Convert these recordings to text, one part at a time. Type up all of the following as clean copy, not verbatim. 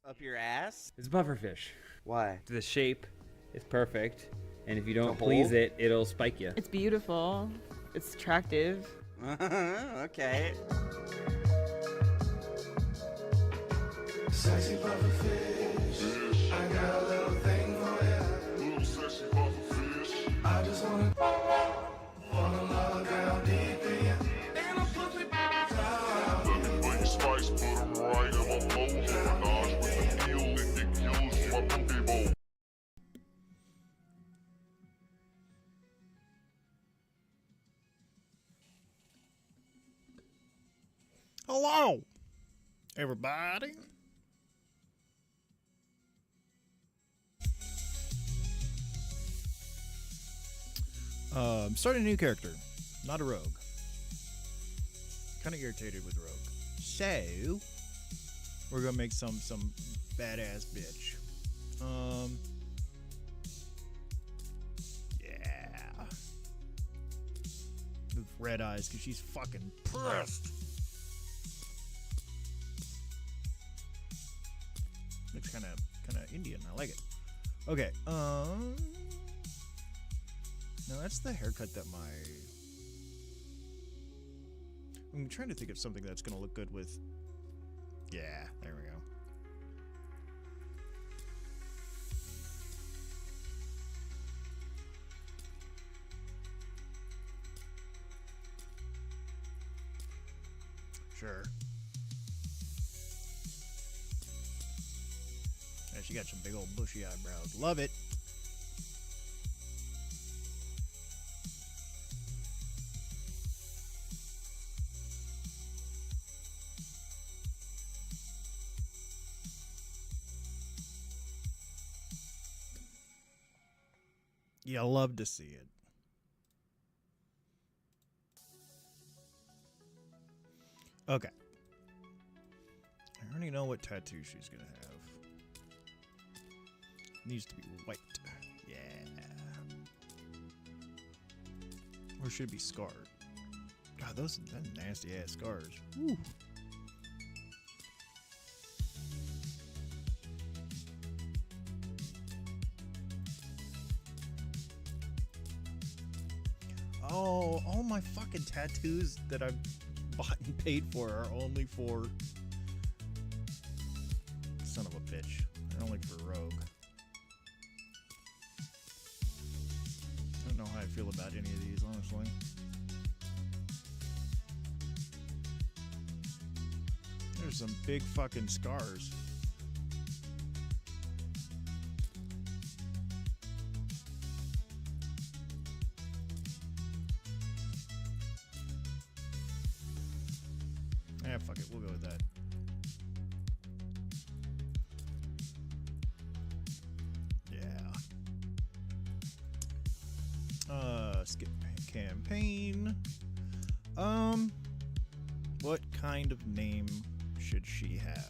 Up your ass? It's pufferfish. Why? The shape is perfect, and if you don't The please hole? it, it'll spike you. It's beautiful. It's attractive. Okay. Sexy pufferfish, I got a little thing for ya. Little sexy pufferfish, I just wanna love down deep in ya. And I'm pussy down. Bring spice, put 'em right in my bowl. Menage with the meal and get kills my booty bowl. Hello, everybody. I'm starting a new character, not a rogue. Kind of irritated with rogue. So, we're gonna make some badass bitch. Yeah. With red eyes, cause she's fucking pissed. Looks kind of Indian. I like it. Okay. No, that's the haircut that I'm trying to think of something that's gonna look good with. Yeah, there we go. Sure. Yeah, she got some big old bushy eyebrows. Love it. Yeah, I love to see it. Okay. I already know what tattoo she's gonna have. Needs to be white. Yeah. Or should it be scarred? God, those nasty ass scars. Woo. Oh, all my fucking tattoos that I've bought and paid for are only for... Son of a bitch. They're only for Rogue. I don't know how I feel about any of these, honestly. There's some big fucking scars. Yeah, fuck it. We'll go with that. Yeah. Skip campaign. What kind of name should she have?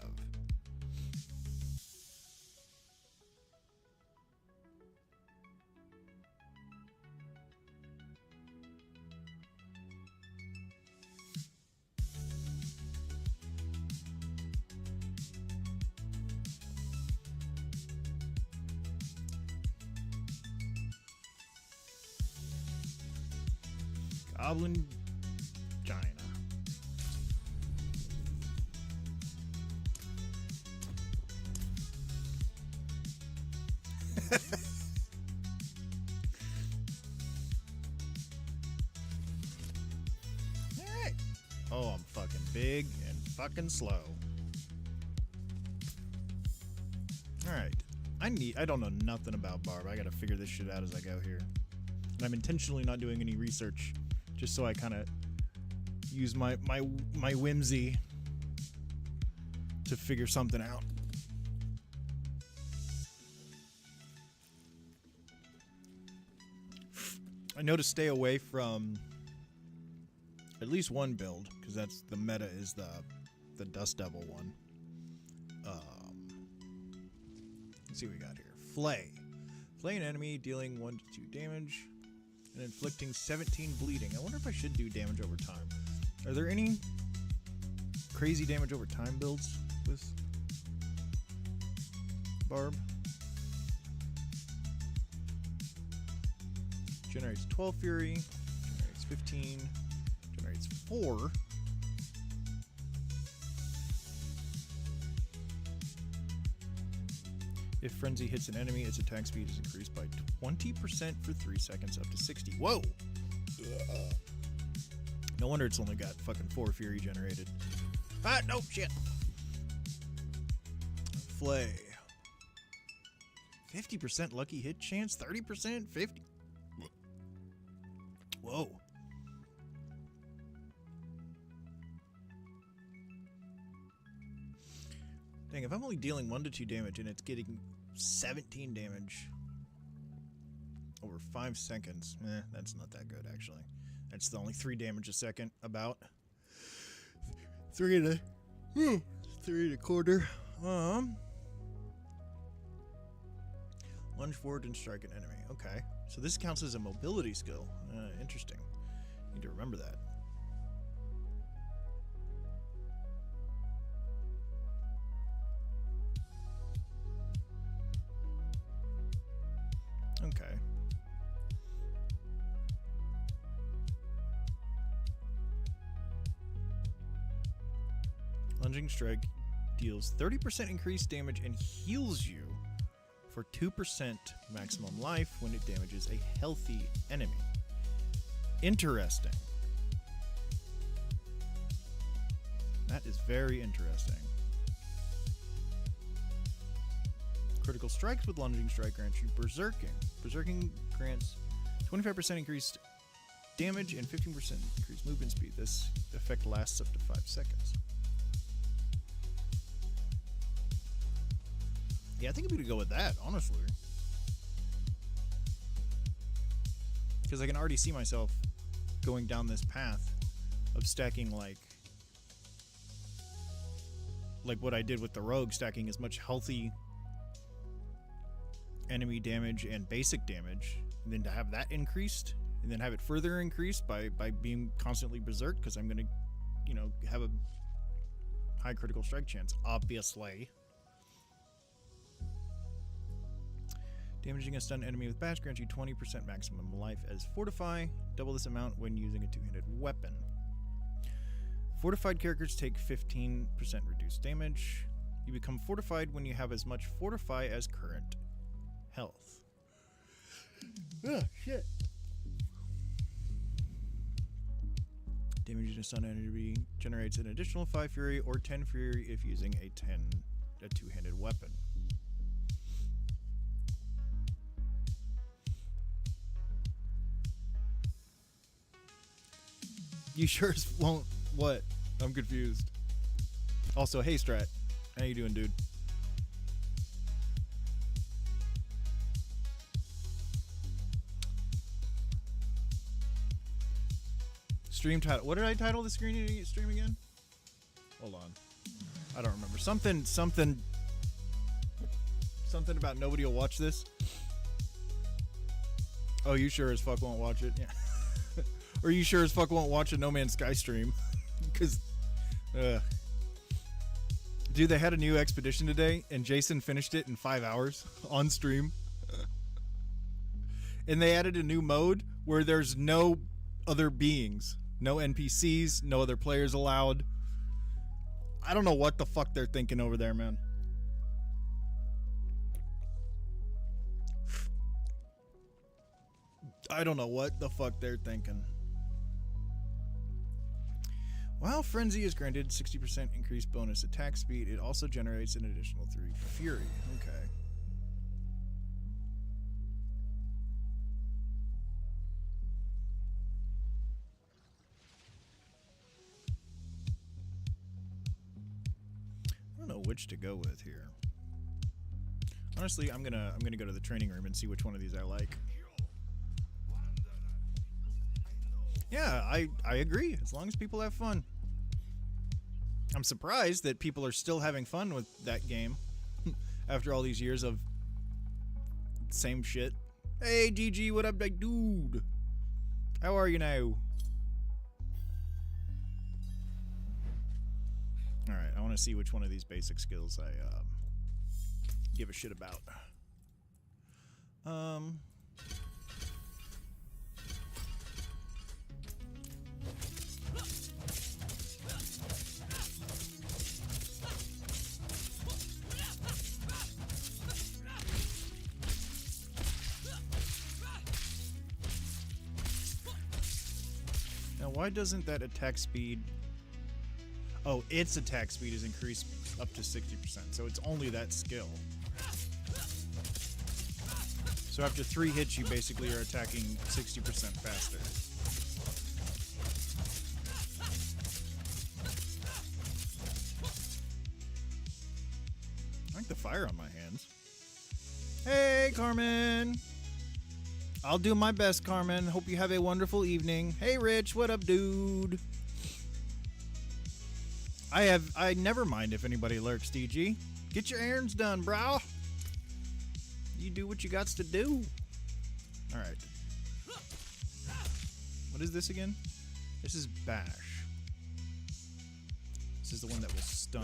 Goblin Gina. Alright. Oh, I'm fucking big and fucking slow. Alright. I don't know nothing about Barb. I gotta figure this shit out as I go here. And I'm intentionally not doing any research, just so I kind of use my whimsy to figure something out. I know to stay away from at least one build, because that's the meta is the Dust Devil one. Let's see what we got here. Flay. Flay an enemy, dealing 1 to 2 damage and inflicting 17 bleeding. I wonder if I should do damage over time. Are there any crazy damage over time builds with Barb? Generates 12 fury, generates 15, generates 4. If frenzy hits an enemy, its attack speed is increased by 20% for 3 seconds up to 60. Whoa! No wonder it's only got fucking 4 fury generated. Ah, no, shit! Flay. 50% lucky hit chance, 30%, 50. Whoa. Dang, if I'm only dealing 1 to 2 damage and it's getting 17 damage over 5 seconds, that's not that good, actually. That's the only 3 damage a second, about. 3 and a quarter. Lunge forward and strike an enemy. Okay. So this counts as a mobility skill. Interesting. Need to remember that. Okay. Lunging strike deals 30% increased damage and heals you for 2% maximum life when it damages a healthy enemy. Interesting. That is very interesting. Critical strikes with lunging strike grants you berserking. Berserking grants 25% increased damage and 15% increased movement speed. This effect lasts up to 5 seconds. Yeah, I think I'm gonna go with that, honestly. Because I can already see myself going down this path of stacking like what I did with the rogue, stacking as much healthy enemy damage and basic damage, and then to have that increased, and then have it further increased by being constantly berserked, because I'm gonna, have a high critical strike chance, obviously. Damaging a stunned enemy with bash grants you 20% maximum life as fortify. Double this amount when using a two-handed weapon. Fortified characters take 15% reduced damage. You become fortified when you have as much fortify as current health. Oh, shit. Damaging a stunned enemy generates an additional 5 fury or 10 fury if using a two-handed weapon. You sure won't. What? I'm confused. Also, hey Strat, how you doing, dude? Stream title. What did I title the stream again? Hold on. I don't remember. Something about nobody will watch this. Oh, you sure as fuck won't watch it? Yeah. Or you sure as fuck won't watch a No Man's Sky stream? Because, dude, they had a new expedition today, and Jason finished it in 5 hours on stream. And they added a new mode where there's no other beings, no NPCs, no other players allowed. I don't know what the fuck they're thinking over there, man. I don't know what the fuck they're thinking. While Frenzy is granted 60% increased bonus attack speed, it also generates an additional 3 Fury. Okay. I don't know which to go with here. Honestly, I'm gonna go to the training room and see which one of these I like. Yeah, I agree. As long as people have fun. I'm surprised that people are still having fun with that game after all these years of same shit. Hey, GG, what up, like, dude? How are you now? All right, I want to see which one of these basic skills I give a shit about. Now, why doesn't that attack speed... Oh, its attack speed is increased up to 60%, so it's only that skill. So after 3 hits, you basically are attacking 60% faster. I like the fire on my hands. Hey, Carmen! I'll do my best, Carmen. Hope you have a wonderful evening. Hey, Rich, what up, dude? I never mind if anybody lurks, DG. Get your errands done, bro. You do what you got to do. All right. What is this again? This is Bash. This is the one that will stun.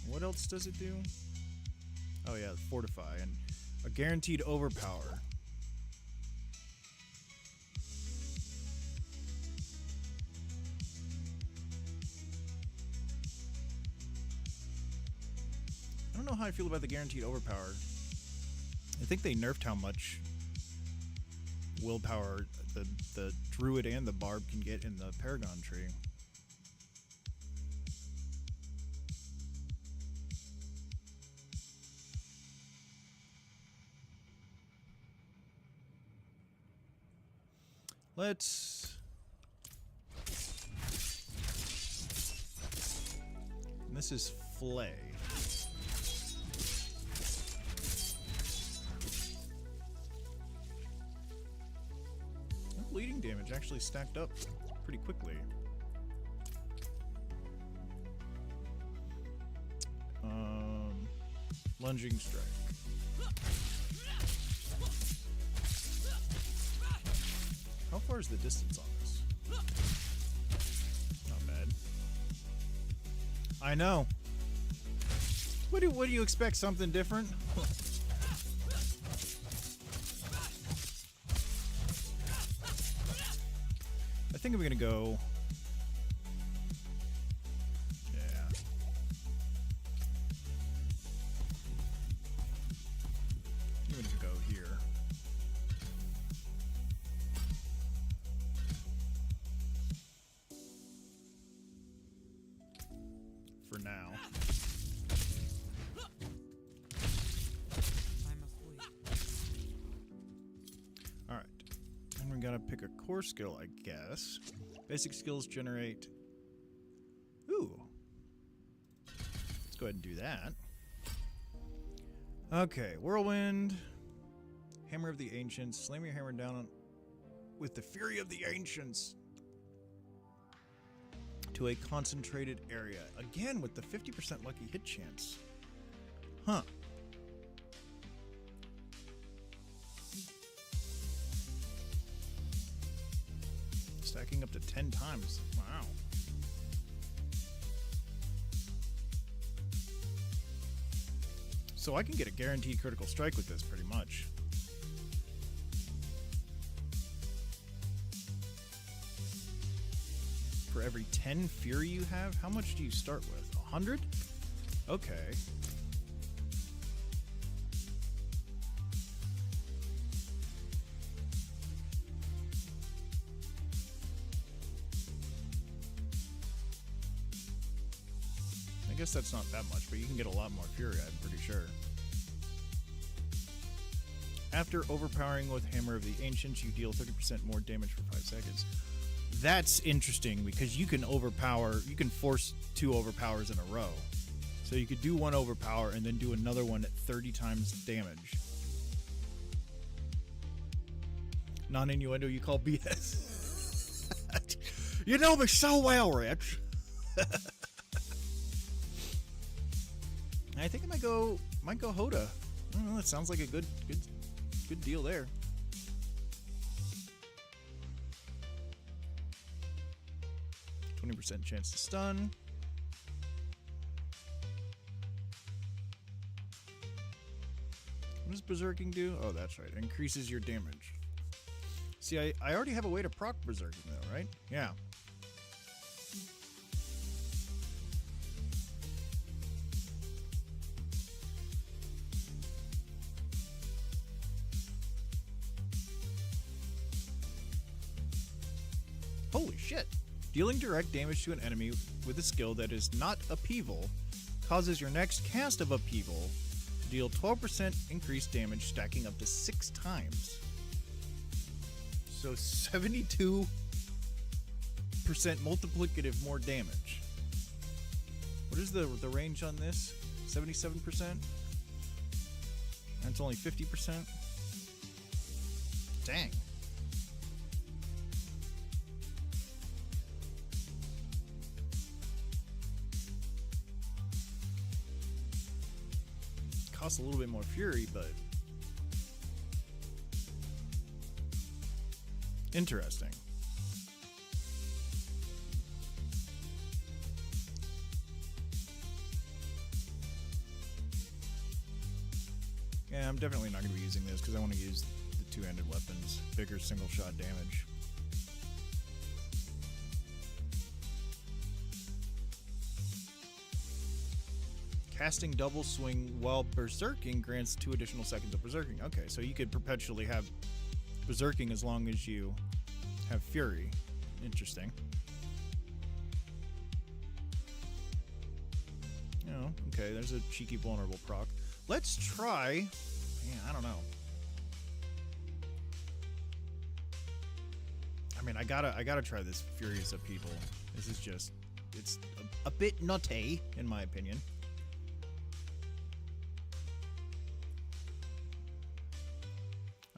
What else does it do? Oh yeah, Fortify and a guaranteed overpower. I don't know how I feel about the guaranteed overpower. I think they nerfed how much willpower the druid and the barb can get in the Paragon tree. Let's... And this is Flay. Bleeding damage actually stacked up pretty quickly. Lunging strike. How far is the distance on this? Not bad. I know. What do you expect? Something different? I think I'm gonna go. Yeah. I'm gonna go here. For now. Alright. And we gotta pick a core skill, I guess. Basic skills generate. Ooh. Let's go ahead and do that. Okay, Whirlwind. Hammer of the Ancients. Slam your hammer down on, with the Fury of the Ancients to a concentrated area. Again, with the 50% lucky hit chance. Huh. Stacking up to 10 times. Wow. So I can get a guaranteed critical strike with this pretty much. For every 10 fury you have, how much do you start with? 100? Okay. I guess that's not that much, but you can get a lot more fury, I'm pretty sure. After overpowering with Hammer of the Ancients, you deal 30% more damage for 5 seconds. That's interesting because you can overpower, you can force 2 overpowers in a row. So you could do 1 overpower and then do another one at 30 times damage. Non-innuendo you call BS. You know me so well, Rich. I think I might go Hoda. I don't know, that sounds like a good deal there. %20 chance to stun. What does Berserking do? Oh, that's right. It increases your damage. See, I already have a way to proc Berserking though, right? Yeah. Holy shit. Dealing direct damage to an enemy with a skill that is not upheaval causes your next cast of upheaval to deal 12% increased damage, stacking up to 6 times. So 72% multiplicative more damage. What is the range on this? 77%? And it's only 50%? Dang. Costs a little bit more fury, but interesting. Yeah, I'm definitely not going to be using this because I want to use the two-handed weapons, bigger single shot damage. Casting double swing while berserking grants 2 additional seconds of berserking. Okay, so you could perpetually have berserking as long as you have fury. Interesting. Oh, okay, there's a cheeky vulnerable proc. Let's try. Man, I don't know. I mean, I gotta try this Furious Upheaval. This is just, it's a bit nutty in my opinion.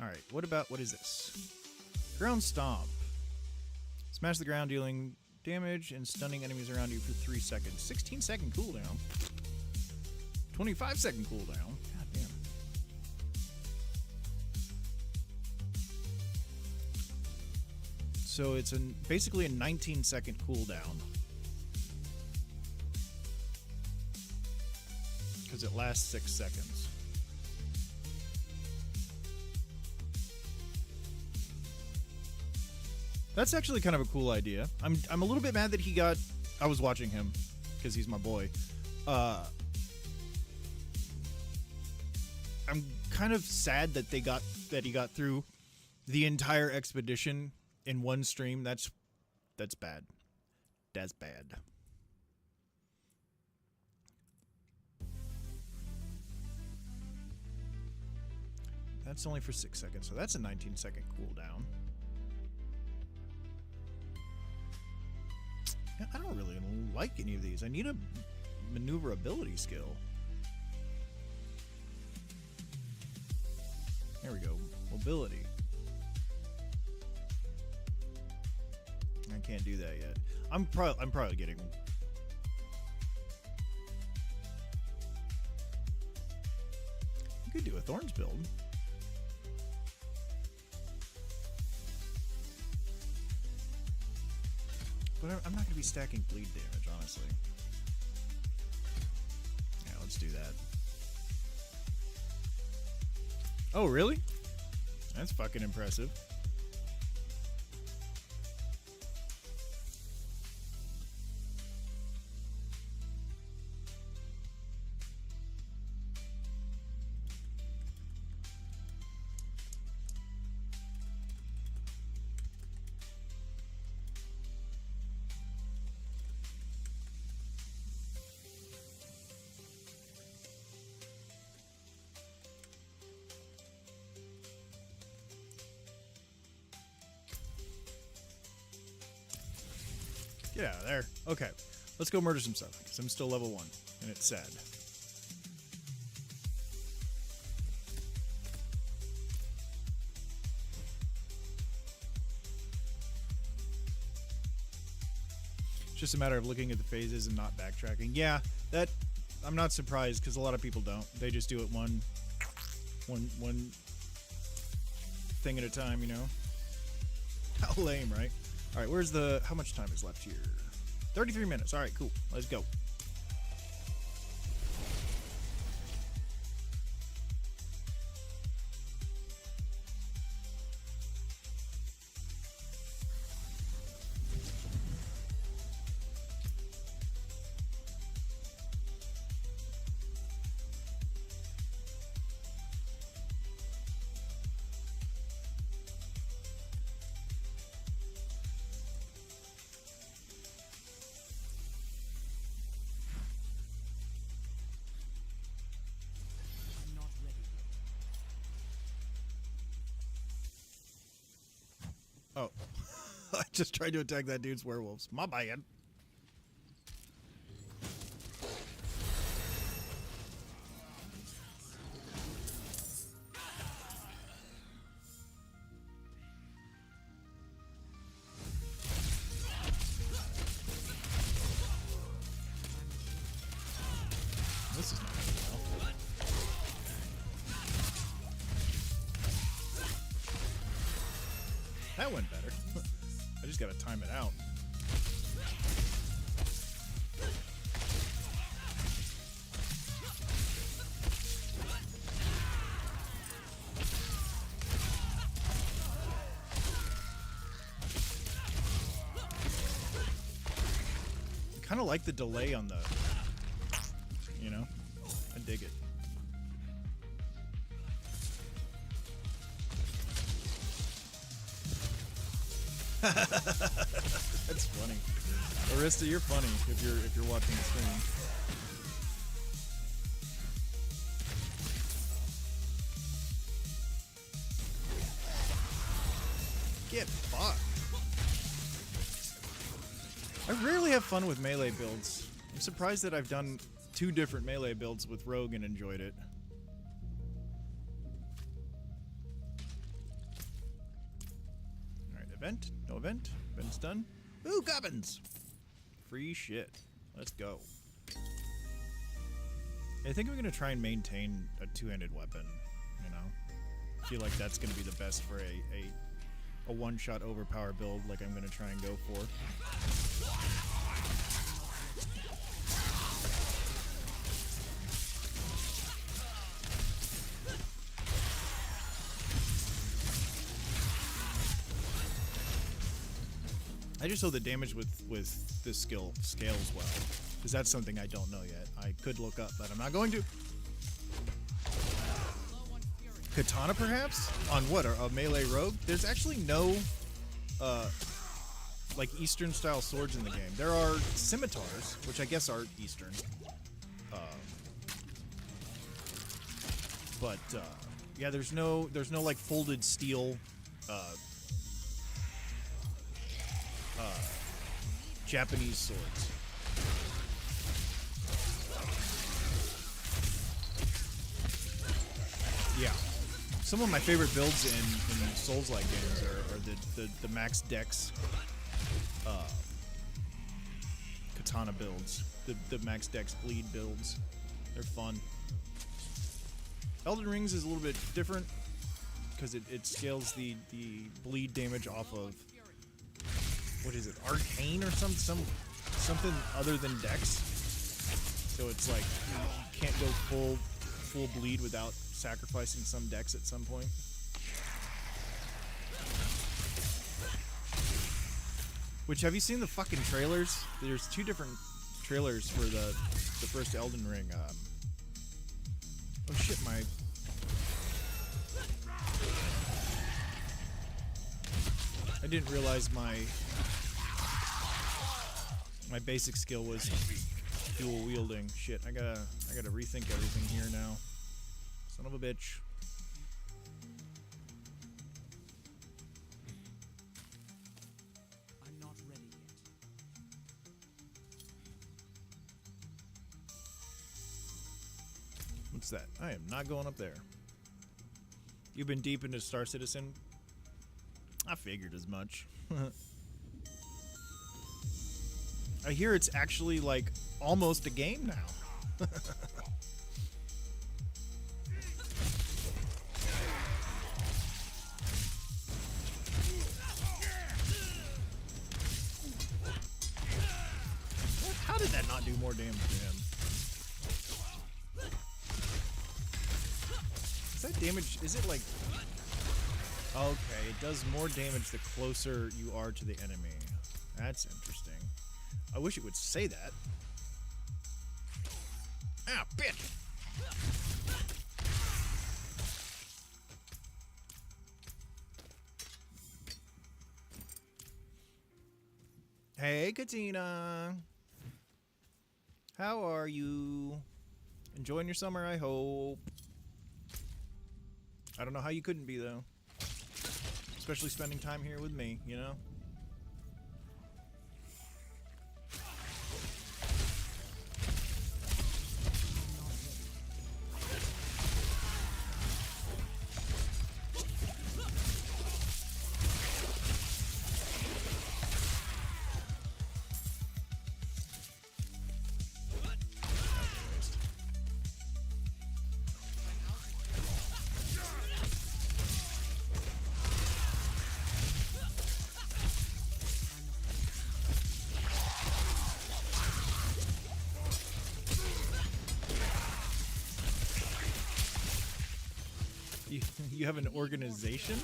Alright, what is this? Ground Stomp. Smash the ground, dealing damage and stunning enemies around you for 3 seconds. 16-second cooldown. 25-second cooldown. God damn. So it's basically a 19-second cooldown. because it lasts 6 seconds. That's actually kind of a cool idea. I'm a little bit mad that he got. I was watching him because he's my boy. I'm kind of sad that he got through the entire expedition in one stream. That's bad. That's bad. That's only for 6 seconds, so that's a 19-second cooldown. Yeah, I don't really like any of these. I need a maneuverability skill. There we go. Mobility. I can't do that yet. I'm probably getting. You could do a Thorns build. But I'm not going to be stacking bleed damage, honestly. Yeah, let's do that. Oh, really? That's fucking impressive. Get out of there. Okay, let's go murder some stuff, because I'm still level 1, and it's sad. It's just a matter of looking at the phases and not backtracking. Yeah, that I'm not surprised, because a lot of people don't. They just do it one thing at a time, you know? How lame, right? Alright, where's the... How much time is left here? 33 minutes. Alright, cool. Let's go. Oh. I just tried to attack that dude's werewolves. My bad. This is not going well. That went better. I just gotta time it out. I kind of like the delay on the, you know, I dig it. That's funny. Arista, you're funny if you're watching the stream. Get fucked. I rarely have fun with melee builds. I'm surprised that I've done 2 different melee builds with Rogue and enjoyed it. Alright, event. No event. Event's done. Ooh, goblins! Free shit. Let's go. I think I'm gonna try and maintain a 2-handed weapon, you know? I feel like that's gonna be the best for a one-shot overpower build like I'm gonna try and go for. I just hope the damage with this skill scales well, because that's something I don't know yet. I could look up, but I'm not going to. Katana, perhaps? On what? A melee rogue? There's actually no, like, Eastern-style swords in the game. There are scimitars, which I guess are Eastern. But, yeah, there's no, like, folded steel, Japanese swords. Yeah. Some of my favorite builds in Souls-like games are the max dex katana builds, the max dex bleed builds. They're fun. Elden Rings is a little bit different because it scales the bleed damage off of, what is it, arcane or something other than dex. So it's like you can't go full bleed without sacrificing some dex at some point. Which, have you seen the fucking trailers? There's 2 different trailers for the first Elden Ring. Oh shit, I didn't realize my basic skill was dual wielding. Shit, I gotta rethink everything here now. Son of a bitch. I'm not ready yet. What's that? I am not going up there. You've been deep into Star Citizen? I figured as much. I hear it's actually, like, almost a game now. How did that not do more damage to him? Is that damage? Is it like... Okay, it does more damage the closer you are to the enemy. That's interesting. I wish it would say that. Ah, bitch! Hey, Katina! How are you? Enjoying your summer, I hope. I don't know how you couldn't be, though. Especially spending time here with me, you know? You have an organization?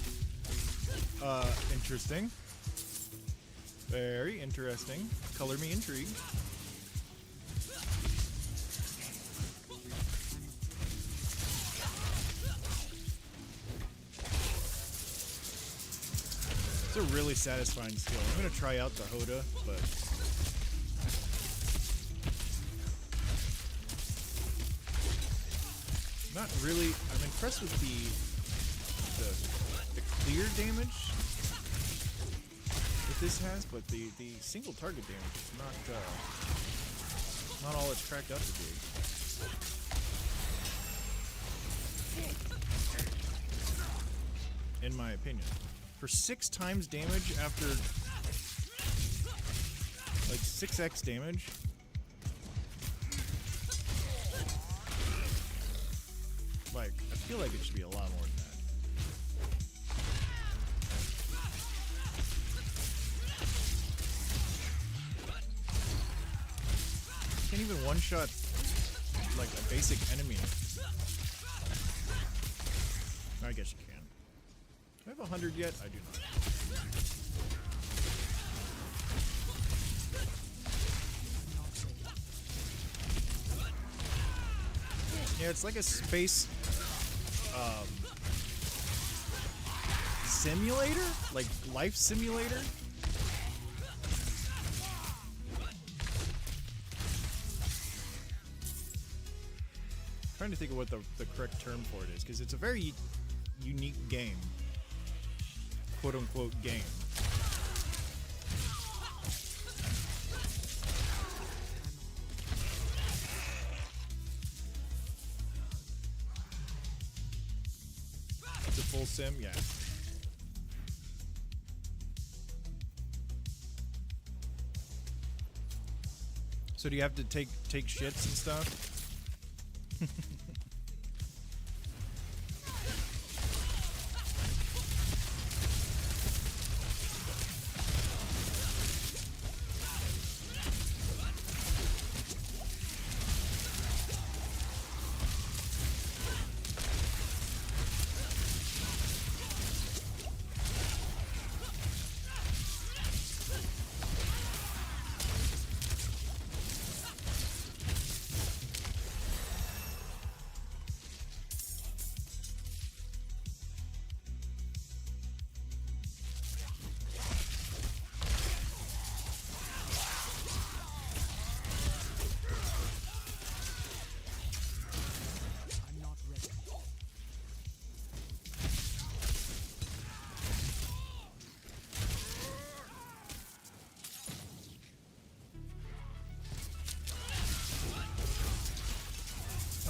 Interesting. Very interesting. Color me intrigued. It's a really satisfying skill. I'm gonna try out the Hoda, but not really. I'm impressed with the clear damage that this has, but the single target damage is not all it's cracked up to be. In my opinion, for 6 times damage after like 6x damage. Like, I feel like it should be a lot more than that. You can't even one-shot, like, a basic enemy. I guess you can. Do I have 100 yet? I do not. Yeah, it's like a space simulator? Like life simulator? Trying to think of what the correct term for it is, because it's a very unique game. Quote unquote game. It's a full sim, yeah. So do you have to take shits and stuff?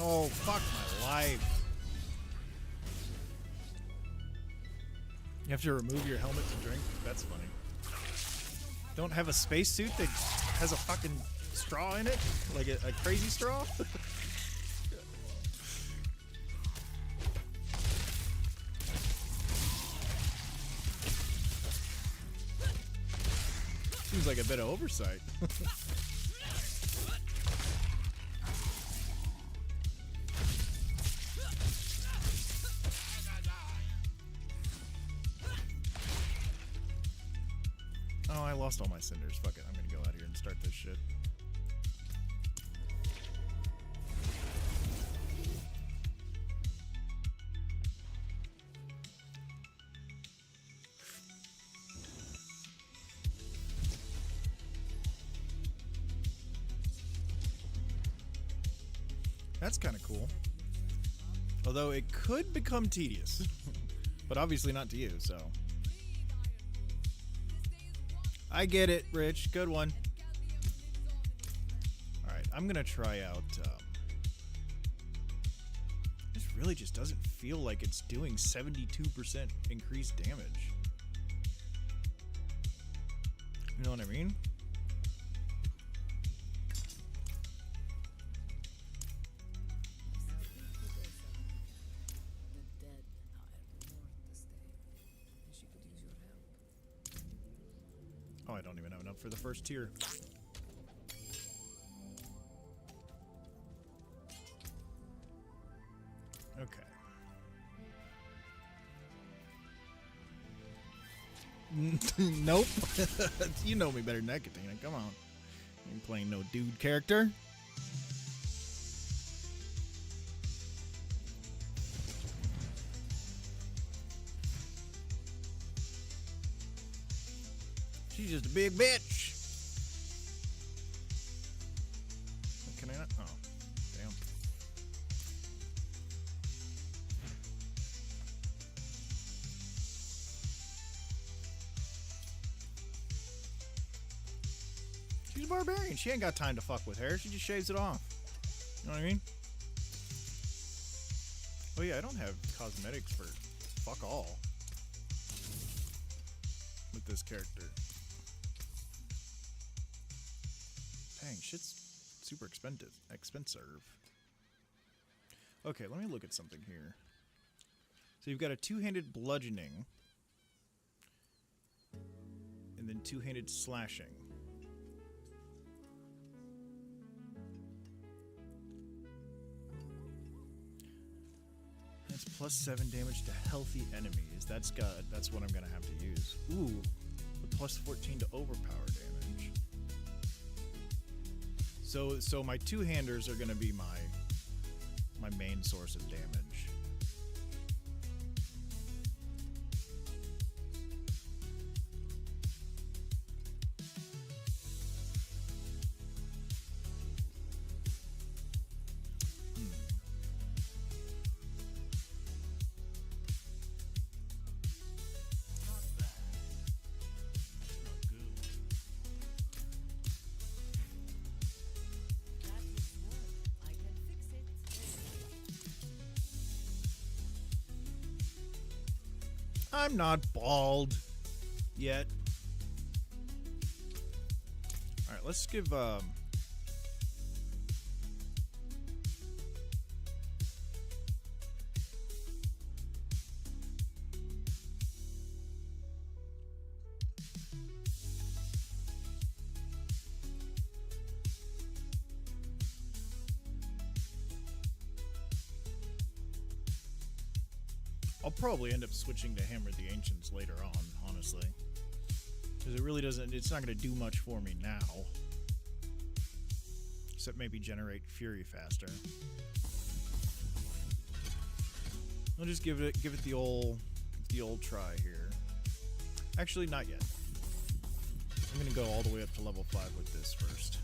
Oh, fuck my life. You have to remove your helmet to drink? That's funny. Don't have a spacesuit that has a fucking straw in it? Like a crazy straw? Seems like a bit of oversight. Oh, I lost all my cinders. Fuck it. I'm gonna go out here and start this shit. That's kind of cool. Although it could become tedious. But obviously not to you, so. I get it, Rich. Good one. Alright, I'm gonna try out... this really just doesn't feel like it's doing 72% increased damage. You know what I mean? Oh, I don't even have enough for the first tier. Okay. Nope. You know me better than that, Katina. Come on. You ain't playing no dude character. She's just a big bitch. Can I not? Oh, damn. She's a barbarian. She ain't got time to fuck with hair. She just shaves it off. You know what I mean? Oh yeah, I don't have cosmetics for fuck all with this character. Dang, shit's super expensive. Okay, let me look at something here. So you've got a two-handed bludgeoning. And then two-handed slashing. That's plus 7 damage to healthy enemies. That's what I'm gonna have to use. Ooh, but plus 14 to overpower damage. So my two-handers are gonna be my my main source of damage. I'm not bald yet. All right, let's give I'll probably end up switching to Hammer the Ancients later on, honestly. Because it really doesn't, it's not going to do much for me now. Except maybe generate Fury faster. I'll just give it the old try here. Actually, not yet. I'm going to go all the way up to level 5 with this first.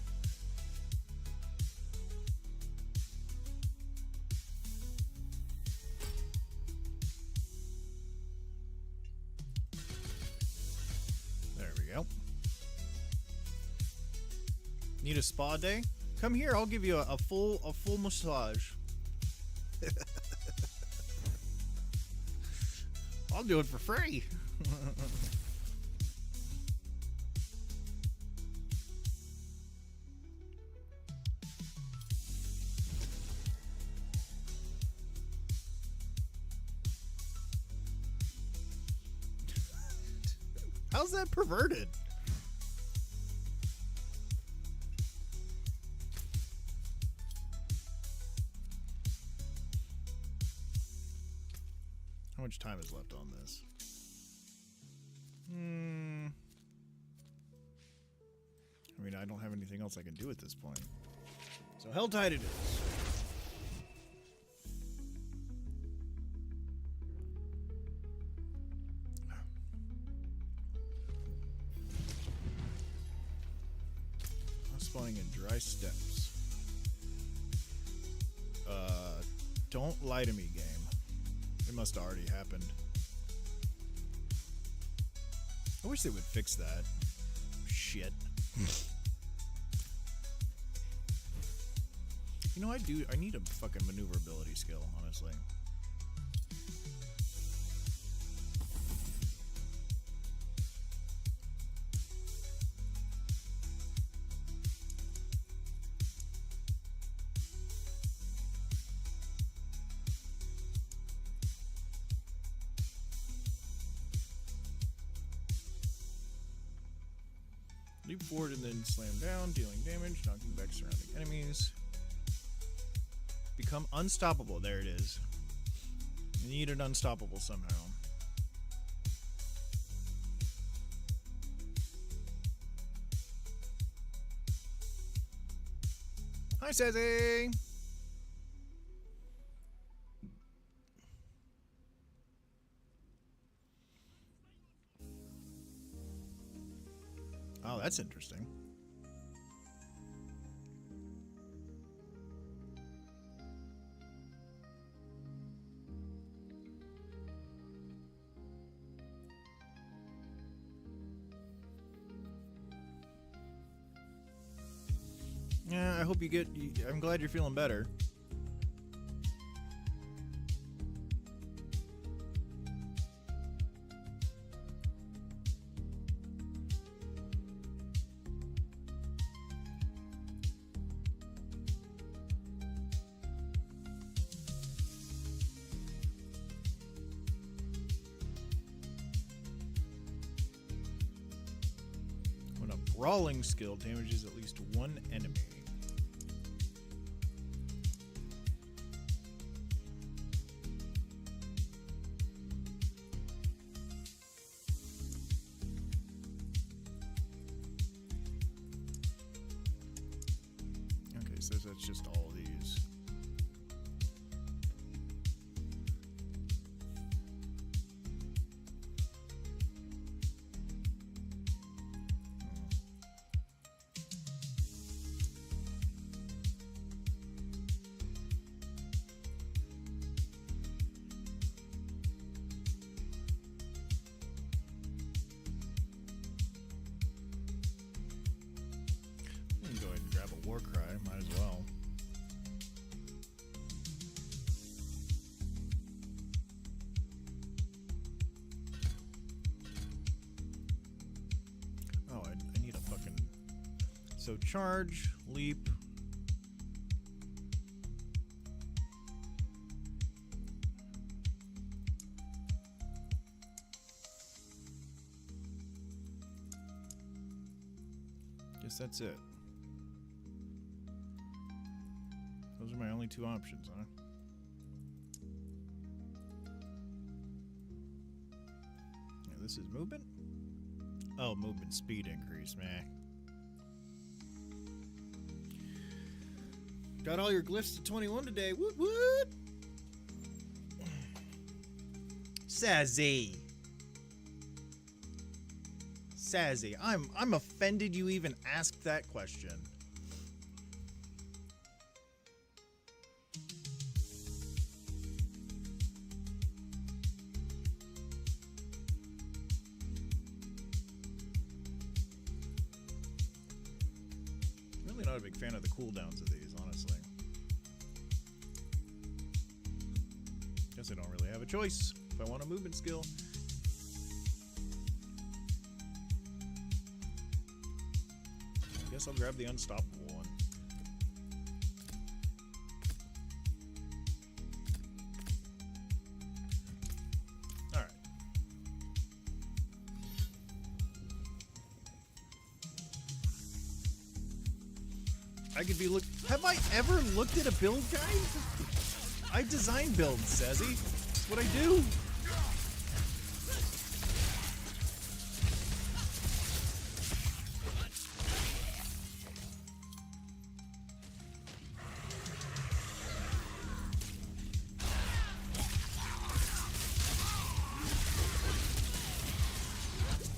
Need a spa day? Come here, I'll give you a full massage. I'll do it for free. How's that perverted? How much time is left on this? I mean, I don't have anything else I can do at this point. So Helltide it is. I'm spawning in Dry Steppes. Don't lie to me, game. It must have already happened. I wish they would fix that. Shit. You know, I need a fucking maneuverability skill, honestly. Leap forward and then slam down, dealing damage, knocking back surrounding enemies. Become unstoppable. There it is. You need it unstoppable somehow. Hi, Sassy! Oh, that's interesting. Yeah, I hope you get... I'm glad you're feeling better. When a brawling skill damages at least one enemy. Okay, so that's just all these. So charge, leap. Guess that's it. Those are my only two options, huh? Yeah, this is movement? Oh, movement speed increase, meh. Got all your glyphs to 21 today. Woot woot! Sassy. Sassy. I'm offended you even asked that question. Really not a big fan of the cooldowns of these, honestly. Guess I don't really have a choice if I want a movement skill. Guess I'll grab the unstoppable one. All right. I could be Have I ever looked at a build guide? I design builds, Sazzy. That's what I do.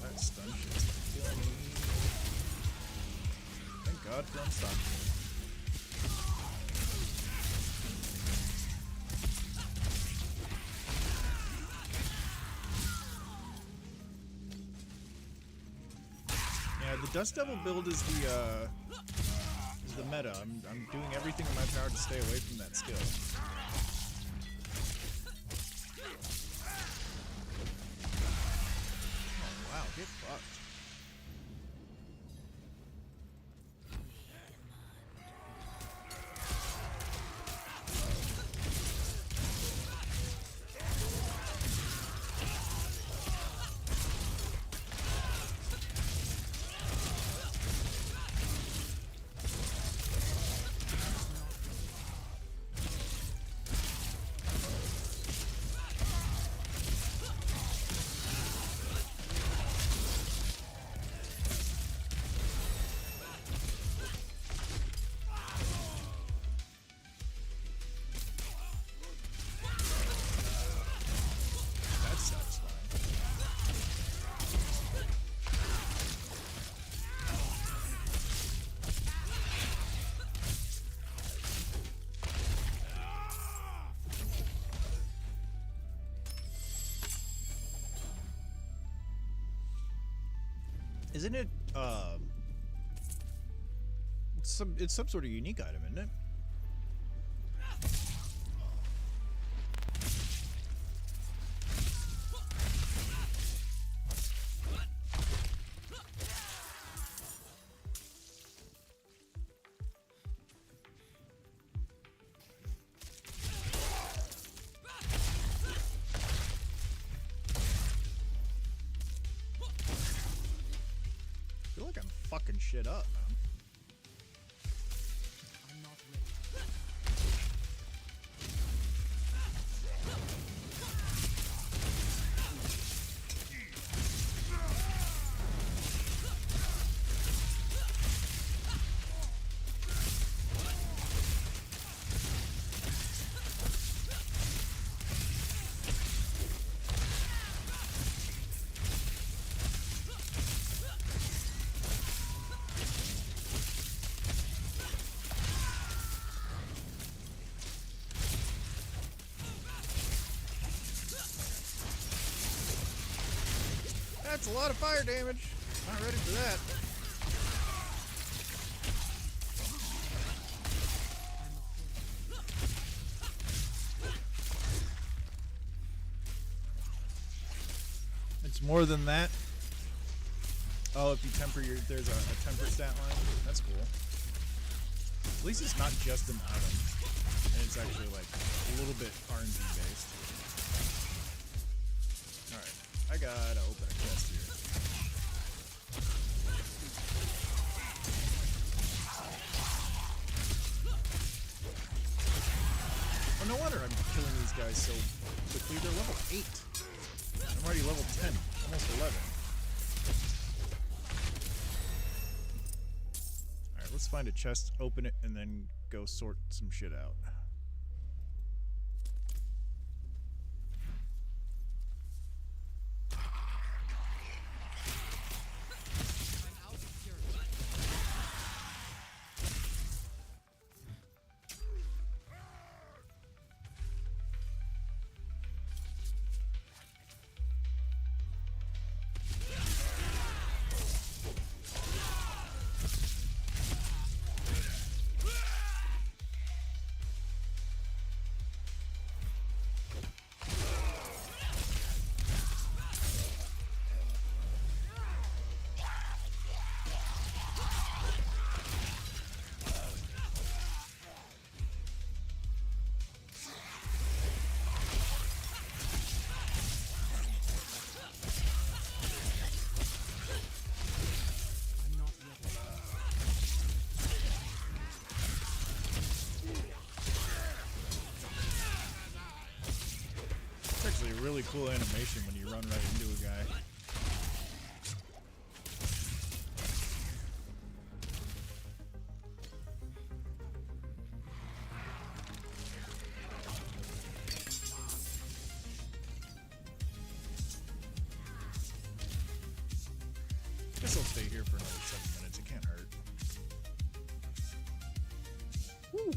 That stun shit's killing me. Thank God for unstoppable. Yeah, the Dust Devil build is the meta. I'm doing everything in my power to stay away from that skill. Oh wow, get fucked. That's satisfying. Isn't it it's some sort of unique item, isn't it? I feel like I'm fucking shit up, man. That's a lot of fire damage. Not ready for that. It's more than that. Oh, if you temper your, there's a temper stat line. That's cool. At least it's not just an item, and it's actually like a little bit RNG based. All right, I gotta open a chest here. Oh, no wonder I'm killing these guys so quickly. They're level 8. I'm already level 10, almost 11. Alright, let's find a chest, open it, and then go sort some shit out. A really cool animation when you run right into a guy. Guess I'll stay here for another 7 minutes. It can't hurt. Woo.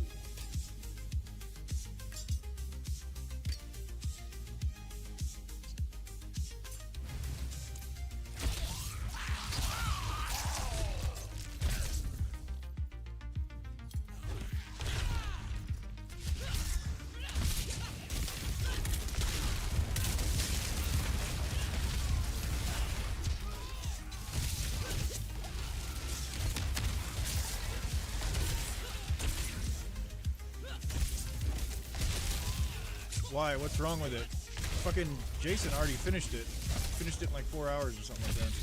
Why? What's wrong with it? Fucking Jason already finished it. Finished it in like 4 hours or something like that.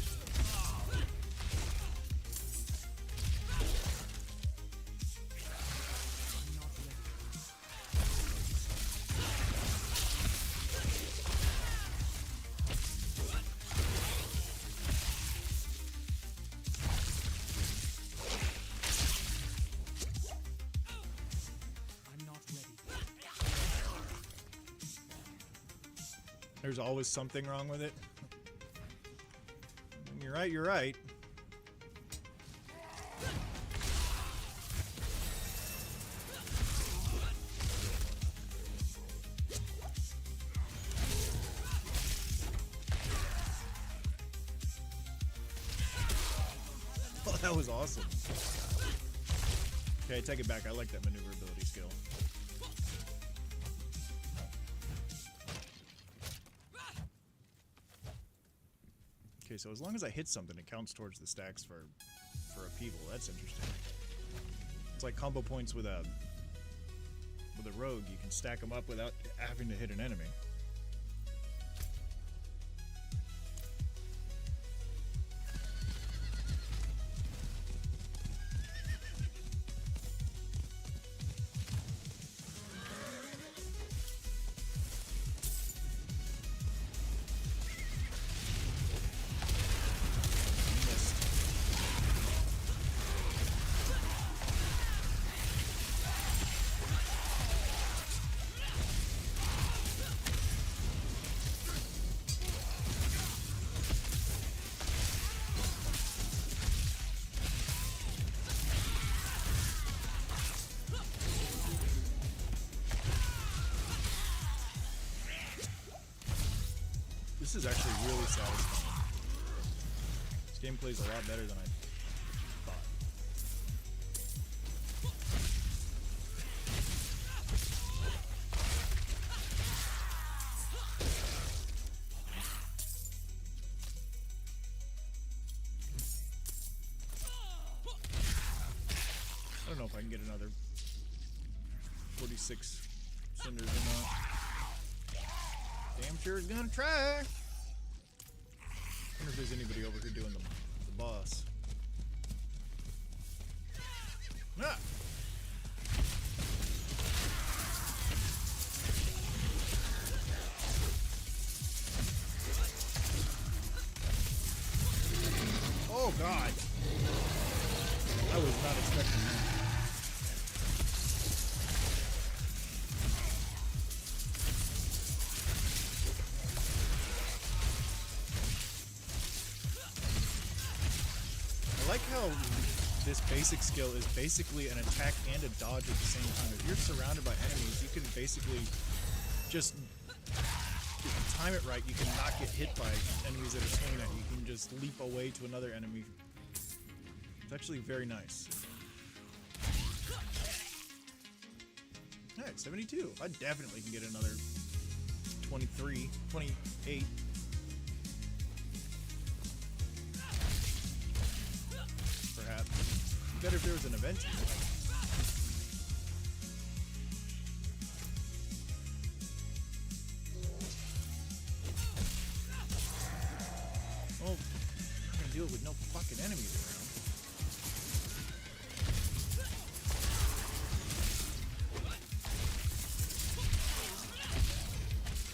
There's always something wrong with it. When you're right, you're right. Oh, that was awesome. Okay, take it back. I like that maneuverability skill. Okay, so as long as I hit something, it counts towards the stacks for upheaval. That's interesting. It's like combo points with a rogue. You can stack them up without having to hit an enemy. This is actually really satisfying. This game plays a lot better than I thought. don't know if I can get another 46 cinders or not. Damn sure is gonna try. Wonder if there's anybody over here doing the boss. Ah! Oh god! I was not expecting that. I like how this basic skill is basically an attack and a dodge at the same time. If you're surrounded by enemies, you can basically just, if you time it right, you can not get hit by enemies that are swinging at you. You can just leap away to another enemy. It's actually very nice. Alright, 72. I definitely can get another 23, 28. Perhaps. Better if there was an event here. Well, I'm gonna do it with no fucking enemies around.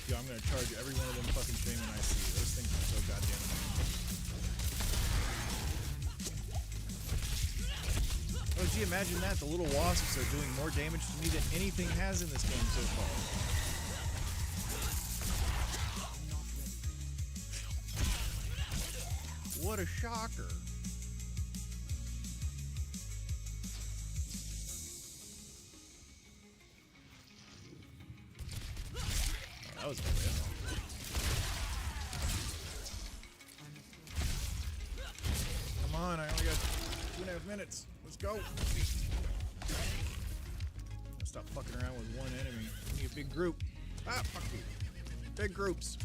Yo, I'm gonna charge every one of them fucking shaman I see. Those things are so goddamn annoying. Oh, gee, imagine that. The little wasps are doing more damage to me than anything has in this game so far. What a shocker. Oh, that was no way. Come on, I only got 2.5 minutes. Let's go. Stop fucking around with one enemy. We need a big group. Ah, fuck you. Big groups.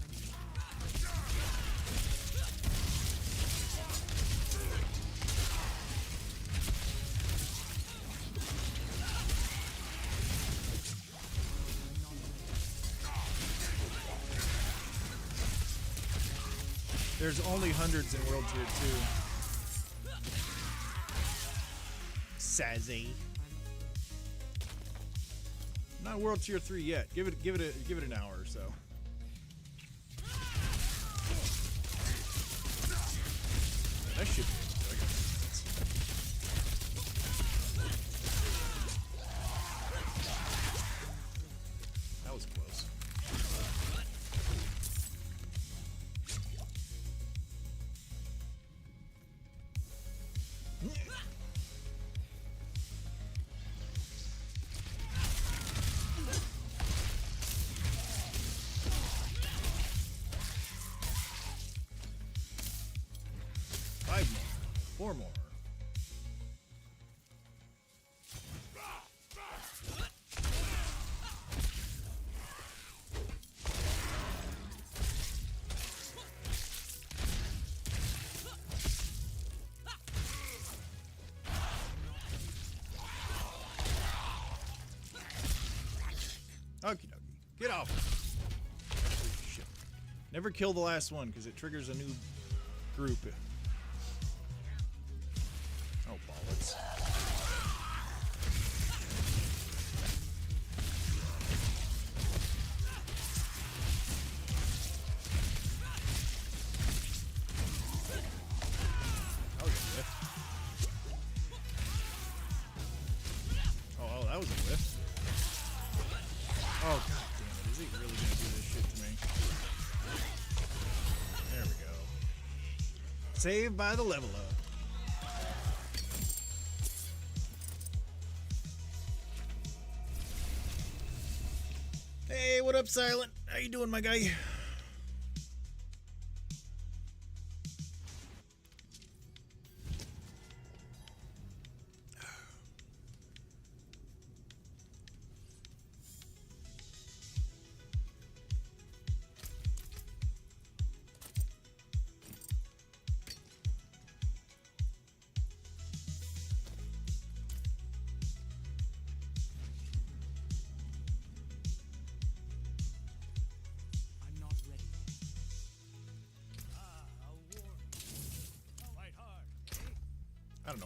There's only hundreds in World Tier 2. Sassy. Not World Tier 3 yet. Give it an hour or so. That should be good. That was close. Four more. Okie dokie. Get off. Shit. Never kill the last one because it triggers a new group. Oh, bollocks. That was a whiff. Oh, that was a whiff. Oh, god damn it. Is he really gonna do this shit to me? There we go. Saved by the level up. Hey, what up, Silent? How you doing, my guy?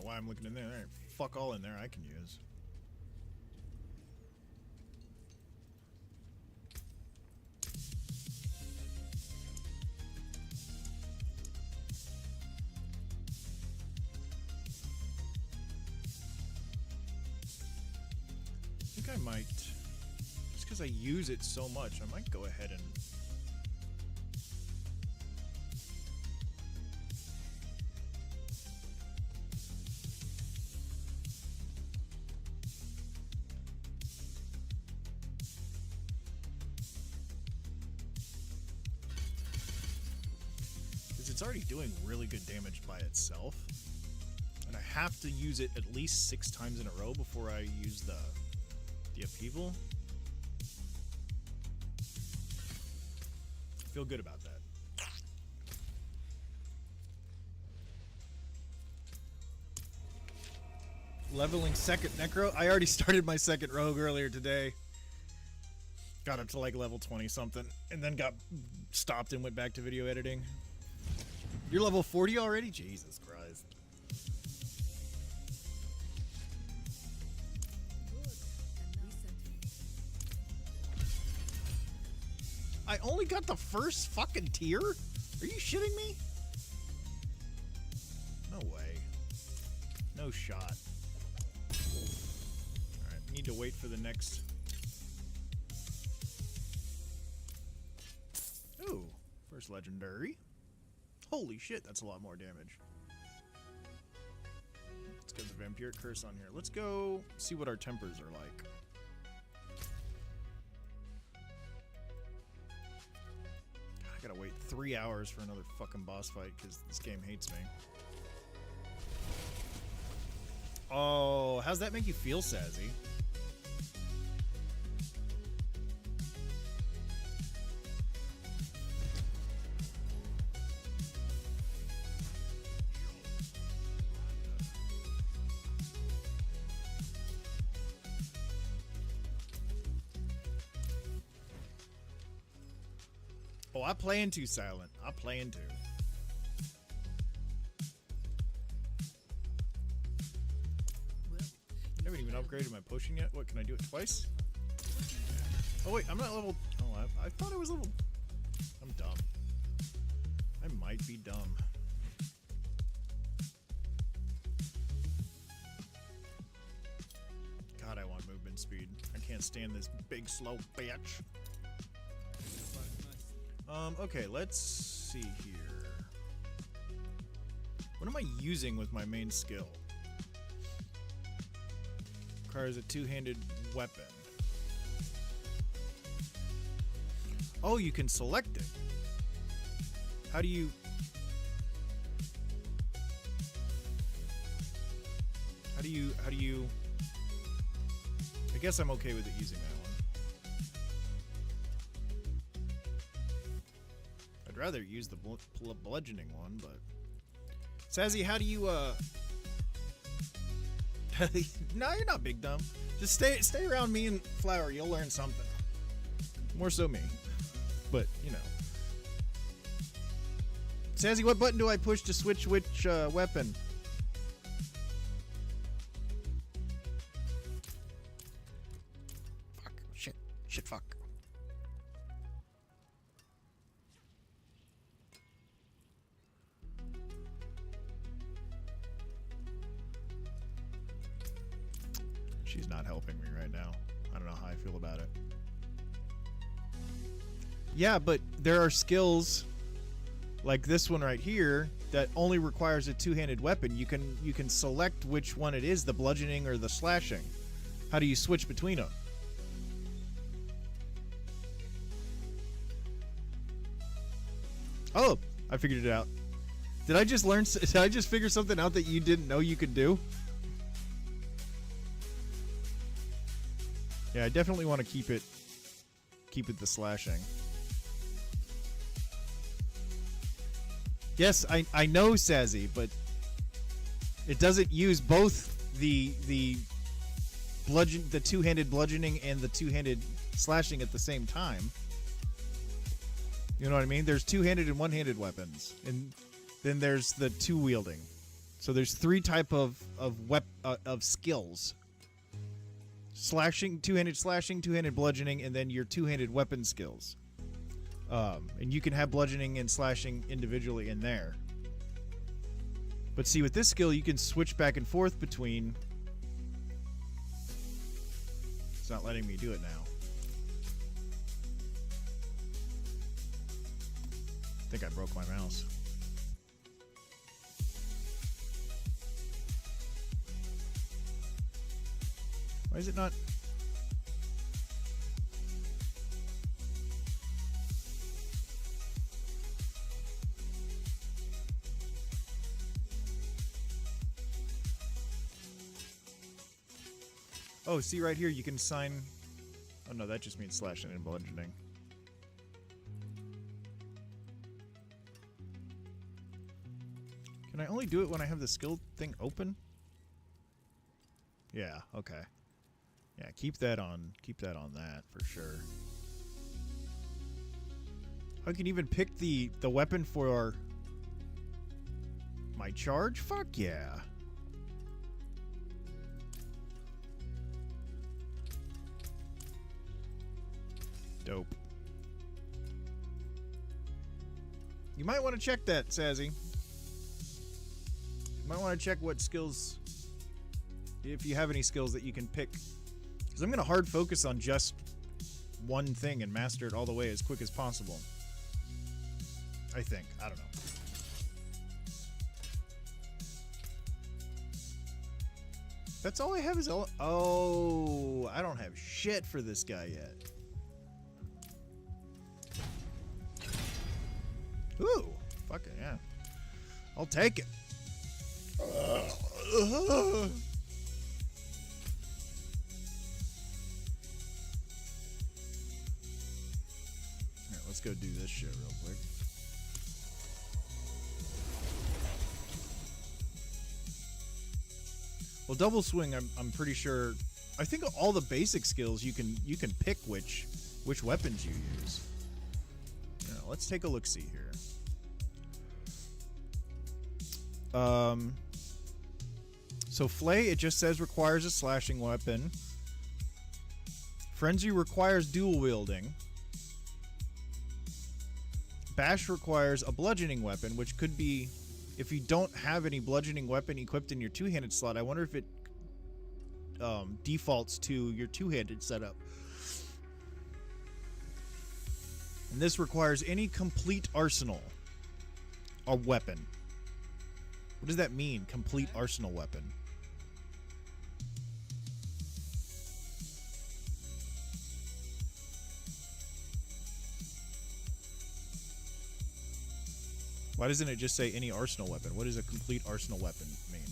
why I'm looking in there. There ain't fuck all in there I can use. I think I might, just because I use it so much, I might go ahead and it's already doing really good damage by itself, and I have to use it at least 6 times in a row before I use the upheaval. I feel good about that. Leveling second Necro. I already started my second Rogue earlier today. Got up to like level 20 something, and then got stopped and went back to video editing. You're level 40 already? Jesus Christ. I only got the first fucking tier? Are you shitting me? No way. No shot. Alright, need to wait for the next... Ooh, first legendary. Holy shit, that's a lot more damage. Let's get the Vampiric Curse on here. Let's go see what our tempers are like. I gotta wait 3 hours for another fucking boss fight because this game hates me. Oh, how's that make you feel, Sazzy? Oh, I playing too, Silent. I playing too. I haven't even upgraded my potion yet. What, can I do it twice? Oh wait, I'm not level... Oh, I thought I was level... I'm dumb. I might be dumb. God, I want movement speed. I can't stand this big, slow bitch. Okay, let's see here. What am I using with my main skill? Requires a two-handed weapon. Oh, you can select it. How do you... How do you... I guess I'm okay with it using that one. I'd rather use the bludgeoning one, but... Sazzy, how do you, No, you're not big dumb. Just stay around me and Flower, you'll learn something. More so me. But, you know. Sazzy, what button do I push to switch which, weapon? Fuck. Shit, fuck. She's not helping me right now. I don't know how I feel about it. Yeah, but there are skills like this one right here that only requires a two-handed weapon. You can select which one it is, the bludgeoning or the slashing. How do you switch between them? Oh, I figured it out. Did I just figure something out that you didn't know you could do? Yeah, I definitely want to keep it the slashing. Yes, I know, Sazzy, but it doesn't use both the two-handed bludgeoning and the two-handed slashing at the same time. You know what I mean? There's two-handed and one-handed weapons, and then there's the two-wielding. So there's 3 type of skills. Slashing, two-handed slashing, two-handed bludgeoning, and then your two-handed weapon skills. And you can have bludgeoning and slashing individually in there. But see, with this skill, you can switch back and forth between... It's not letting me do it now. I think I broke my mouse. Why is it not... Oh, see right here, you can assign... Oh no, that just means slashing and bludgeoning. Can I only do it when I have the skill thing open? Yeah, okay. Yeah, keep that on that for sure. I can even pick the weapon for my charge? Fuck yeah. Dope. You might want to check that, Sazzy. You might want to check what skills, if you have any skills that you can pick. Because I'm going to hard focus on just one thing and master it all the way as quick as possible. I think. I don't know. That's all I have is... Oh, I don't have shit for this guy yet. Ooh, fuck it, yeah. I'll take it. Alright, let's go do this shit real quick. Well, double swing, I'm pretty sure. I think all the basic skills you can pick which weapons you use. Yeah, let's take a look-see here. So Flay, it just says requires a slashing weapon. Frenzy requires dual wielding. Bash requires a bludgeoning weapon, which could be, if you don't have any bludgeoning weapon equipped in your two-handed slot, I wonder if it defaults to your two-handed setup. And this requires any complete arsenal a weapon. What does that mean, complete arsenal weapon? Why doesn't it just say any arsenal weapon? What does a complete arsenal weapon mean?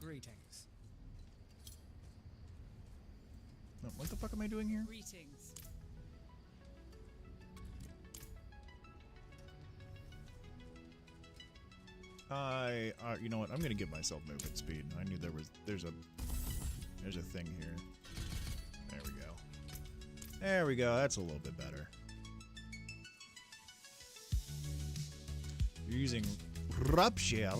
Greetings. No, what the fuck am I doing here? Greetings. You know what? I'm gonna give myself movement speed. I knew there's a thing here. There we go. There we go. That's a little bit better. You're using Rupture.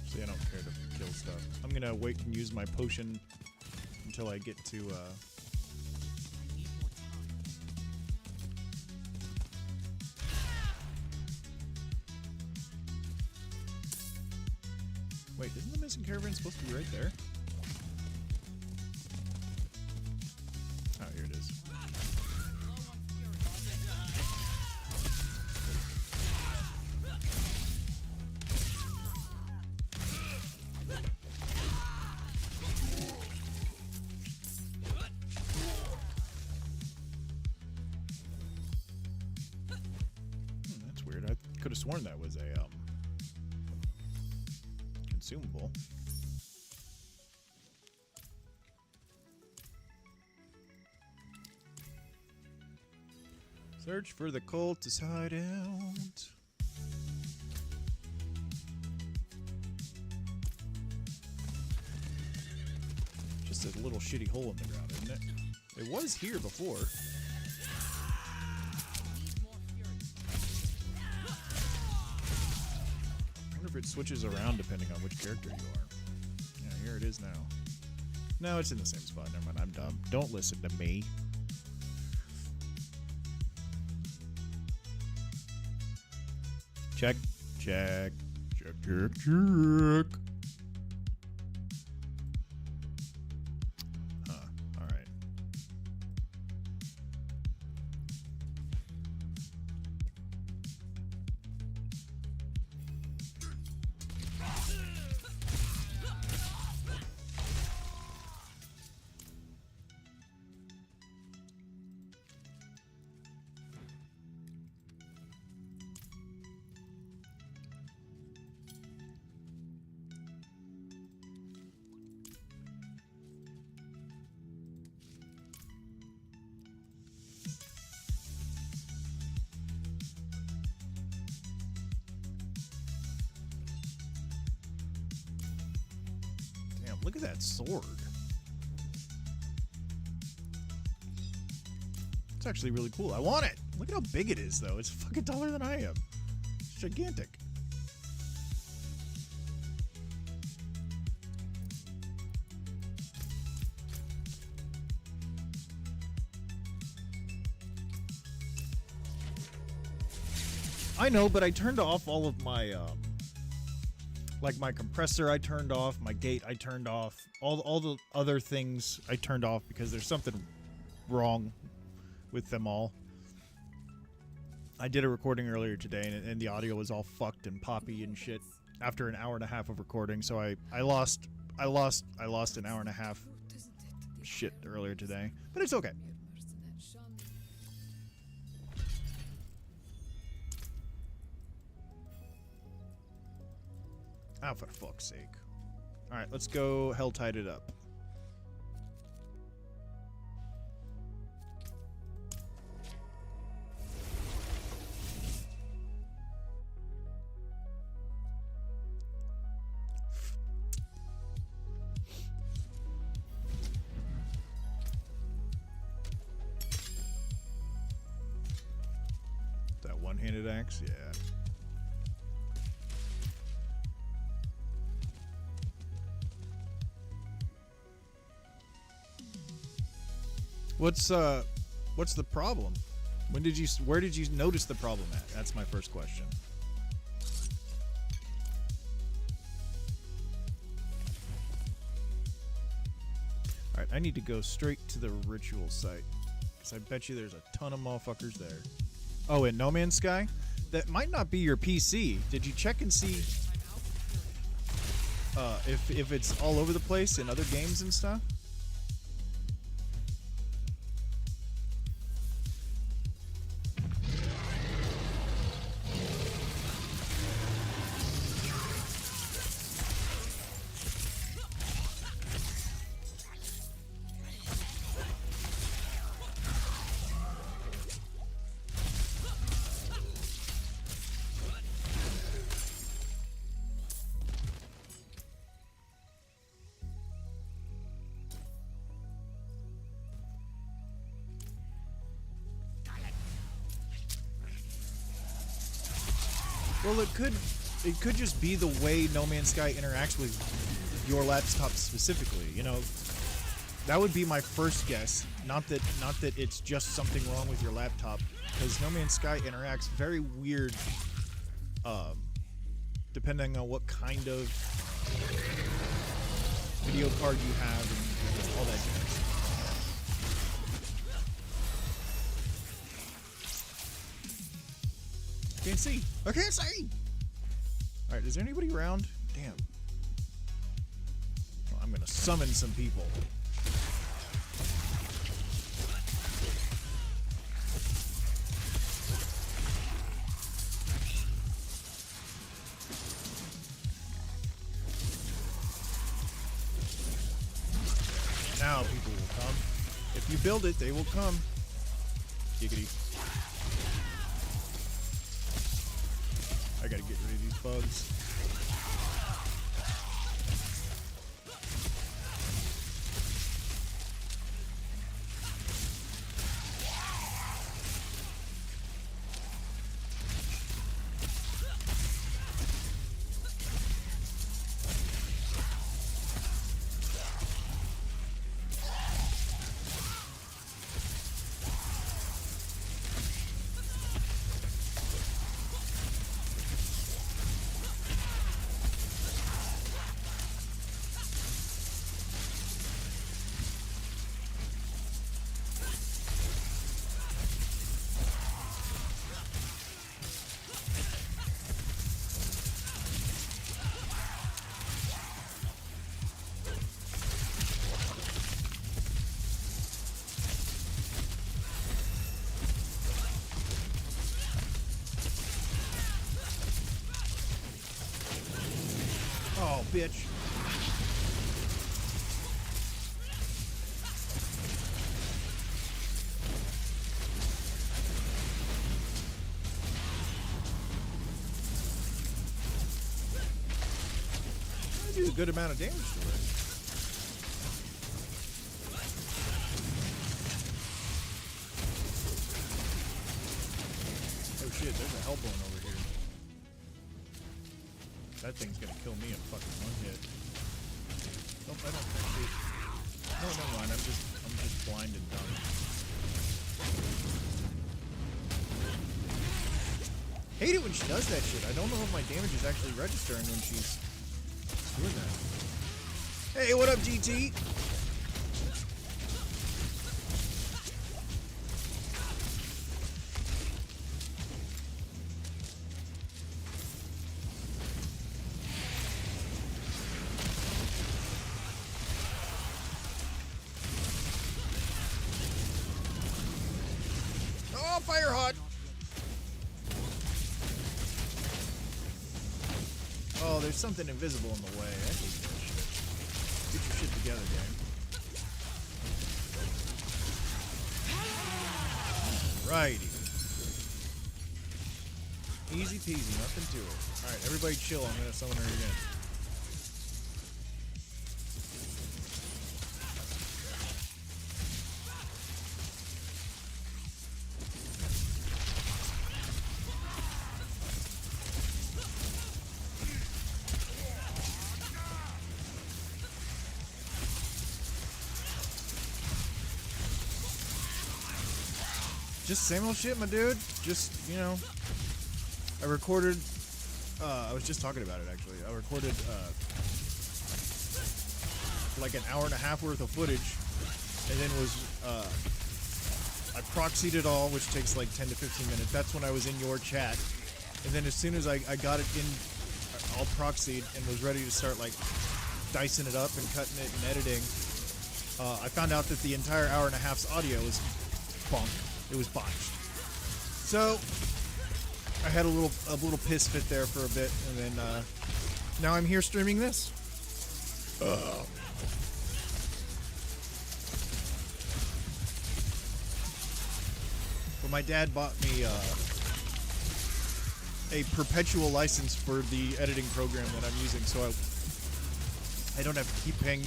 See, I don't care to kill stuff. I'm gonna wait and use my potion until I get to, I need more time. Wait, isn't the missing caravan supposed to be right there? Oh, here it is. That's weird. I could have sworn that was a, consumable. Search for the cultist hideout. Just a little shitty hole in the ground, isn't it? It was here before. I wonder if it switches around depending on which character you are. Yeah, here it is now. No, it's in the same spot. Never mind, I'm dumb. Don't listen to me. Check, check, check, check, check. Huh, alright. Damn, look at that sword. It's actually really cool. I want it. Look at how big it is, though. It's fucking taller than I am. It's gigantic. I know, but I turned off all of my, like my compressor I turned off, my gate I turned off, all the other things I turned off because there's something wrong with them all. I did a recording earlier today and the audio was all fucked and poppy and shit after an hour and a half of recording, so I lost an hour and a half shit earlier today, but it's okay. Oh, for fuck's sake. Alright, let's go hell tide it up. That one-handed axe? Yeah. What's the problem? Where did you notice the problem at? That's my first question. Alright, I need to go straight to the ritual site. Because I bet you there's a ton of motherfuckers there. Oh, in No Man's Sky? That might not be your PC. Did you check and see if it's all over the place in other games and stuff? Well, it could just be the way No Man's Sky interacts with your laptop specifically. You know, that would be my first guess. Not that it's just something wrong with your laptop, because No Man's Sky interacts very weird, depending on what kind of video card you have and all that jazz. Can't see. I can't see. All right, is there anybody around? Damn. Well, I'm gonna summon some people. Now people will come. If you build it, they will come. Giggity. gotta get rid of these bugs. Oh, bitch. I do a good amount of damage to it. Oh shit, there's a hellbone over here. That thing's gonna kill me in fucking one hit. Nope, I don't actually. No, never mind. I'm just blind and dumb. Hate it when she does that shit. I don't know if my damage is actually registering when she's doing that. Hey, what up, GT? Oh, fire hot! Oh, there's something invisible in the way. I hate that shit. Get your shit together, gang. Righty. Easy peasy, nothing to it. Alright, everybody chill. I'm gonna summon her again. Just same old shit, my dude. Just, you know, I recorded, I was just talking about it actually. I recorded, like an hour and a half worth of footage, and then I proxied it all, which takes like 10 to 15 minutes. That's when I was in your chat. And then as soon as I got it in, all proxied and was ready to start like dicing it up and cutting it and editing, I found out that the entire hour and a half's audio was bunk. It was botched. So I had a little piss fit there for a bit, and then now I'm here streaming this. But my dad bought me a perpetual license for the editing program that I'm using, so I don't have to keep paying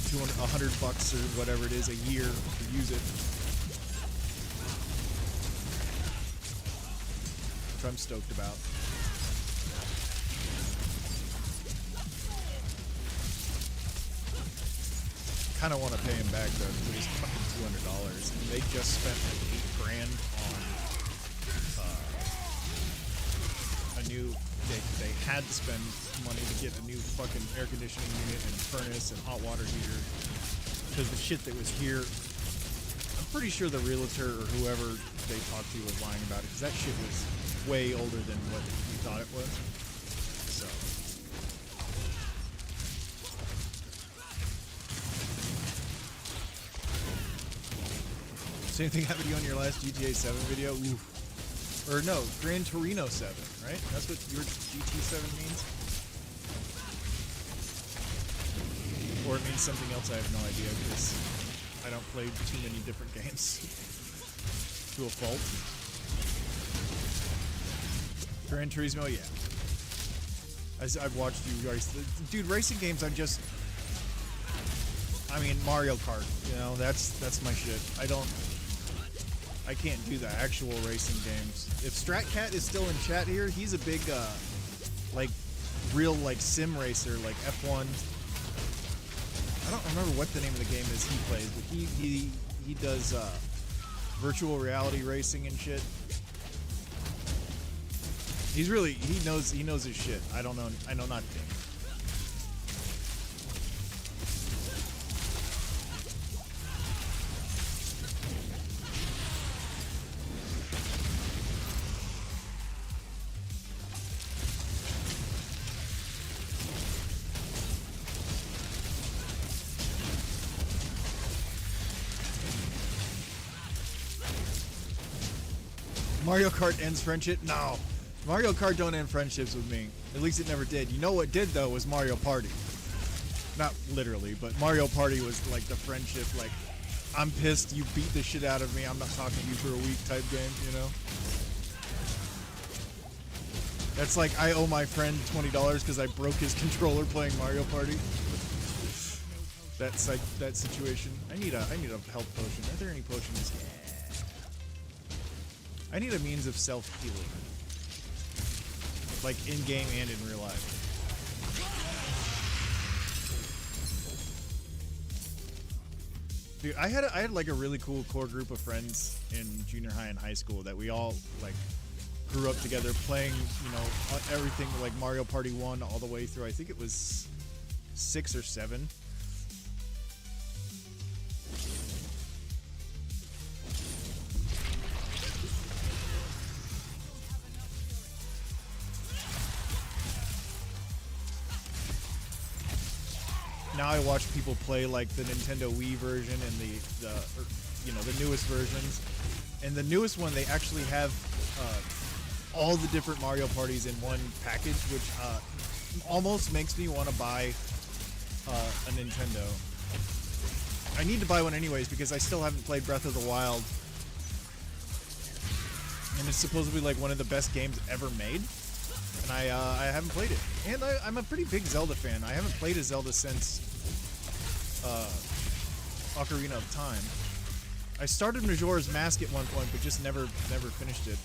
$100 or whatever it is a year to use it. Which I'm stoked about. Kind of want to pay him back though, because it was fucking $200, and they just spent like $8 grand on a new. They had to spend money to get a new fucking air conditioning unit and furnace and hot water heater, because the shit that was here. I'm pretty sure the realtor or whoever they talked to was lying about it, because that shit was way older than what we thought it was. So. Same thing happened to you on your last GTA 7 video? Oof. Or no, Gran Torino 7, right? That's what your GT7 means? Or it means something else, I have no idea, because I don't play too many different games to a fault. Gran Turismo, yeah. I've watched you race. Dude, racing games, I mean, Mario Kart, you know, that's my shit. I can't do the actual racing games. If Stratcat is still in chat here, he's a big, like, real, like, sim racer, like F1. I don't remember what the name of the game is he plays, but he does, virtual reality racing and shit. He knows his shit. I know nothing. Mario Kart ends friendship? No. Mario Kart don't end friendships with me. At least it never did. You know what did, though, was Mario Party. Not literally, but Mario Party was like the friendship, like, I'm pissed, you beat the shit out of me, I'm not talking to you for a week type game, you know? That's like, I owe my friend $20 because I broke his controller playing Mario Party. That's like that situation. I need a health potion. Are there any potions? Yeah. I need a means of self-healing. Like in-game and in real life. Dude, I had like a really cool core group of friends in junior high and high school that we all like grew up together playing, you know, everything like Mario Party 1 all the way through. I think it was 6 or 7. Now I watch people play like the Nintendo Wii version and the newest versions. And the newest one, they actually have all the different Mario parties in one package, which almost makes me want to buy a Nintendo. I need to buy one anyways because I still haven't played Breath of the Wild. And it's supposedly like one of the best games ever made. And I haven't played it. And I'm a pretty big Zelda fan. I haven't played a Zelda since Ocarina of Time. I started Majora's Mask at one point, but just never finished it.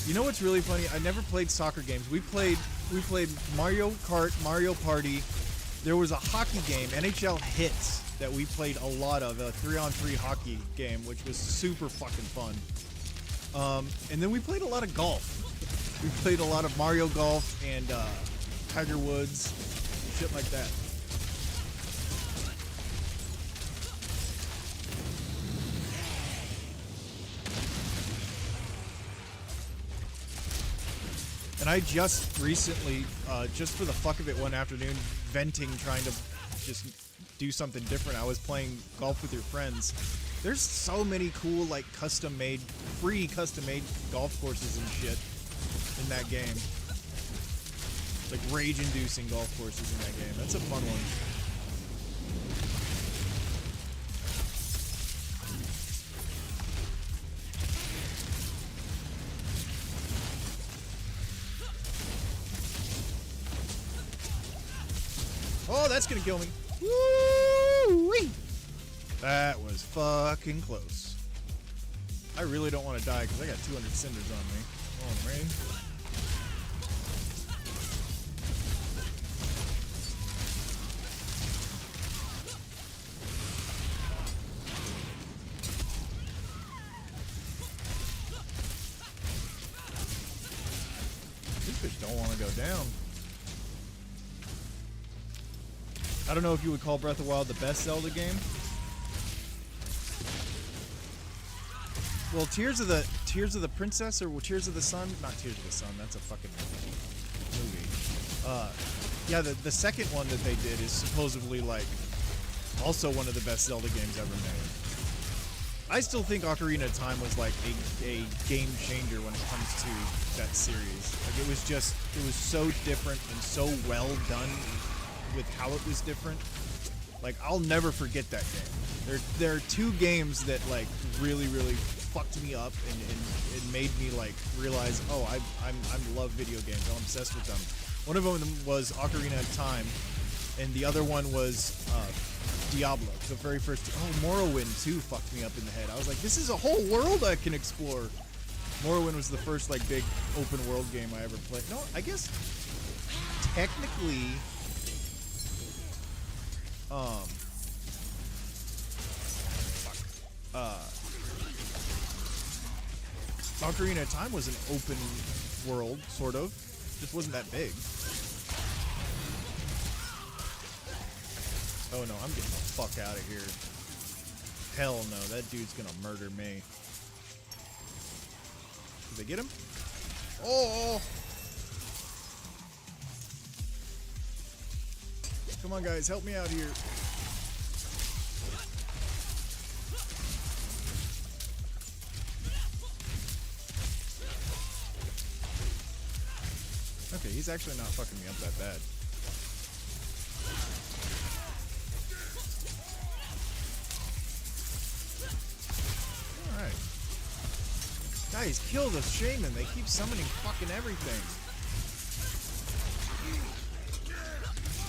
You know what's really funny? I never played soccer games. We played Mario Kart, Mario Party. There was a hockey game, NHL Hits, that we played a lot of, a 3-on-3 hockey game, which was super fucking fun. And then we played a lot of golf. We played a lot of Mario Golf and Tiger Woods, shit like that. And I just recently, just for the fuck of it one afternoon, venting, trying to just do something different. I was playing golf with your friends. There's so many cool, like, free custom-made golf courses and shit in that game. Like, rage-inducing golf courses in that game. That's a fun one. Oh, that's gonna kill me. Woo-wee! That was fucking close. I really don't want to die because I got 200 cinders on me. Come on, Ray. These fish don't want to go down. I don't know if you would call Breath of the Wild the best Zelda game. Well, Tears of the Princess or Tears of the Sun? Not Tears of the Sun. That's a fucking movie. Yeah, the second one that they did is supposedly like also one of the best Zelda games ever made. I still think Ocarina of Time was like a game changer when it comes to that series. Like it was so different and so well done with how it was different. Like, I'll never forget that game. There are two games that like really fucked me up and it made me like realize, oh, I love video games. I'm obsessed with them. One of them was Ocarina of Time, and the other one was Diablo. The very first. Oh, Morrowind too fucked me up in the head. I was like, this is a whole world I can explore. Morrowind was the first like big open world game I ever played. No, I guess technically, Ocarina of Time was an open world, sort of. Just wasn't that big. Oh no, I'm getting the fuck out of here. Hell no, that dude's gonna murder me. Did they get him? Oh! Come on, guys, help me out here. Okay, he's actually not fucking me up that bad. Alright. Guys, kill the shaman. They keep summoning fucking everything.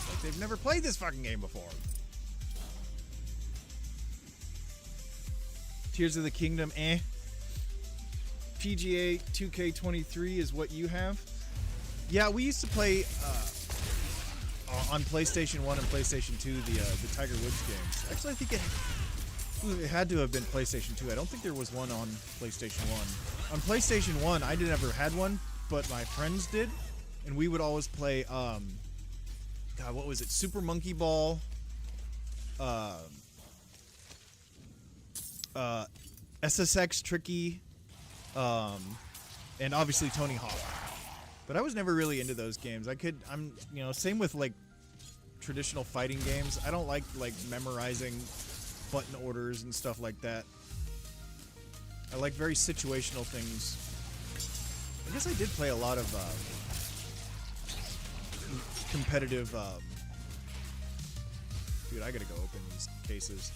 Like they've never played this fucking game before. Tears of the Kingdom, eh. PGA 2K23 is what you have. Yeah, we used to play on PlayStation 1 and PlayStation 2 the Tiger Woods games. Actually, I think it had to have been PlayStation 2. I don't think there was one on PlayStation 1. On PlayStation 1, I never had one, but my friends did, and we would always play. God, what was it? Super Monkey Ball. SSX Tricky, and obviously Tony Hawk. But I was never really into those games. I'm, you know, same with like traditional fighting games. I don't like memorizing button orders and stuff like that. I like very situational things. I guess I did play a lot of competitive. Dude, I gotta go open these cases.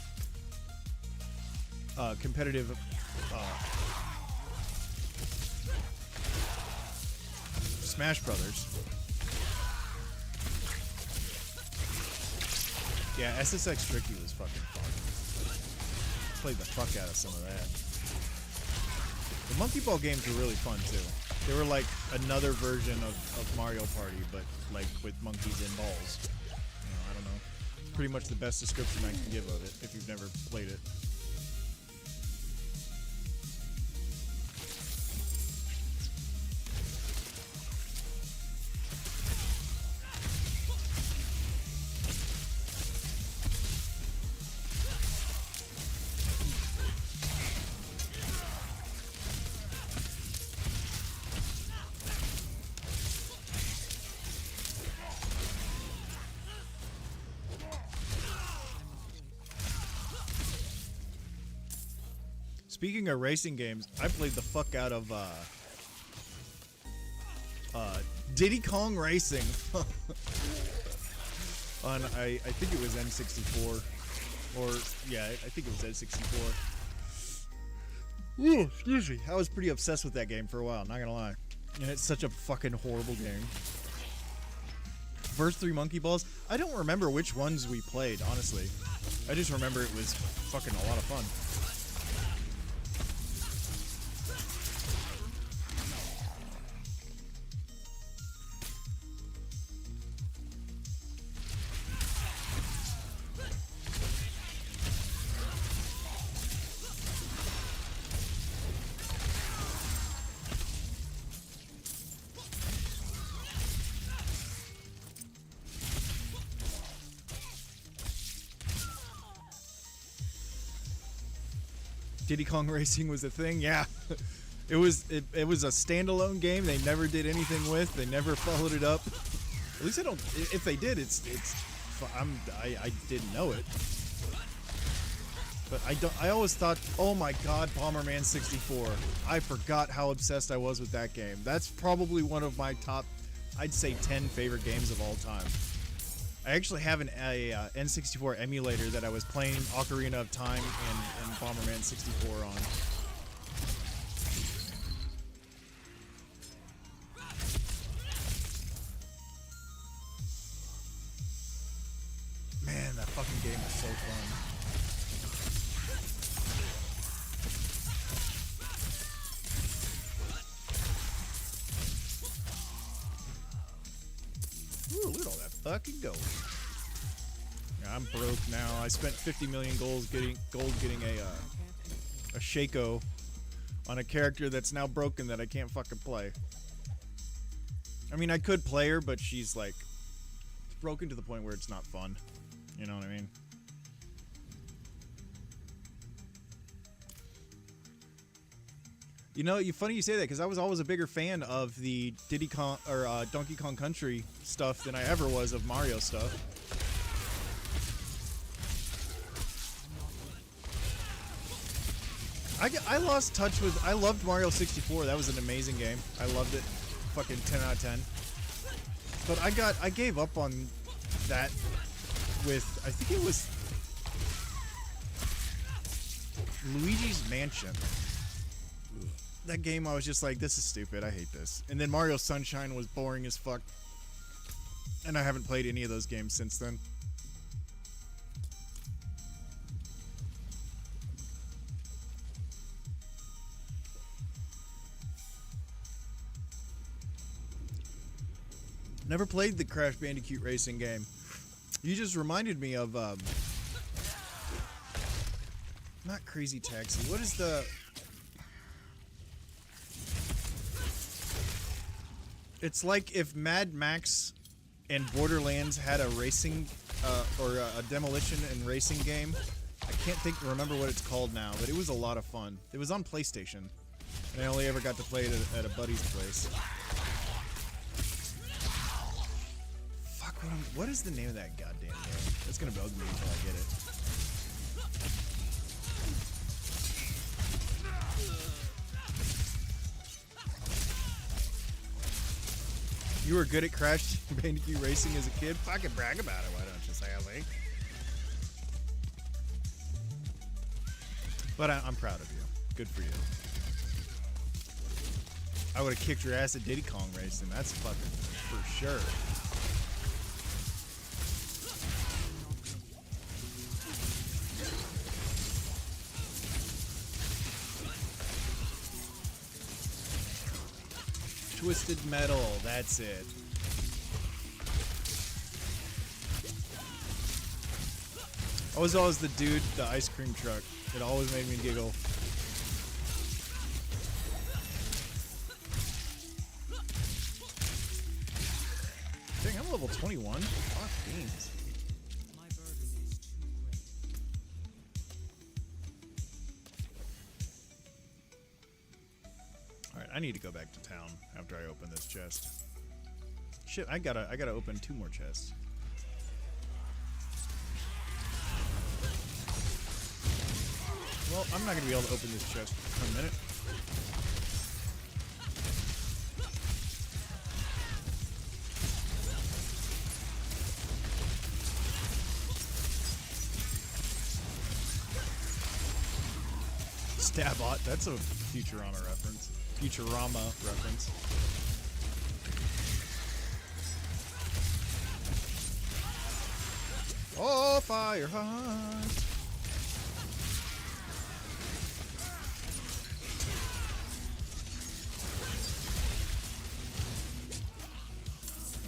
Competitive. Smash Brothers. Yeah, SSX Tricky was fucking fun. Played the fuck out of some of that. The Monkey Ball games were really fun too. They were like another version of Mario Party, but like with monkeys and balls. You know, I don't know. Pretty much the best description I can give of it if you've never played it. Speaking of racing games, I played the fuck out of Diddy Kong Racing on I think it was N64, or yeah, I think it was N64. Ooh, excuse me. I was pretty obsessed with that game for a while, not gonna lie. And it's such a fucking horrible game. First 3 Monkey Balls, I don't remember which ones we played, honestly. I just remember it was fucking a lot of fun. Diddy Kong Racing was a thing, yeah. It was a standalone game. They never did anything with. They never followed it up. At least I don't. If they did, I didn't know it. But I always thought, oh my God, Bomberman 64. I forgot how obsessed I was with that game. That's probably one of my top, I'd say 10 favorite games of all time. I actually have an N64 emulator that I was playing Ocarina of Time and Bomberman 64 on. Man, that fucking game is so fun. Ooh, look at all that fucking gold. Yeah, I'm broke now. I spent 50 million gold getting a Shaco on a character that's now broken that I can't fucking play. I mean, I could play her, but she's like broken to the point where it's not fun. You know what I mean? You know, funny you say that because I was always a bigger fan of the Diddy Kong or Donkey Kong Country stuff than I ever was of Mario stuff. I lost touch with. I loved Mario 64. That was an amazing game. I loved it. Fucking 10 out of 10. But I gave up on that with, I think it was Luigi's Mansion. That game, I was just like, this is stupid. I hate this. And then Mario Sunshine was boring as fuck. And I haven't played any of those games since then. Never played the Crash Bandicoot racing game. You just reminded me of, not Crazy Taxi. What is the... It's like if Mad Max and Borderlands had a racing, or a demolition and racing game. I can't remember what it's called now, but it was a lot of fun. It was on PlayStation, and I only ever got to play it at a buddy's place. Fuck, what is the name of that goddamn game? It's gonna bug me until I get it. You were good at Crash Bandicoot racing as a kid? Fucking brag about it, why don't you, Sally? But I'm proud of you. Good for you. I would have kicked your ass at Diddy Kong racing. That's fucking for sure. Twisted Metal, that's it. I was always the dude, the ice cream truck. It always made me giggle. Dang, I'm level 21. Fuck beans. Alright, I need to go back to town after I open this chest. Shit, I gotta open 2 more chests. Well, I'm not gonna be able to open this chest for a minute. Stabot, that's a Futurama reference. Futurama reference. Oh, fire hunt!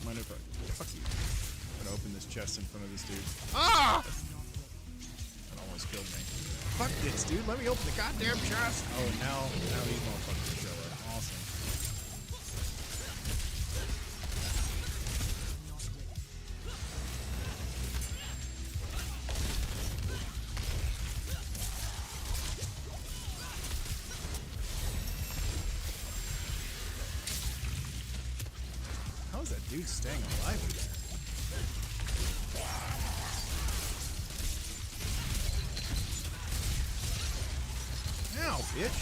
Mind if fuck you. I'm gonna open this chest in front of this dude. Ah! That almost killed me. Fuck this, dude. Let me open the goddamn chest. Oh, now these motherfuckers show up. Awesome. How is that dude staying alive in there? Ow, bitch!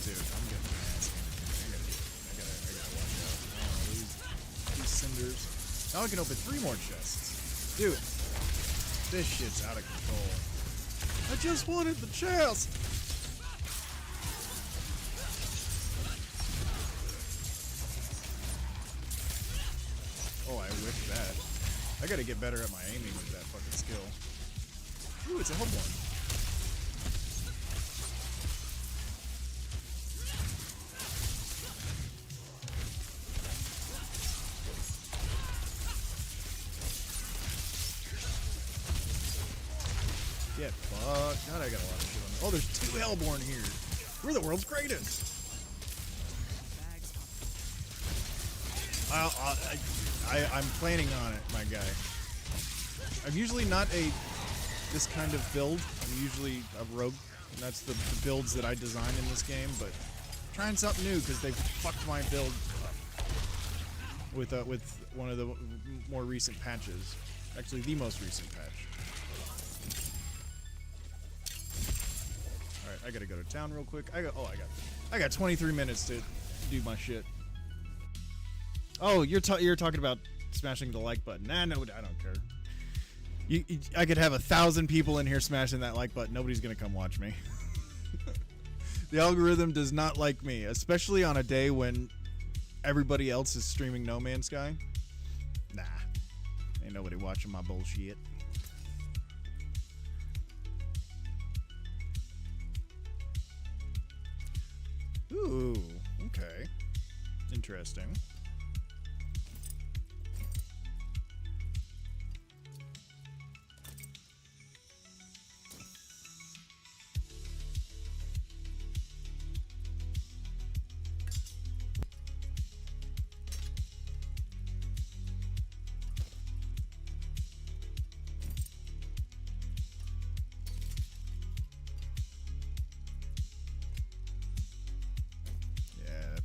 Dude, I'm getting my ass handed to me. I gotta watch out. Oh, these cinders. Now I can open 3 more chests. Dude, this shit's out of control. I just wanted the chest! Oh, I whiffed that. I gotta get better at my aiming with that fucking skill. Ooh, it's a Hellborn. Get fucked. God, I got a lot of shit on there. Oh, there's 2 Hellborn here. We're the world's greatest. I'm planning on it, my guy. I'm usually not this kind of build. I'm usually a rogue, and that's the builds that I design in this game. But trying something new because they fucked my build up with one of the more recent patches. Actually, the most recent patch. All right, I gotta go to town real quick. I got 23 minutes to do my shit. Oh, you're talking about smashing the like button. Nah, no, I don't care. I could have 1,000 people in here smashing that like button. Nobody's gonna come watch me. The algorithm does not like me, especially on a day when everybody else is streaming No Man's Sky. Nah, ain't nobody watching my bullshit. Ooh, okay, interesting.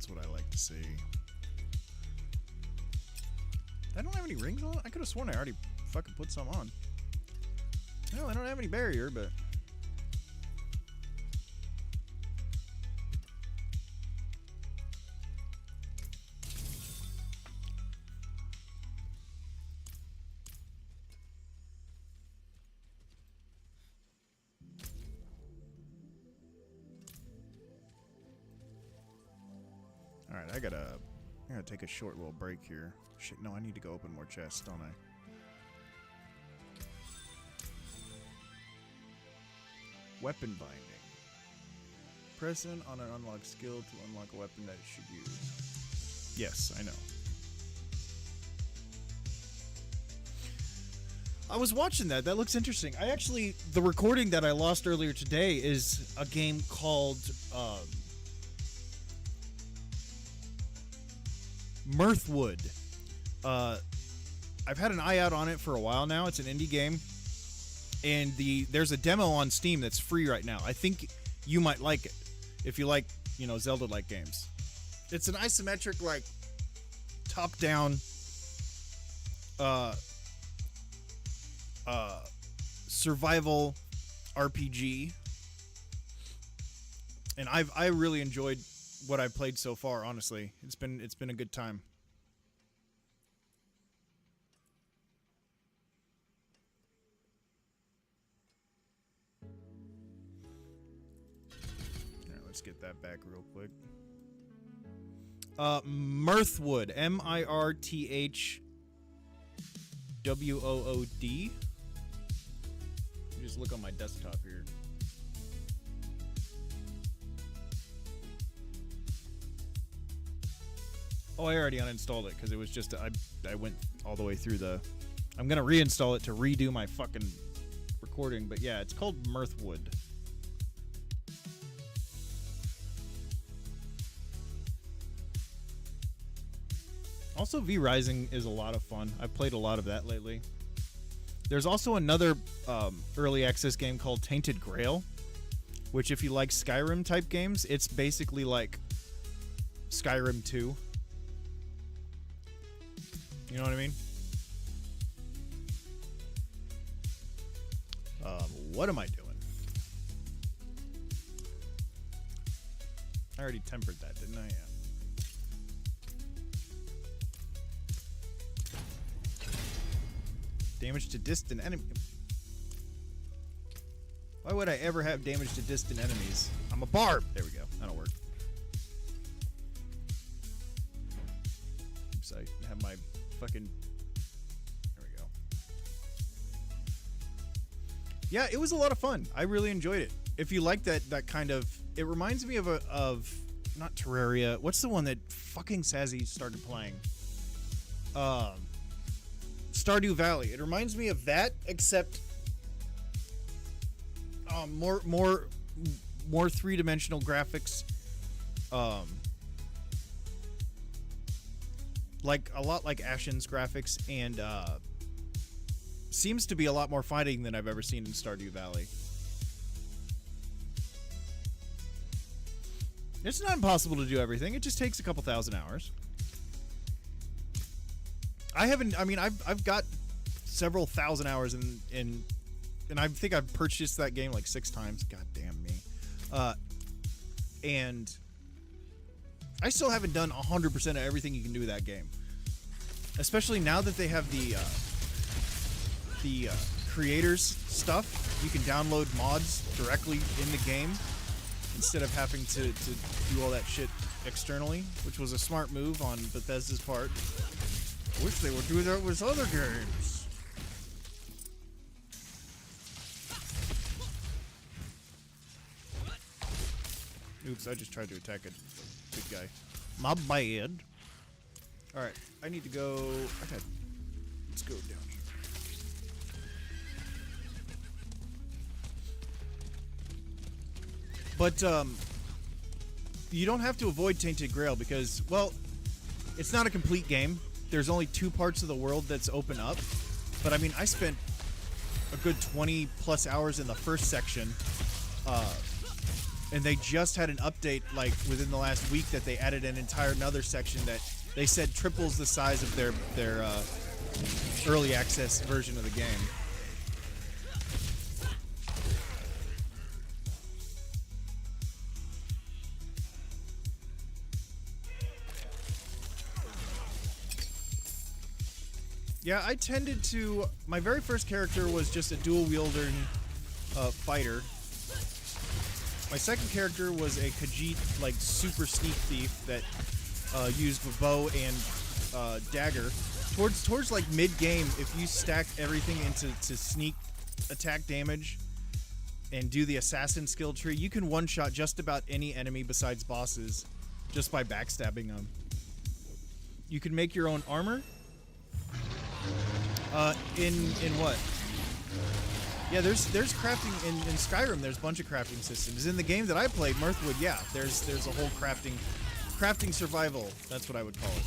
What I like to see. I don't have any rings on? I could have sworn I already fucking put some on. No, I don't have any barrier, but... Alright, I gotta take a short little break here. Shit, no, I need to go open more chests, don't I? Weapon binding. Press in on an unlocked skill to unlock a weapon that it should use. Yes, I know. I was watching that. That looks interesting. The recording that I lost earlier today is a game called Mirthwood. I've had an eye out on it for a while now. It's an indie game, and there's a demo on Steam that's free right now. I think you might like it if you like, Zelda-like games. It's an isometric, like, top-down survival RPG, and I really enjoyed what I've played so far. Honestly, it's been a good time. All right, let's get that back real quick. Mirthwood, MIRTHWOOD. Just look on my desktop here. Oh, I already uninstalled it because it was just I went all the way through the. I'm gonna reinstall it to redo my fucking recording, but yeah, it's called Mirthwood. Also, V Rising is a lot of fun. I've played a lot of that lately. There's also another early access game called Tainted Grail, which, if you like Skyrim type games, it's basically like Skyrim 2. You know what I mean? What am I doing? I already tempered that, didn't I? Yeah. Damage to distant enemy. Why would I ever have damage to distant enemies? I'm a barb. There we go. That'll work. Oops, I have my fucking... There we go. Yeah, it was a lot of fun. I really enjoyed it. If you like that kind of... It reminds me of not Terraria. What's the one that fucking Sazzy started playing? Stardew Valley. It reminds me of that, except more three-dimensional graphics. Like a lot like Ashen's graphics, and seems to be a lot more fighting than I've ever seen in Stardew Valley. It's not impossible to do everything. It just takes a couple thousand hours. I've got several thousand hours in and I think I've purchased that game like 6 times. God damn me. And I still haven't done 100% of everything you can do with that game. Especially now that they have the creators stuff. You can download mods directly in the game instead of having to do all that shit externally, which was a smart move on Bethesda's part. Wish they would do that with other games. Oops, I just tried to attack a good guy. My bad. Alright, I need to go... Okay, let's go down here. But, you don't have to avoid Tainted Grail because, well, it's not a complete game. There's only 2 parts of the world that's open up. But, I mean, I spent a good 20 plus hours in the first section. And they just had an update, like, within the last week that they added an entire another section that they said triples the size of their early access version of the game. Yeah, I tended to... My very first character was just a dual-wielding fighter. My second character was a Khajiit, like, super sneak thief that used a bow and dagger. Towards like, mid-game, if you stack everything into sneak attack damage and do the assassin skill tree, you can one-shot just about any enemy besides bosses just by backstabbing them. You can make your own armor. In what? Yeah, there's crafting in Skyrim. There's a bunch of crafting systems. In the game that I played, Mirthwood, yeah, there's a whole crafting survival. That's what I would call it.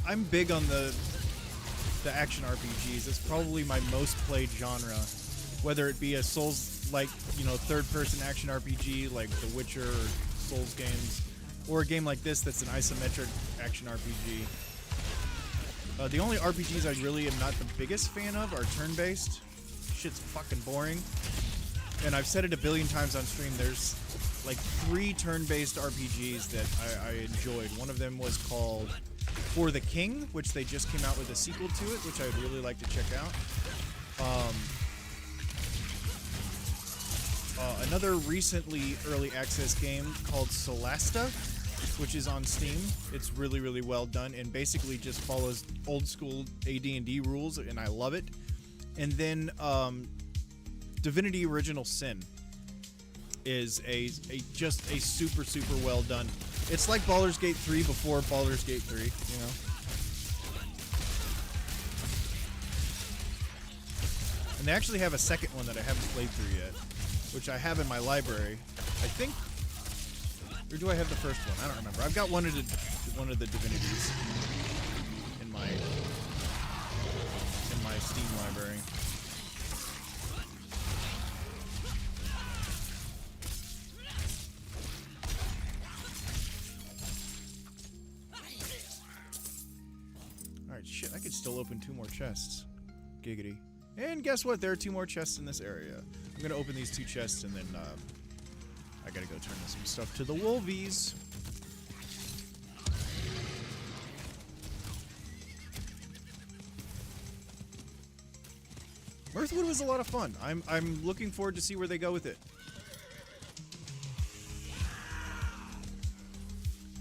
I'm big on the action RPGs. It's probably my most played genre, whether it be a Souls-like, third-person action RPG like The Witcher or Souls games, or a game like this that's an isometric action RPG. The only RPGs I really am not the biggest fan of are turn-based. Shit's fucking boring. And I've said it a billion times on stream. There's like 3 turn-based RPGs that I enjoyed. One of them was called For the King, which they just came out with a sequel to it, which I'd really like to check out. Another recently early access game called Solasta, which is on Steam. It's really, really well done and basically just follows old school AD&D rules, and I love it. And then Divinity Original Sin is just a super, super well done. It's like Baldur's Gate 3 before Baldur's Gate 3, you know? And they actually have a second one that I haven't played through yet, which I have in my library. I think Or do I have the first one? I don't remember. I've got one of the divinities in my Steam library. Alright, shit, I could still open 2 more chests. Giggity. And guess what? There are 2 more chests in this area. I'm gonna open these 2 chests and then, I gotta go turn some stuff to the wolvies. Mirthwood was a lot of fun. I'm looking forward to see where they go with it.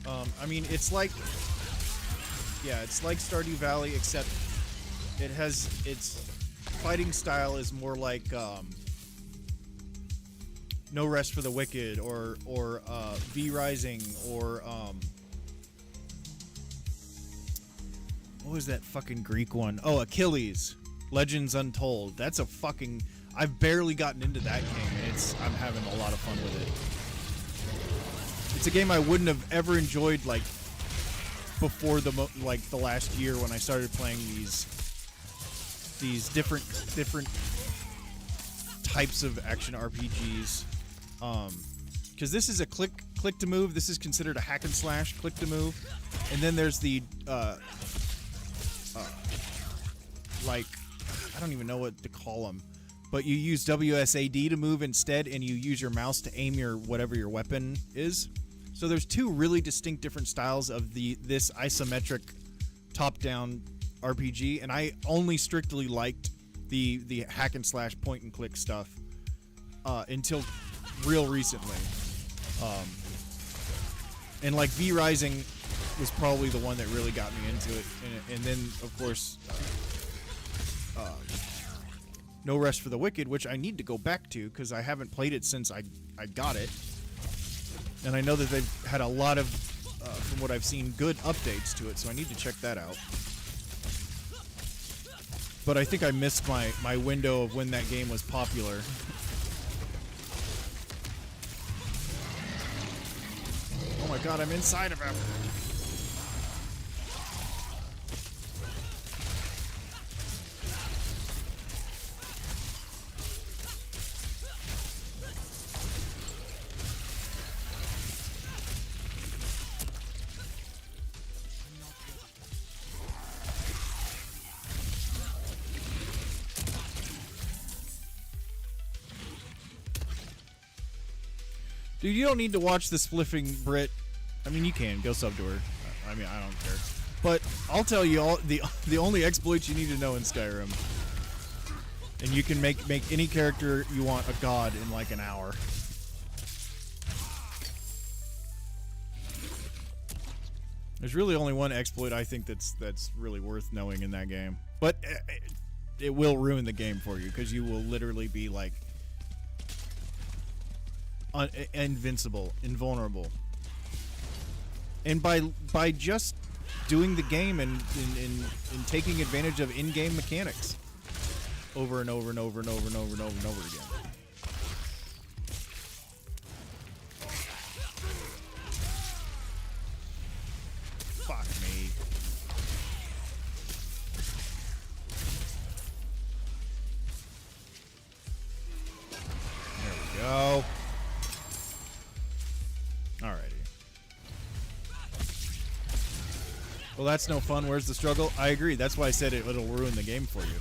I mean, it's like Stardew Valley, except it has its fighting style is more like No Rest for the Wicked or V Rising or what was that fucking Greek one? Oh, Achilles. Legends Untold. That's a fucking... I've barely gotten into that game, and I'm having a lot of fun with it. It's a game I wouldn't have ever enjoyed, like, before the last year when I started playing these different types of action RPGs. Because this is a click to move. This is considered a hack and slash click to move. And then there's the like, I don't even know what to call them, but you use WSAD to move instead, and you use your mouse to aim your whatever your weapon is. So there's 2 really distinct different styles of this isometric top-down RPG, and I only strictly liked the hack and slash point and click stuff until real recently. And like V Rising was probably the one that really got me into it, and then of course No Rest for the Wicked, which I need to go back to because I haven't played it since I got it. And I know that they've had a lot of, from what I've seen, good updates to it, so I need to check that out. But I think I missed my window of when that game was popular. Oh my god, I'm inside of him! Dude, you don't need to watch the spliffing Brit. I mean, you can. Go sub to her. I mean, I don't care. But I'll tell you all the only exploits you need to know in Skyrim. And you can make any character you want a god in like an hour. There's really only one exploit I think that's really worth knowing in that game. But it will ruin the game for you because you will literally be like invincible, invulnerable. And by just doing the game and taking advantage of in-game mechanics over and over and over and over and over and over and over again. Fuck me. There we go. Alrighty. Well, that's no fun. Where's the struggle? I agree. That's why I said it'll ruin the game for you.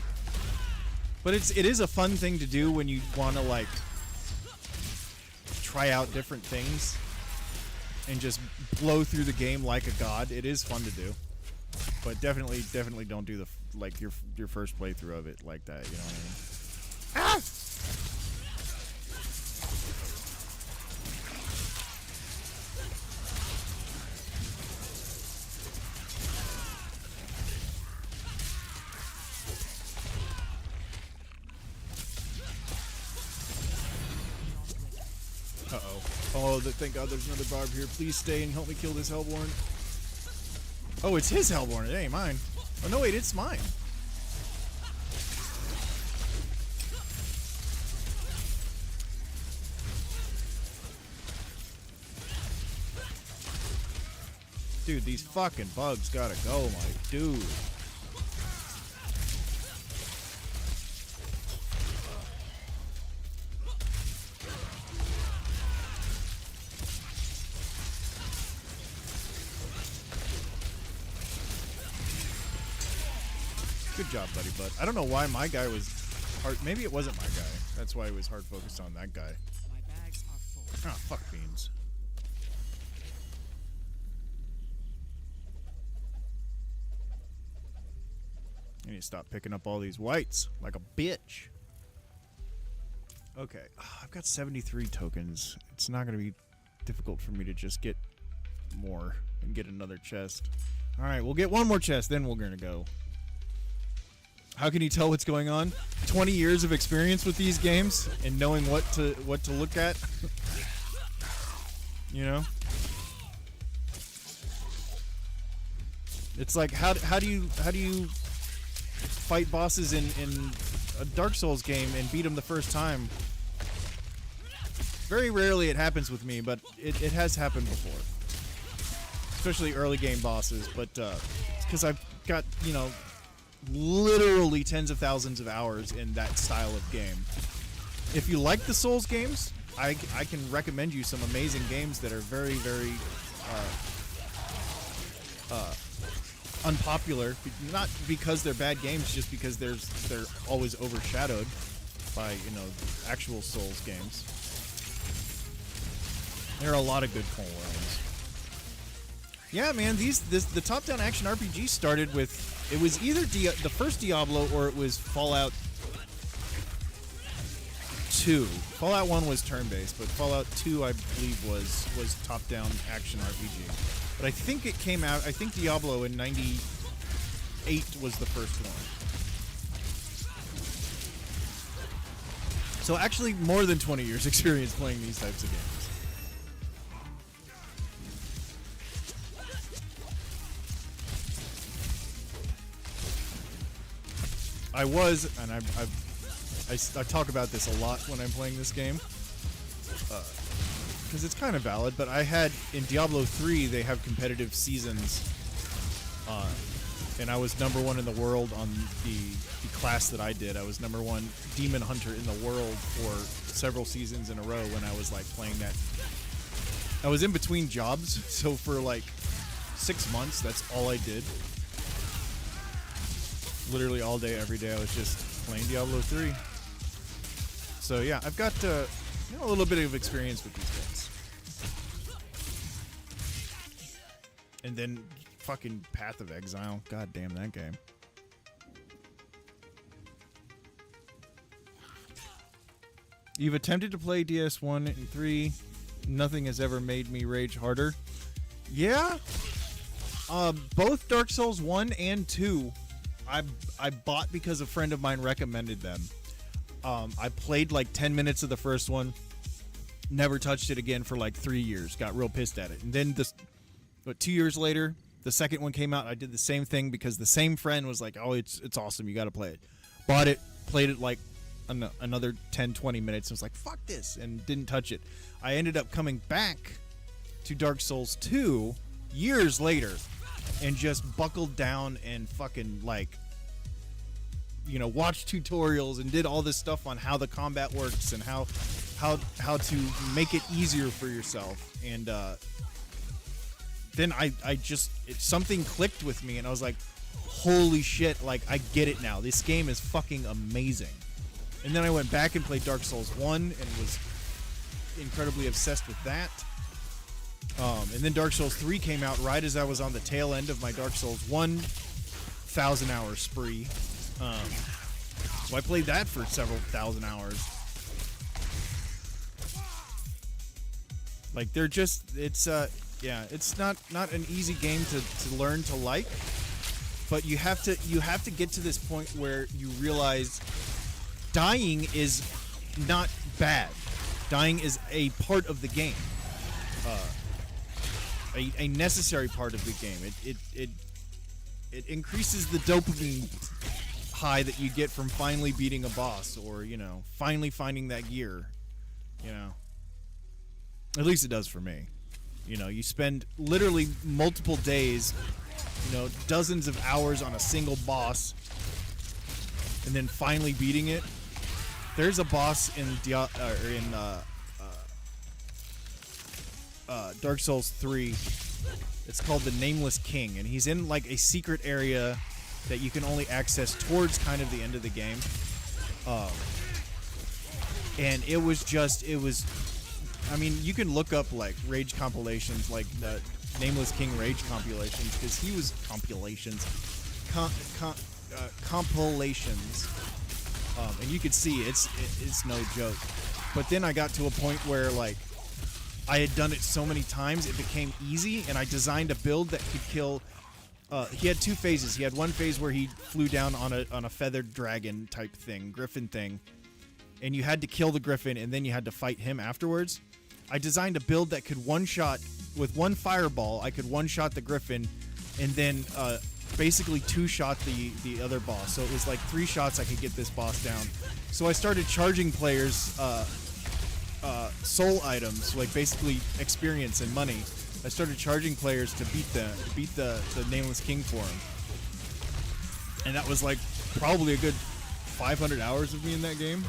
But it is a fun thing to do when you want to like try out different things and just blow through the game like a god. It is fun to do. But definitely don't do your first playthrough of it like that. You know what I mean? Ah! Uh-oh. Oh, thank God there's another barb here. Please stay and help me kill this Hellborn. Oh, it's his Hellborn. It ain't mine. Oh, no, wait, it's mine. Dude, these fucking bugs gotta go, my dude. Good job, buddy, bud. I don't know why my guy was hard. Maybe it wasn't my guy. That's why he was hard focused on that guy. Oh, fuck beans. I need to stop picking up all these whites like a bitch. Okay, I've got 73 tokens. It's not going to be difficult for me to just get more and get another chest. All right, we'll get one more chest, then we're going to go. How can you tell what's going on? 20 years of experience with these games and knowing what to look at. You know? It's like how do you fight bosses in a Dark Souls game and beat them the first time? Very rarely it happens with me, but it has happened before. Especially early game bosses, but it's because I've got, you know, literally tens of thousands of hours in that style of game. If you like the Souls games, I can recommend you some amazing games that are very, very unpopular. Not because they're bad games, just because they're always overshadowed by, you know, actual Souls games. There are a lot of good pull ones. Yeah, man, the top-down action RPG started with, it was either the first Diablo or it was Fallout 2. Fallout 1 was turn-based, but Fallout 2, I believe, was top-down action RPG. But I think it came out, I think Diablo in 98 was the first one. So actually more than 20 years experience playing these types of games. I was, and I talk about this a lot when I'm playing this game, because it's kind of valid, but I had, in Diablo 3, they have competitive seasons, and I was #1 in the world on the class that I did. I was #1 demon hunter in the world for several seasons in a row when I was, like, playing that. I was in between jobs, so for, like, 6 months, that's all I did. Literally all day, every day, I was just playing Diablo 3. So yeah, I've got you know, a little bit of experience with these games. And then fucking Path of Exile. God damn that game. You've attempted to play DS1 and 3. Nothing has ever made me rage harder. Yeah. Both Dark Souls 1 and 2 I bought because a friend of mine recommended them. I played like 10 minutes of the first one, never touched it again for like 3 years, got real pissed at it. And then 2 years later, the second one came out, I did the same thing because the same friend was like, oh, it's awesome, you got to play it. Bought it, played it like another 10, 20 minutes, and was like, fuck this, and didn't touch it. I ended up coming back to Dark Souls 2 years later and just buckled down and fucking, like, you know, watched tutorials and did all this stuff on how the combat works and how to make it easier for yourself. And then I just, something clicked with me, and I was like, holy shit, like, I get it now. This game is fucking amazing. And then I went back and played Dark Souls 1 and was incredibly obsessed with that. And then Dark Souls 3 came out right as I was on the tail end of my Dark Souls 1,000-hour spree. So I played that for several thousand hours. Like, they're just, it's it's not an easy game to learn to like, but you have to get to this point where you realize dying is not bad. Dying is a part of the game. A necessary part of the game. It increases the dopamine high that you get from finally beating a boss, or, you know, finally finding that gear. You know, at least it does for me. You know, you spend literally multiple days, you know, dozens of hours on a single boss, and then finally beating it. There's a boss in Dark Souls 3. It's called the Nameless King, and he's in like a secret area that you can only access towards kind of the end of the game. And it was, I mean, you can look up like rage compilations, like the Nameless King rage compilations, because he was compilations, and you could see it's no joke. But then I got to a point where like I had done it so many times it became easy, and I designed a build that could kill. He had two phases. He had one phase where he flew down on a feathered dragon type thing, griffin thing, and you had to kill the griffin, and then you had to fight him afterwards. I designed a build that could one-shot with one fireball. I could one-shot the griffin, and then basically two-shot the other boss. So it was like 3 shots I could get this boss down. So I started charging players soul items, like basically experience and money. I started charging players to beat the Nameless King for him, and that was like probably a good 500 hours of me in that game.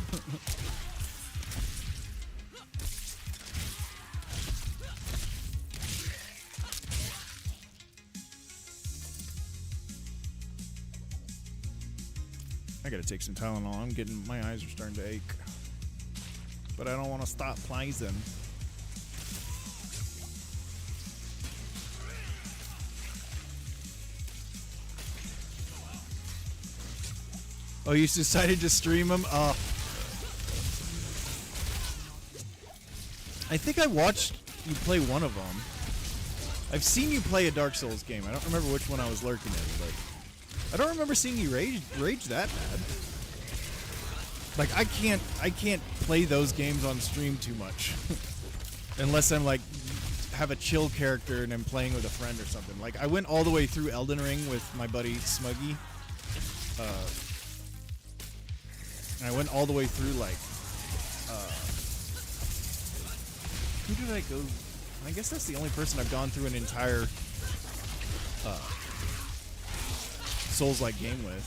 I gotta take some Tylenol. My eyes are starting to ache, but I don't want to stop playing. Oh, you decided to stream them? I think I watched you play one of them. I've seen you play a Dark Souls game. I don't remember which one I was lurking in, but I don't remember seeing you rage that bad. Like I can't play those games on stream too much, unless I'm like have a chill character and I'm playing with a friend or something. Like I went all the way through Elden Ring with my buddy Smuggy. I went all the way through like who did I go? I guess that's the only person I've gone through an entire Souls-like game with.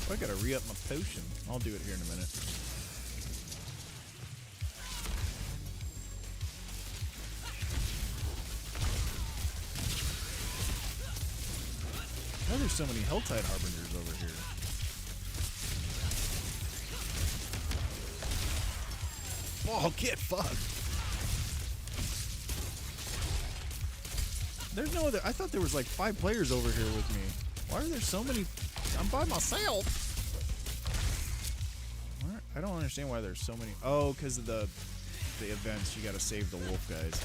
Oh, I gotta re-up my potion. I'll do it here in a minute. Why are there so many Helltide Harbingers over here? Oh, get fucked. There's no other. I thought there was like 5 players over here with me. Why are there so many? I'm by myself. I don't understand why there's so many. Oh, because of the events. You gotta save the wolf guys.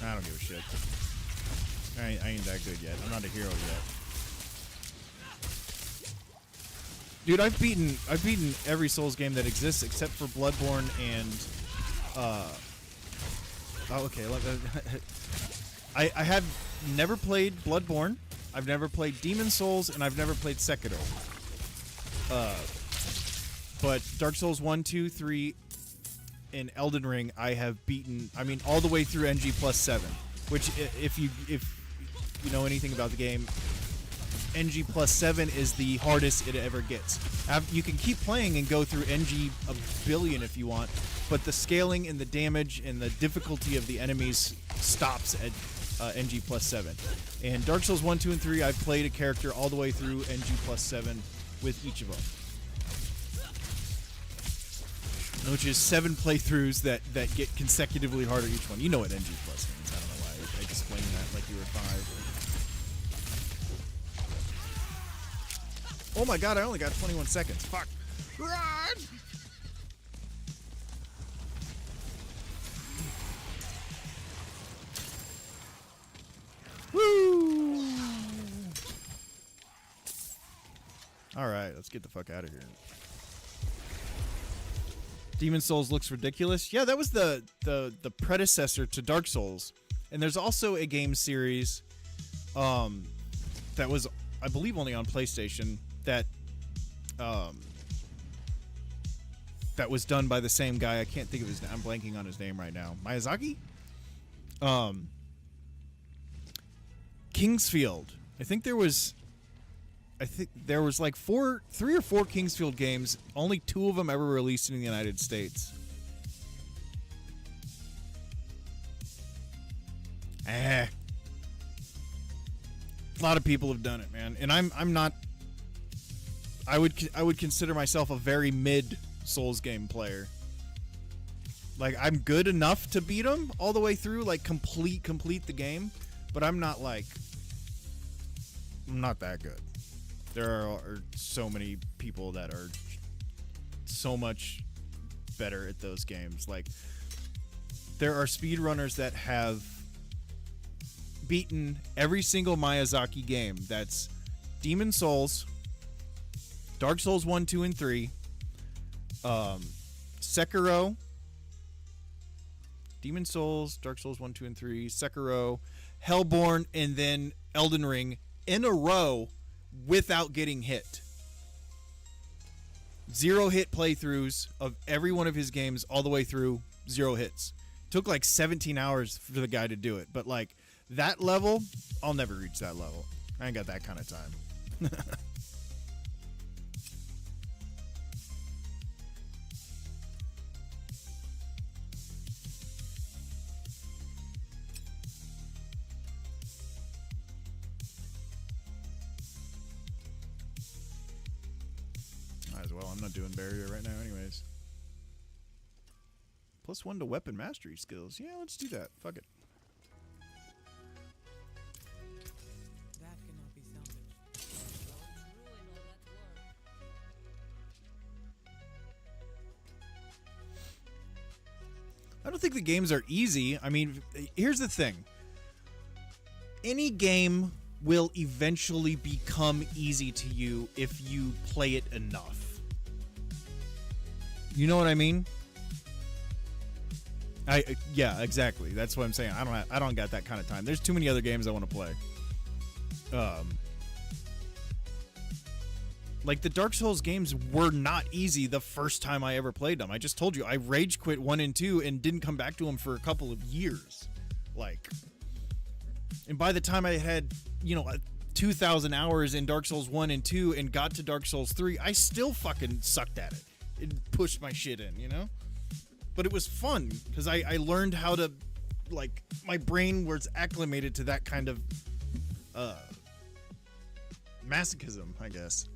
I don't give a shit. I ain't that good yet. I'm not a hero yet. Dude, I've beaten every Souls game that exists except for Bloodborne and oh, okay. I have never played Bloodborne. I've never played Demon Souls, and I've never played Sekiro. But Dark Souls 1, 2, 3, and Elden Ring, I have beaten. I mean, all the way through NG +7. Which, if you know anything about the game, NG +7 is the hardest it ever gets. You can keep playing and go through NG a billion if you want, but the scaling and the damage and the difficulty of the enemies stops at NG +7. And Dark Souls 1, 2, and 3, I've played a character all the way through NG +7 with each of them. Which is 7 playthroughs that get consecutively harder each one. You know what NG plus means. I don't know why I explained that like you were 5. Oh my god, I only got 21 seconds. Fuck. Run! Woo! Alright, let's get the fuck out of here. Demon Souls looks ridiculous. Yeah, that was the predecessor to Dark Souls. And there's also a game series that was, I believe, only on PlayStation that that was done by the same guy. I can't think of his name. I'm blanking on his name right now. Miyazaki? Kingsfield. I think there was like 3 or 4 Kingsfield games. Only 2 of them ever released in the United States. A lot of people have done it, man. And I'm not. I would consider myself a very mid Souls game player. Like, I'm good enough to beat them all the way through, like complete the game, but I'm not that good. There are so many people that are so much better at those games. Like, there are speedrunners that have beaten every single Miyazaki game. That's Demon Souls, Dark Souls 1, 2, and 3, Sekiro, Demon Souls, Dark Souls 1, 2, and 3, Sekiro, Hellborn, and then Elden Ring in a row without getting hit. 0 hit playthroughs of every one of his games all the way through, 0 hits. Took like 17 hours for the guy to do it, but like that level, I'll never reach that level. I ain't got that kind of time. Might as well. I'm not doing barrier right now anyways. +1 to weapon mastery skills. Yeah, let's do that. Fuck it. That cannot be salvaged. I don't think the games are easy. I mean, here's the thing. Any game will eventually become easy to you if you play it enough. You know what I mean? Yeah, exactly. That's what I'm saying. I don't got that kind of time. There's too many other games I want to play. Like the Dark Souls games were not easy the first time I ever played them. I just told you I rage quit 1 and 2 and didn't come back to them for a couple of years. Like, and by the time I had, 2,000 hours in Dark Souls 1 and 2 and got to Dark Souls 3, I still fucking sucked at it. It pushed my shit in, But it was fun because I learned how to, like, my brain was acclimated to that kind of masochism, I guess.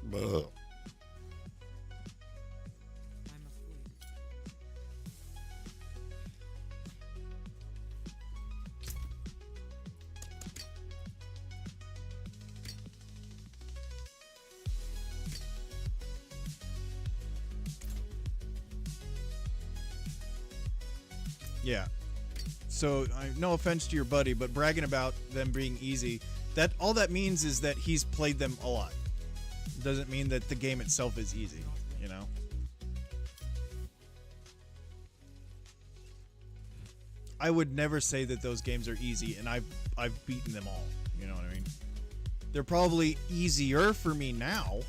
I must leave. Yeah. So, no offense to your buddy, but bragging about them being easy, that all that means is that he's played them a lot. Doesn't mean that the game itself is easy, I would never say that those games are easy, and I've beaten them all. You know what I mean? They're probably easier for me now,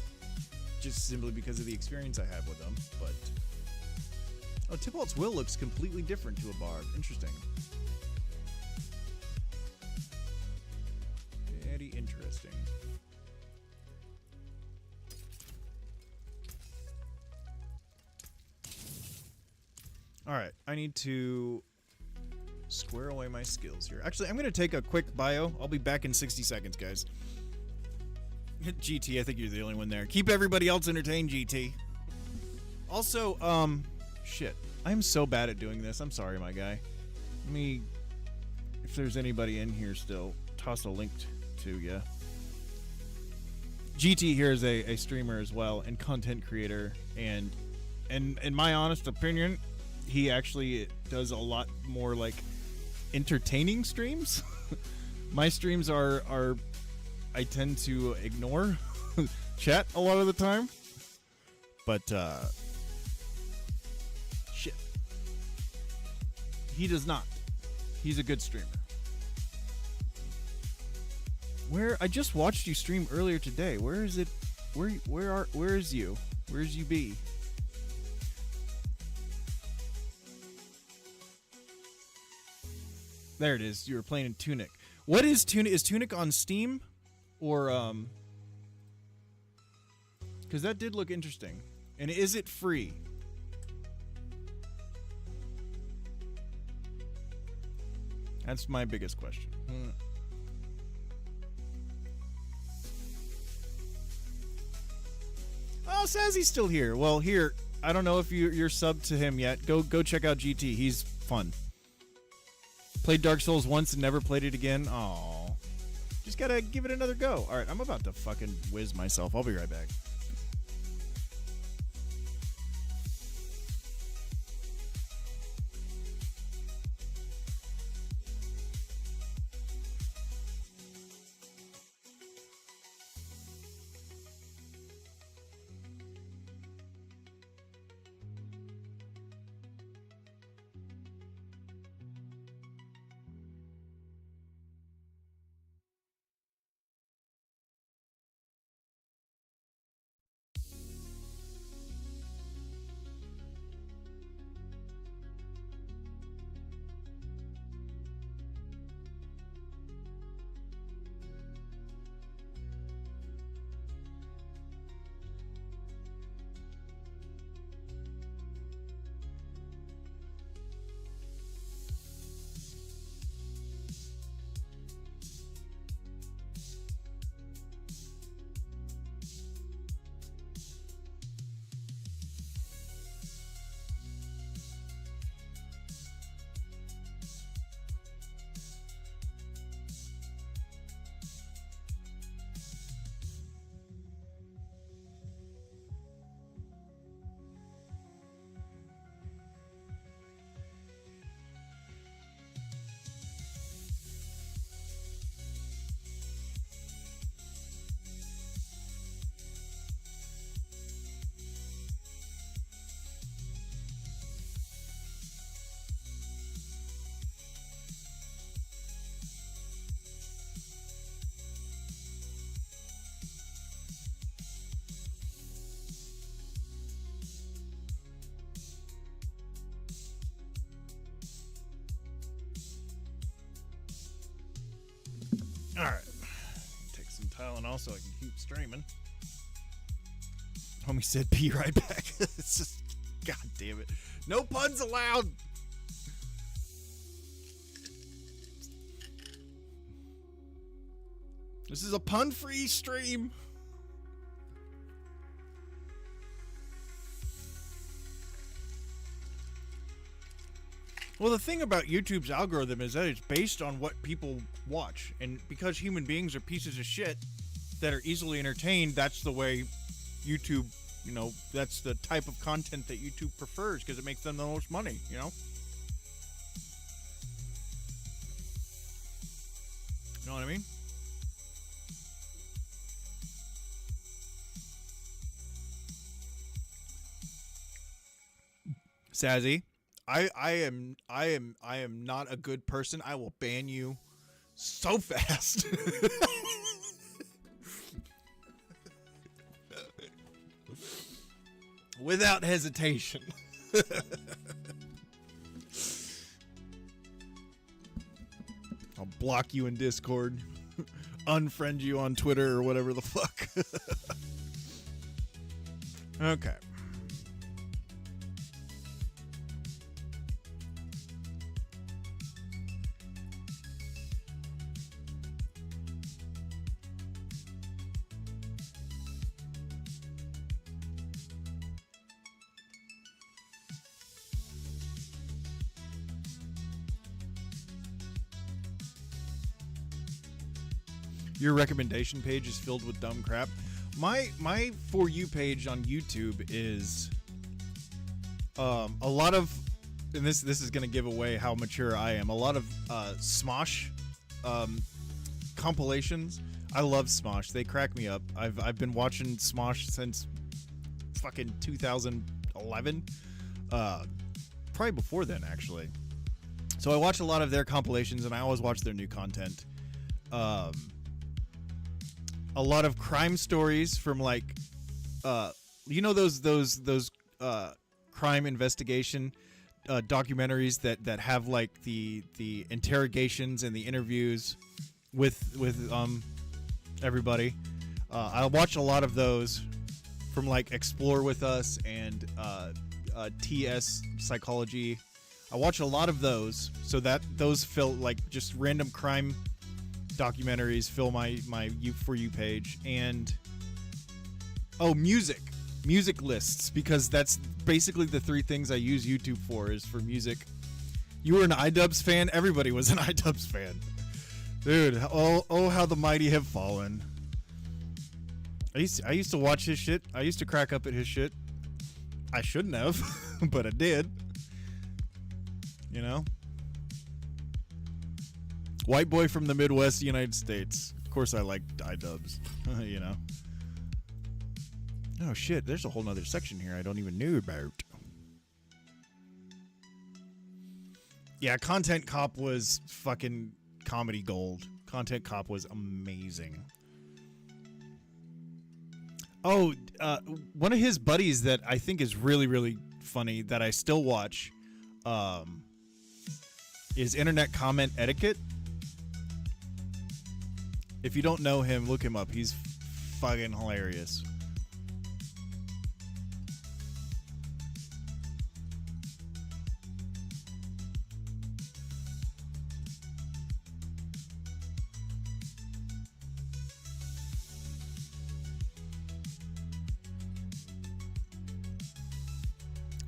just simply because of the experience I have with them, but... Oh, Tybalt's will looks completely different to a bard. Interesting. Very interesting. Alright, I need to square away my skills here. Actually, I'm going to take a quick bio. I'll be back in 60 seconds, guys. GT, I think you're the only one there. Keep everybody else entertained, GT. Also, shit. I'm so bad at doing this. I'm sorry, my guy. Let me, if there's anybody in here still, toss a link to you. GT here is a streamer as well and content creator, and in my honest opinion, he actually does a lot more like entertaining streams. My streams are I tend to ignore chat a lot of the time, but shit, he does not. He's a good streamer. Where I just watched you stream earlier today. Where is it? Where is you? Where's you be? There it is. You were playing in Tunic. What is Tunic? Is Tunic on Steam? Or, because that did look interesting. And is it free? That's my biggest question. Oh, Sazzy's still here. Well, here, I don't know if you're subbed to him yet. Go check out GT. He's fun. Played Dark Souls once and never played it again. Aw. Just gotta give it another go. Alright, I'm about to fucking whiz myself. I'll be right back. Alright. Take some Tylenol so I can keep streaming. Homie said be right back. It's just, god damn it. No puns allowed! This is a pun-free stream. Well, the thing about YouTube's algorithm is that it's based on what people watch. And because human beings are pieces of shit that are easily entertained, that's the way YouTube, you know, that's the type of content that YouTube prefers because it makes them the most money, you know? You know what I mean? Sazzy, I am not a good person. I will ban you so fast. Without hesitation. I'll block you in Discord. Unfriend you on Twitter or whatever the fuck. Okay. Your recommendation page is filled with dumb crap. My For You page on YouTube is a lot of, and this is gonna give away how mature I am. A lot of Smosh compilations. I love Smosh. They crack me up. I've been watching Smosh since fucking 2011. Probably before then, actually. So I watch a lot of their compilations, and I always watch their new content. A lot of crime stories from like, you know, those crime investigation documentaries that have like the interrogations and the interviews with everybody. I watch a lot of those from like Explore With Us and TS Psychology. I watch a lot of those, so that those fill like just random crime documentaries fill my For You page. And music lists, because that's basically the three things I use YouTube for, is for music. You were an iDubbbz fan? Everybody was an iDubbbz fan. Dude, oh how the mighty have fallen. I used to watch his shit. I used to crack up at his shit. I shouldn't have, but I did. You know? White boy from the Midwest, United States. Of course I like iDubbbz. You know? Oh shit, there's a whole nother section here I don't even know about. Yeah, Content Cop was fucking comedy gold. Content Cop was amazing. Oh, one of his buddies that I think is really, really funny that I still watch is Internet Comment Etiquette. If you don't know him, look him up. He's fucking hilarious.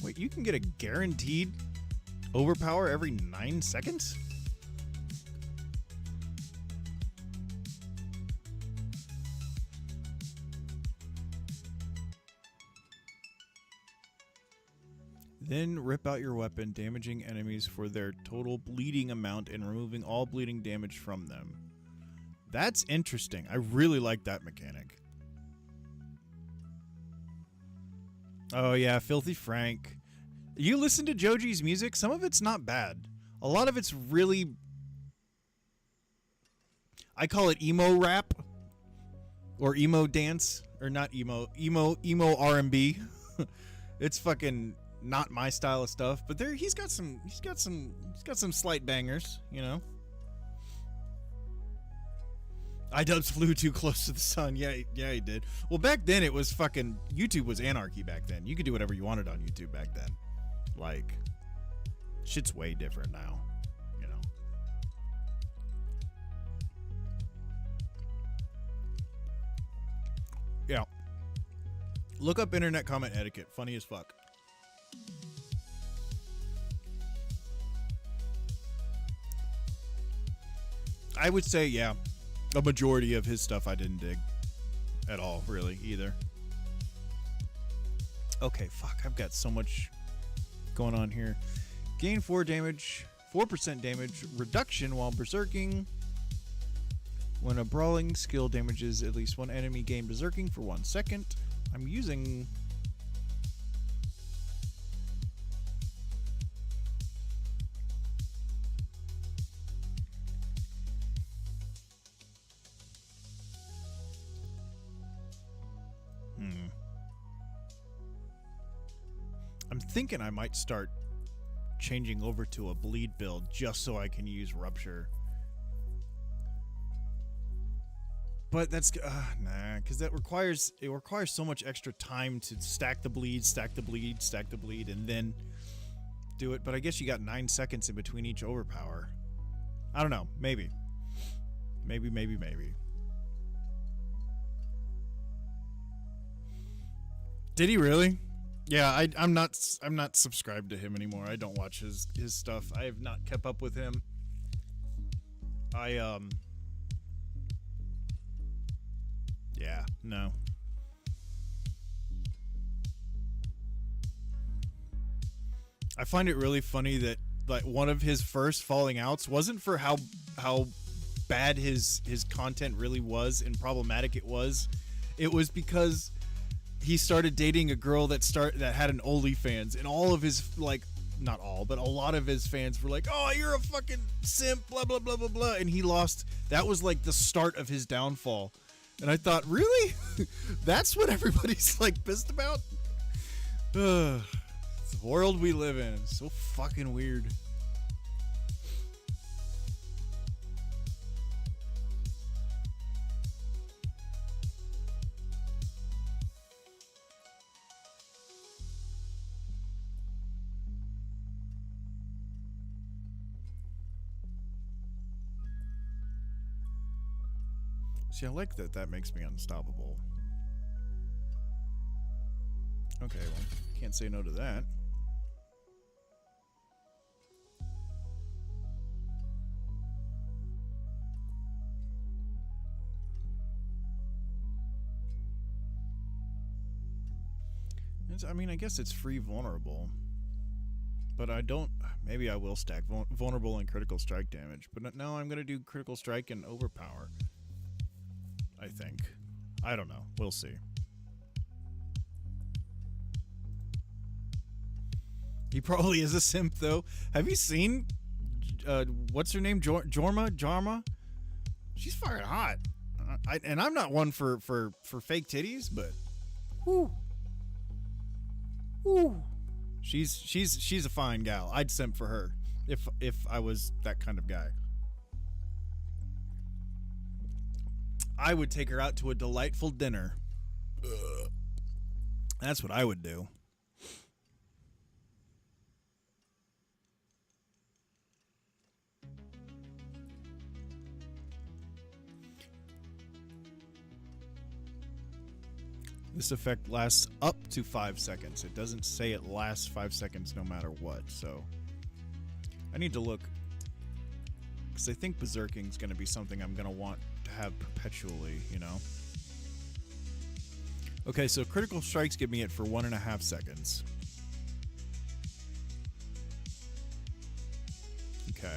Wait, you can get a guaranteed overpower every 9 seconds? Then rip out your weapon, damaging enemies for their total bleeding amount and removing all bleeding damage from them. That's interesting. I really like that mechanic. Oh yeah, Filthy Frank. You listen to Joji's music, some of it's not bad. A lot of it's really... I call it emo rap. Or emo dance. Or not emo. Emo R&B. It's fucking not my style of stuff, but he's got some slight bangers, you know. iDubbbz flew too close to the sun. Yeah, he did. Well, back then it was fucking... YouTube was anarchy back then. You could do whatever you wanted on YouTube back then. Like, shit's way different now, you know. Yeah. Look up Internet Comment Etiquette. Funny as fuck. I would say, yeah, a majority of his stuff I didn't dig at all, really, either. Okay, fuck, I've got so much going on here. Gain 4% damage reduction while berserking. When a brawling skill damages at least one enemy, gain berserking for 1 second. I'm using... I'm thinking I might start changing over to a bleed build just so I can use Rupture. But that's nah, because that requires so much extra time to stack the bleed, and then do it. But I guess you got 9 seconds in between each overpower. I don't know. Maybe. Did he really? Yeah, I'm not subscribed to him anymore. I don't watch his stuff. I have not kept up with him. Yeah, no. I find it really funny that like one of his first falling outs wasn't for how bad his content really was and problematic it was. It was because he started dating a girl that had an OnlyFans, and all of his, like, not all, but a lot of his fans were like, "Oh, you're a fucking simp, blah blah blah blah blah," and he lost. That was like the start of his downfall. And I thought, really? That's what everybody's like pissed about? It's the world we live in. It's so fucking weird. See, I like that that makes me unstoppable. Okay, well, can't say no to that. I mean, I guess it's free vulnerable. But I don't... Maybe I will stack vulnerable and critical strike damage. But no, I'm going to do critical strike and overpower. I think. I don't know. We'll see. He probably is a simp, though. Have you seen... what's her name? Jarma? She's fucking hot. And I'm not one for fake titties, but... Whew. Whew. She's a fine gal. I'd simp for her if I was that kind of guy. I would take her out to a delightful dinner. That's what I would do. This effect lasts up to 5 seconds. It doesn't say it lasts 5 seconds no matter what, so... I need to look... Because I think Berserking is going to be something I'm going to want to have perpetually, you know? Okay, so critical strikes give me it for 1.5 seconds. Okay.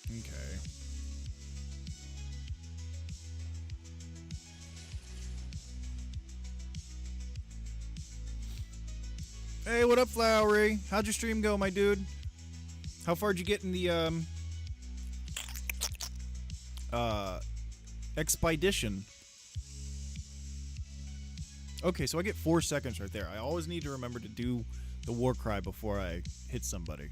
Okay. Hey, what up, Flowery? How'd your stream go, my dude? How far'd you get in the, expedition? Okay, so I get 4 seconds right there. I always need to remember to do the war cry before I hit somebody.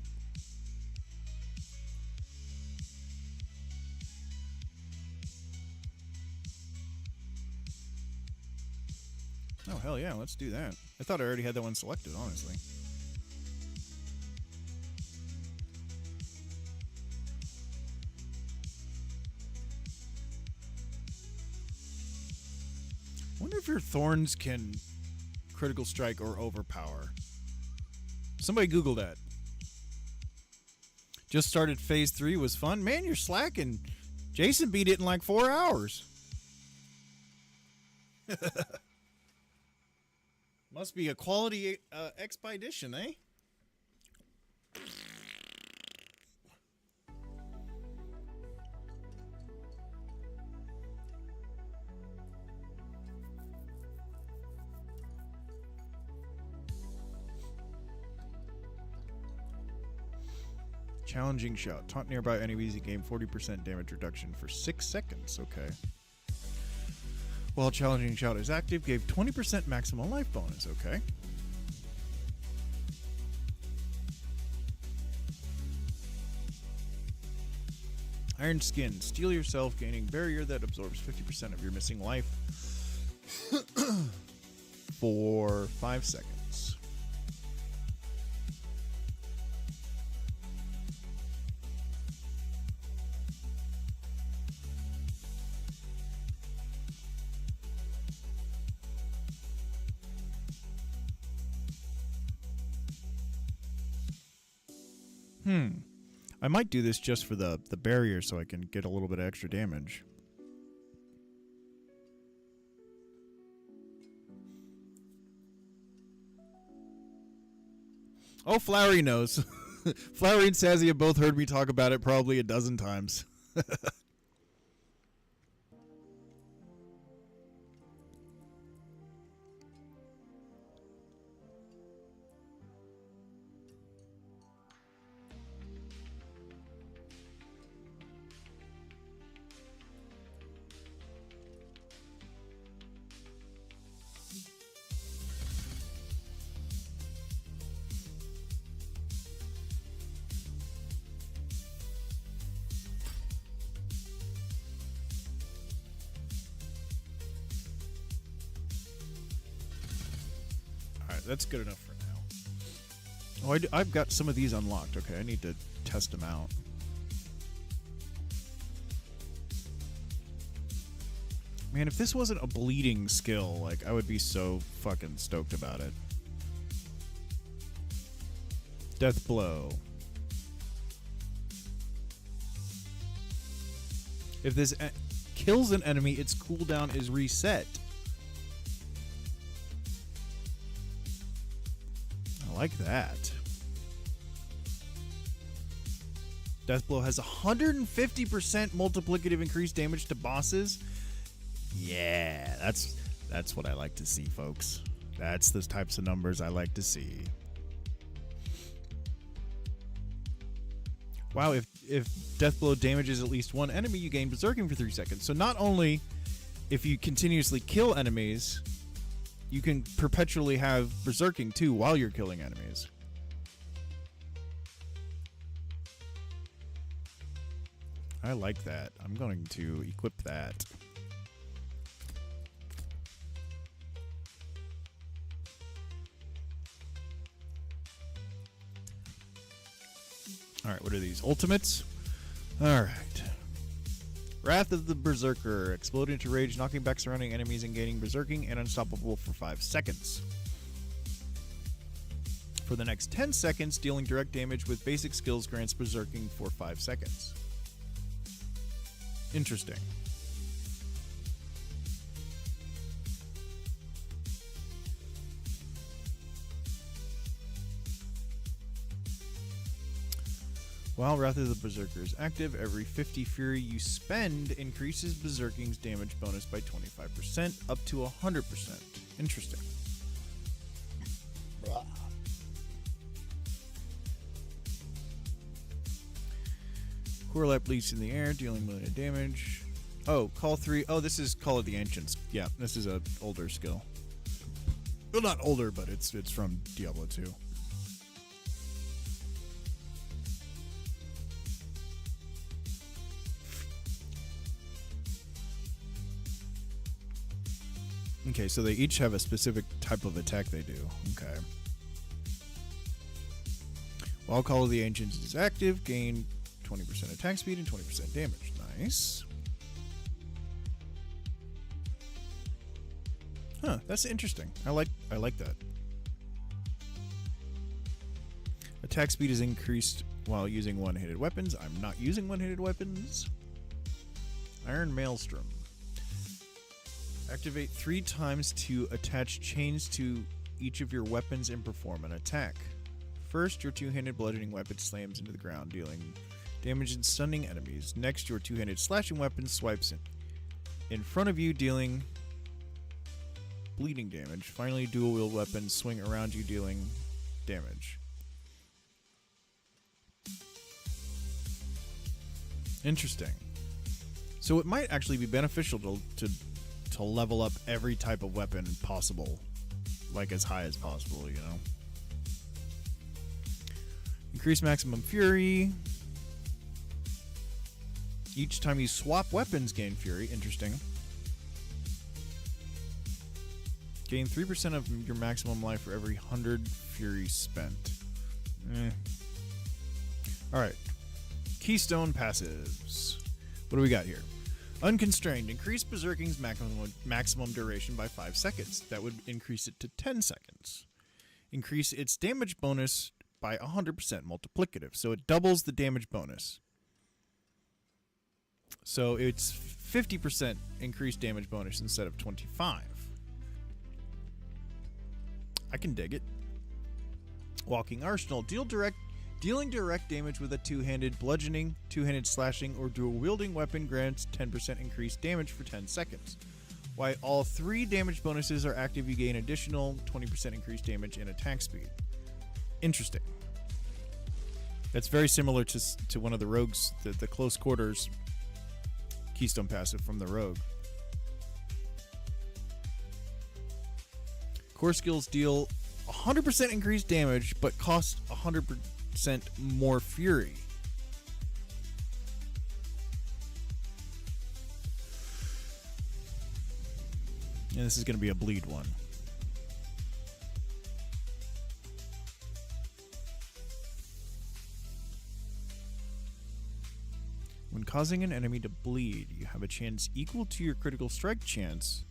Oh, hell yeah, let's do that. I thought I already had that one selected, honestly. Wonder if your thorns can critical strike or overpower. Somebody Google that. Just started phase 3, was fun. Man, you're slacking. Jason beat it in like 4 hours. Must be a quality expedition, eh? Challenging shout. Taunt nearby enemies, gain 40% damage reduction for 6 seconds. Okay. While challenging shout is active, gave 20% maximum life bonus. Okay. Iron Skin. Steal yourself, gaining barrier that absorbs 50% of your missing life for 5 seconds. I might do this just for the barrier so I can get a little bit of extra damage. Oh, Flowery knows. Flowery and Sazzy have both heard me talk about it probably a dozen times. that's good enough for now. Oh, I've got some of these unlocked. Okay, I need to test them out. Man, if this wasn't a bleeding skill, like, I would be so fucking stoked about it. Death Blow. If this kills an enemy, its cooldown is reset. I like that. Death Blow has 150% multiplicative increased damage to bosses. Yeah, that's what I like to see, folks. That's the types of numbers I like to see. Wow, if Death Blow damages at least one enemy, you gain Berserking for 3 seconds. So not only if you continuously kill enemies, you can perpetually have Berserking too while you're killing enemies. I like that. I'm going to equip that. Alright, what are these? Ultimates? Alright. Wrath of the Berserker. Explode into rage, knocking back surrounding enemies and gaining Berserking and Unstoppable for 5 seconds. For the next 10 seconds, dealing direct damage with basic skills grants Berserking for 5 seconds. Interesting. While Wrath of the Berserker is active, every 50 Fury you spend increases Berserking's damage bonus by 25%, up to 100%. Interesting. Corlap leaps in the air, dealing melee damage. Oh, Call 3. Oh, this is Call of the Ancients. Yeah, this is a older skill. Well, not older, but it's from Diablo 2. Okay, so they each have a specific type of attack they do. Okay. While Call of the Ancients is active, gain 20% attack speed and 20% damage. Nice. Huh, that's interesting. I like that. Attack speed is increased while using one-handed weapons. I'm not using one-handed weapons. Iron Maelstrom. Activate 3 times to attach chains to each of your weapons and perform an attack. First, your two-handed bludgeoning weapon slams into the ground, dealing damage and stunning enemies. Next, your two-handed slashing weapon swipes in front of you, dealing bleeding damage. Finally, dual-wield weapons swing around you, dealing damage. Interesting. So it might actually be beneficial to level up every type of weapon possible, like as high as possible, you know. Increase maximum fury. Each time you swap weapons, gain fury. Interesting. Gain 3% of your maximum life for every 100 fury spent. Alright. Keystone passives. What do we got here? Unconstrained. Increase Berserking's maximum duration by 5 seconds. That would increase it to 10 seconds. Increase its damage bonus by 100% multiplicative. So it doubles the damage bonus. So it's 50% increased damage bonus instead of 25. I can dig it. Walking Arsenal. Dealing direct damage with a two-handed bludgeoning, two-handed slashing, or dual-wielding weapon grants 10% increased damage for 10 seconds. While all 3 damage bonuses are active, you gain additional 20% increased damage and attack speed. Interesting. That's very similar to one of the rogues, the close quarters keystone passive from the rogue. Core skills deal 100% increased damage, but cost 100% more fury. And this is going to be a bleed one. When causing an enemy to bleed, you have a chance equal to your critical strike chance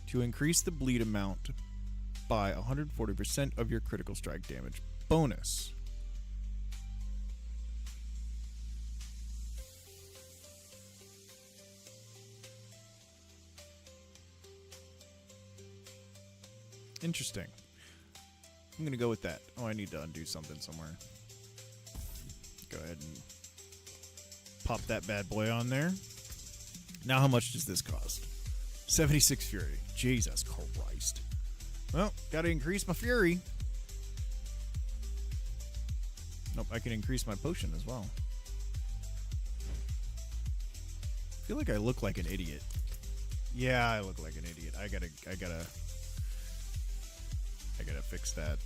to increase the bleed amount by 140% of your critical strike damage bonus. Interesting. I'm gonna go with that. Oh, I need to undo something somewhere. Go ahead and pop that bad boy on there. Now how much does this cost? 76 fury. Jesus Christ. Well, gotta increase my fury. Nope, I can increase my potion as well. I feel like I look like an idiot. Yeah, I look like an idiot. I gotta fix that.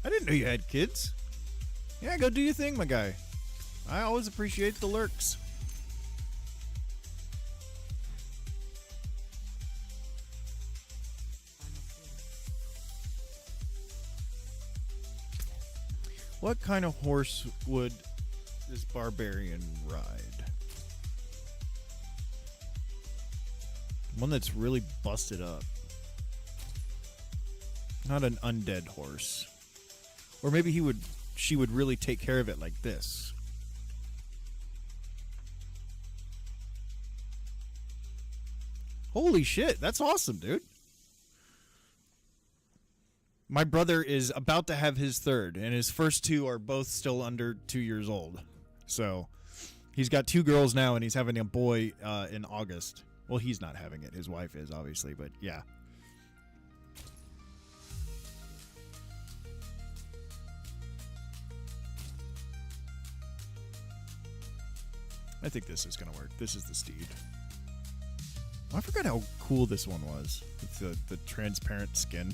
I didn't know you had kids. Yeah, go do your thing, my guy. I always appreciate the lurks. What kind of horse would this barbarian ride? One that's really busted up. Not an undead horse. Or maybe she would really take care of it like this. Holy shit, that's awesome, dude. My brother is about to have his third, and his first two are both still under 2 years old. So, he's got 2 girls now, and he's having a boy in August. Well, he's not having it. His wife is, obviously, but yeah. I think this is going to work. This is the steed. Oh, I forgot how cool this one was. With the transparent skin.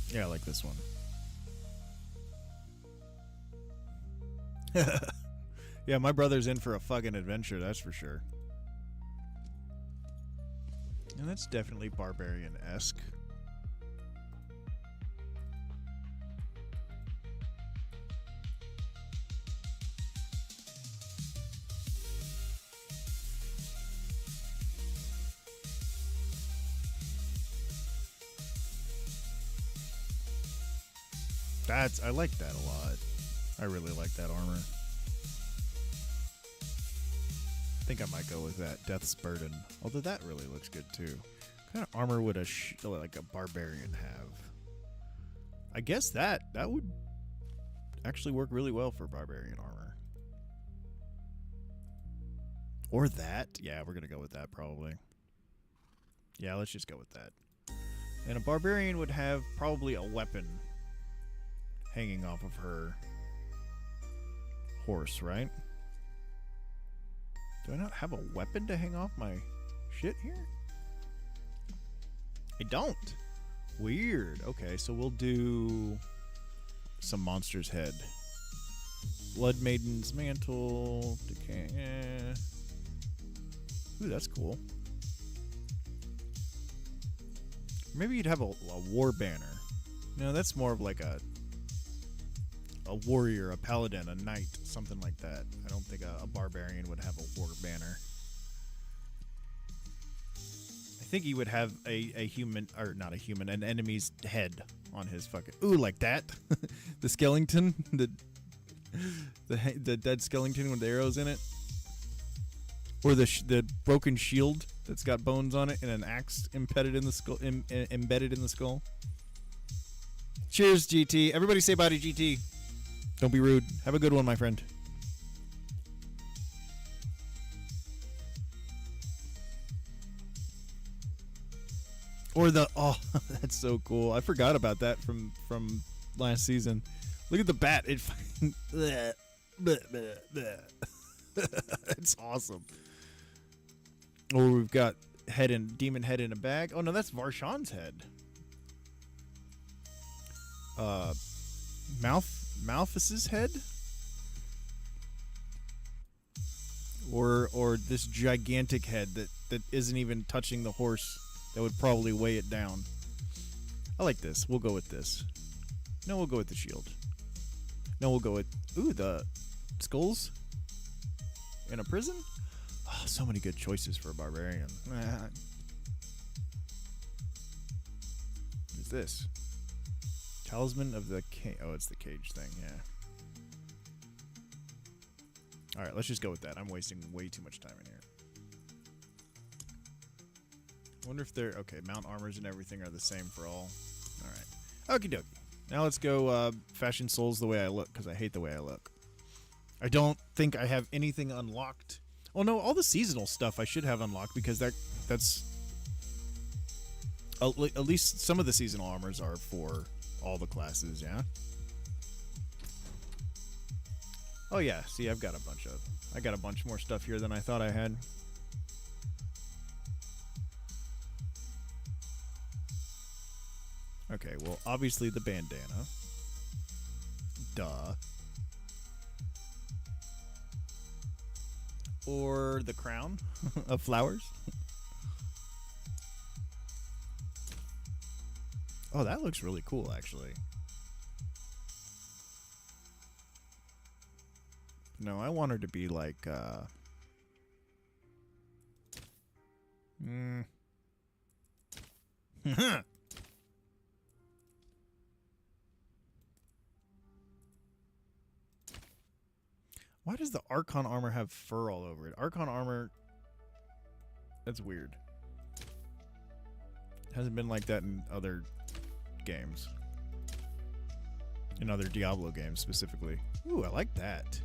Yeah, I like this one. Yeah, my brother's in for a fucking adventure, that's for sure. And that's definitely barbarian-esque. I like that a lot. I really like that armor. I think I might go with that. Death's Burden. Although that really looks good too. What kind of armor would like a barbarian have? I guess that would actually work really well for barbarian armor. Or that. Yeah, we're going to go with that probably. Yeah, let's just go with that. And a barbarian would have probably a weapon hanging off of her horse, right? Do I not have a weapon to hang off my shit here? I don't. Weird. Okay, so we'll do some monster's head. Blood Maiden's mantle. Decay. Ooh, that's cool. Maybe you'd have a war banner. No, that's more of like a warrior, a paladin, a knight, something like that. I don't think a barbarian would have a war banner. I think he would have a human, or not a human, an enemy's head on his fucking... Ooh, like that? The skeleton? The dead skeleton with the arrows in it? Or the broken shield that's got bones on it and an axe embedded in the skull. Embedded in the skull. Cheers, GT. Everybody say bye to GT. Don't be rude. Have a good one, my friend. Or the... Oh, that's so cool. I forgot about that from last season. Look at the bat. It... It's awesome. Or we've got demon head in a bag. Oh, no, that's Varshan's head. Malphus's head? Or this gigantic head that isn't even touching the horse that would probably weigh it down. I like this. We'll go with this. No, we'll go with the shield. No, we'll go with... Ooh, the skulls in a prison? Oh, so many good choices for a barbarian. What is this? Talisman of the cage. Oh, it's the cage thing, yeah. Alright, let's just go with that. I'm wasting way too much time in here. I wonder if they're... Okay, mount armors and everything are the same for all. Alright. Okie dokie. Now let's go fashion souls the way I look, because I hate the way I look. I don't think I have anything unlocked. Oh no, all the seasonal stuff I should have unlocked, because that's... At least some of the seasonal armors are for all the classes, yeah? Oh yeah, see, I got a bunch more stuff here than I thought I had. Okay, well, obviously the bandana. Duh. Or the crown of flowers. Oh, that looks really cool, actually. No, I want her to be like, Why does the Archon armor have fur all over it? Archon armor... That's weird. Hasn't been like that in other games. In other Diablo games, specifically. Ooh, I like that.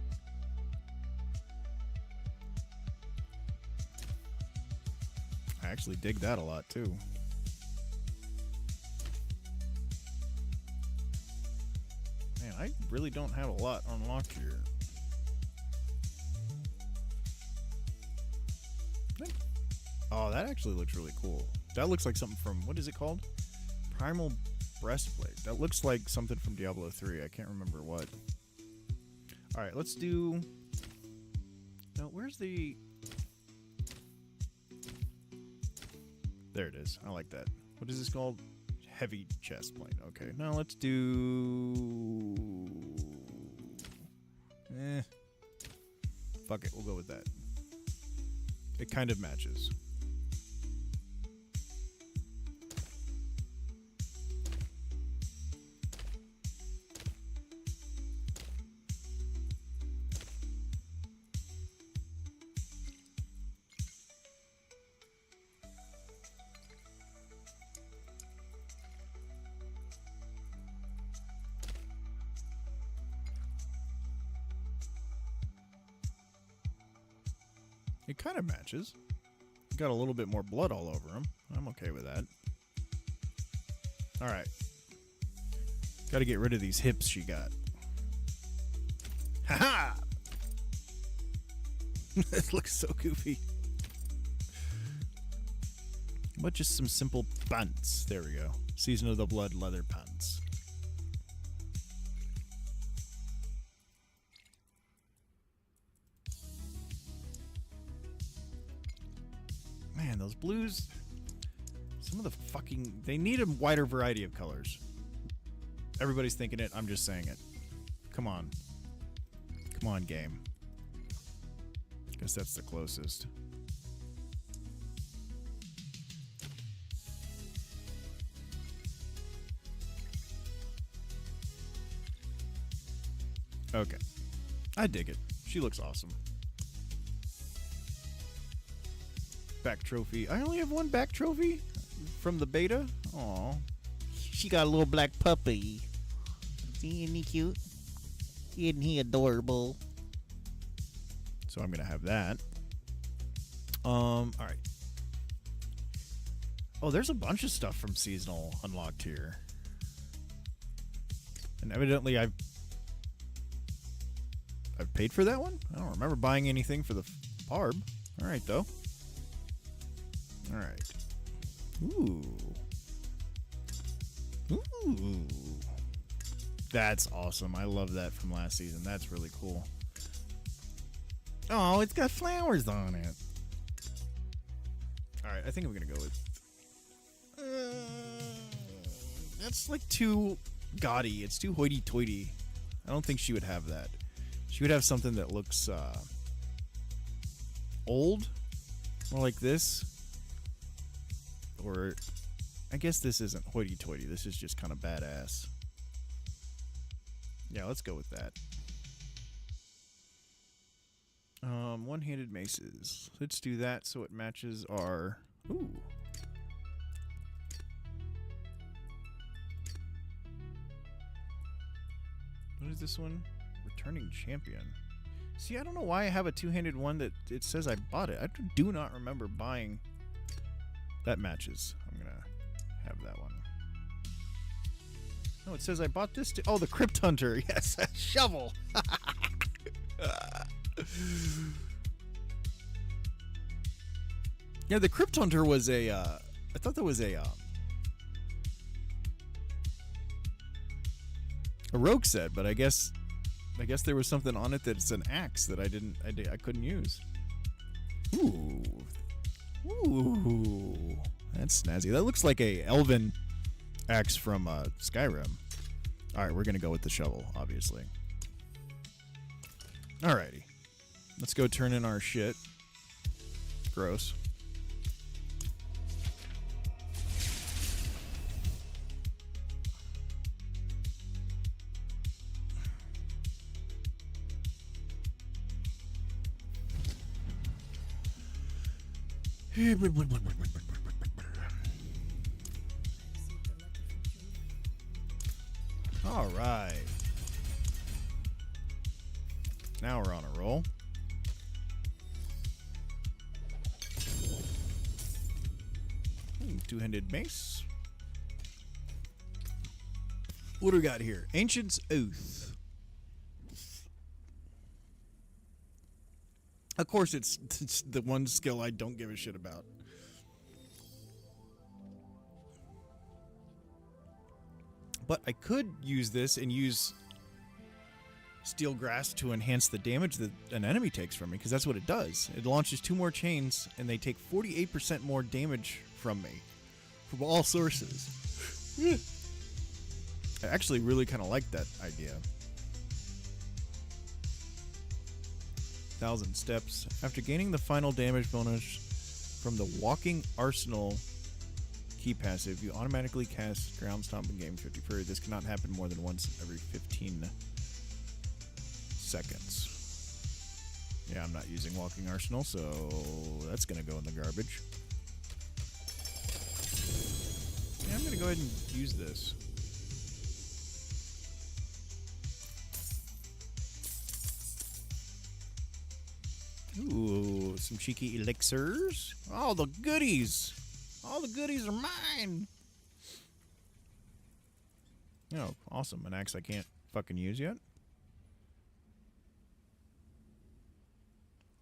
I actually dig that a lot, too. Man, I really don't have a lot unlocked here. Oh, that actually looks really cool. That looks like something from, what is it called? Primal Breastplate. That looks like something from Diablo 3. I can't remember what. Alright, let's do... No, where's the... There it is. I like that. What is this called? Heavy chest plate. Okay, now let's do... Fuck it, we'll go with that. It kind of matches. It kind of matches. Got a little bit more blood all over him. I'm okay with that. Alright. Got to get rid of these hips she got. Haha! This looks so goofy. But just some simple pants. There we go. Season of the Blood leather pants. Man, those blues, some of the fucking... They need a wider variety of colors. Everybody's thinking it. I'm just saying it. Come on. Come on, game. Guess that's the closest. Okay. I dig it. She looks awesome. Back trophy. I only have one back trophy from the beta. Aw. She got a little black puppy. See, isn't he cute? Isn't he adorable? So I'm gonna have that. Alright. Oh, there's a bunch of stuff from seasonal unlocked here. And evidently I've paid for that one? I don't remember buying anything for the barb. Alright though. Alright. Ooh. Ooh. That's awesome. I love that from last season. That's really cool. Oh, it's got flowers on it. Alright, I think I'm gonna go with... That's like too gaudy. It's too hoity-toity. I don't think she would have that. She would have something that looks old, more like this. Or, I guess this isn't hoity-toity. This is just kind of badass. Yeah, let's go with that. One-handed maces. Let's do that so it matches our... Ooh. What is this one? Returning champion. See, I don't know why I have a two-handed one that it says I bought it. I do not remember buying... That matches. I'm gonna have that one. No, it says I bought this too. Oh, the Crypt Hunter. Yes, a shovel. Yeah, the Crypt Hunter was a. I thought that was a rogue set, but I guess there was something on it that's an axe that I couldn't use. Ooh, that's snazzy. That looks like a elven axe from Skyrim. All right, we're gonna go with the shovel, obviously. Alrighty, let's go turn in our shit. Gross. All right. Now we're on a roll. Two-handed mace. What do we got here? Ancient's Oath. Of course, it's the one skill I don't give a shit about. But I could use this and use Steel Grasp to enhance the damage that an enemy takes from me, because that's what it does. It launches 2 more chains, and they take 48% more damage from me, from all sources. I actually really kind of like that idea. 1,000 steps. After gaining the final damage bonus from the Walking Arsenal key passive, you automatically cast Ground Stomp in game 50 period. This cannot happen more than once every 15 seconds. Yeah, I'm not using Walking Arsenal, so that's going to go in the garbage. Yeah, I'm going to go ahead and use this. Ooh, some cheeky elixirs. All the goodies. All the goodies are mine. Oh, awesome. An axe I can't fucking use yet.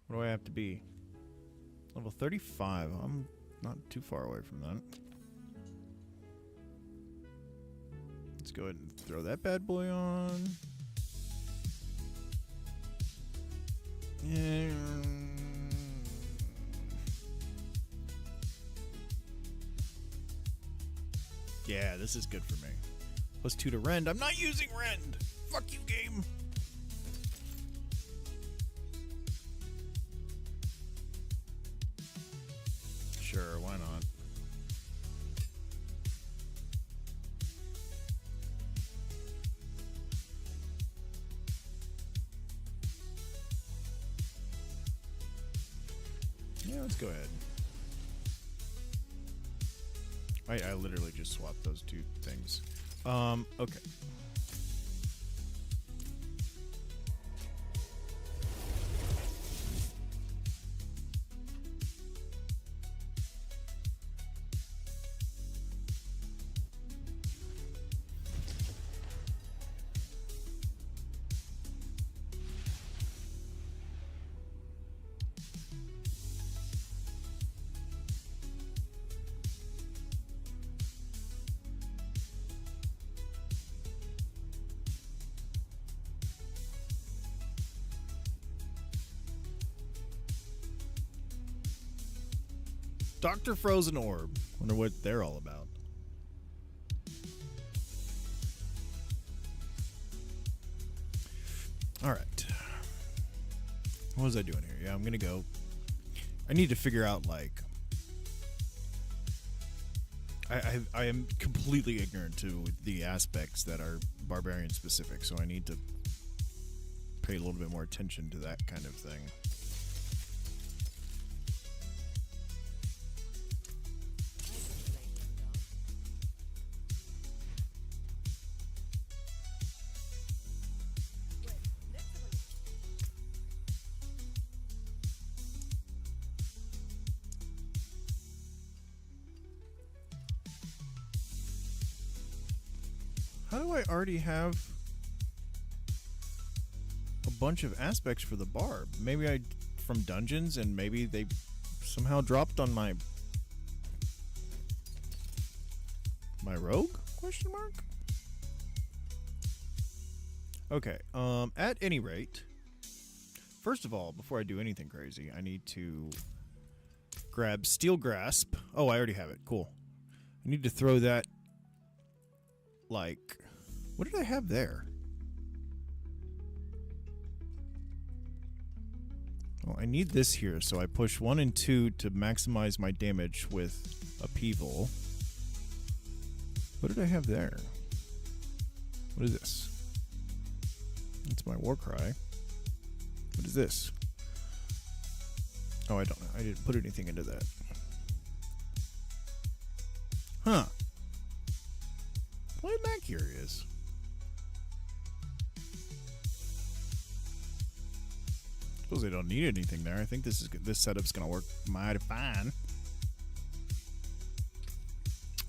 What do I have to be? Level 35. I'm not too far away from that. Let's go ahead and throw that bad boy on. Yeah, this is good for me. +2 to rend. I'm not using rend. Fuck you, game. Sure, why not? Yeah, let's go ahead. I literally just swapped those 2 things. Okay. Dr. Frozen Orb. Wonder what they're all about. All right. What was I doing here? Yeah, I'm gonna go. I need to figure out like. I am completely ignorant to the aspects that are barbarian specific, so I need to pay a little bit more attention to that kind of thing. How do I already have a bunch of aspects for the barb? Maybe I from dungeons, and maybe they somehow dropped on my rogue? Question mark. Okay. At any rate, first of all, before I do anything crazy, I need to grab Steel Grasp. Oh, I already have it. Cool. I need to throw that. Like, what did I have there? Well, I need this here, so I push 1 and 2 to maximize my damage with upheaval. What did I have there? What is this? That's my war cry. What is this? Oh, I don't know. I didn't put anything into that. Huh. Why am I curious? Suppose I don't need anything there. I think this setup's gonna work mighty fine.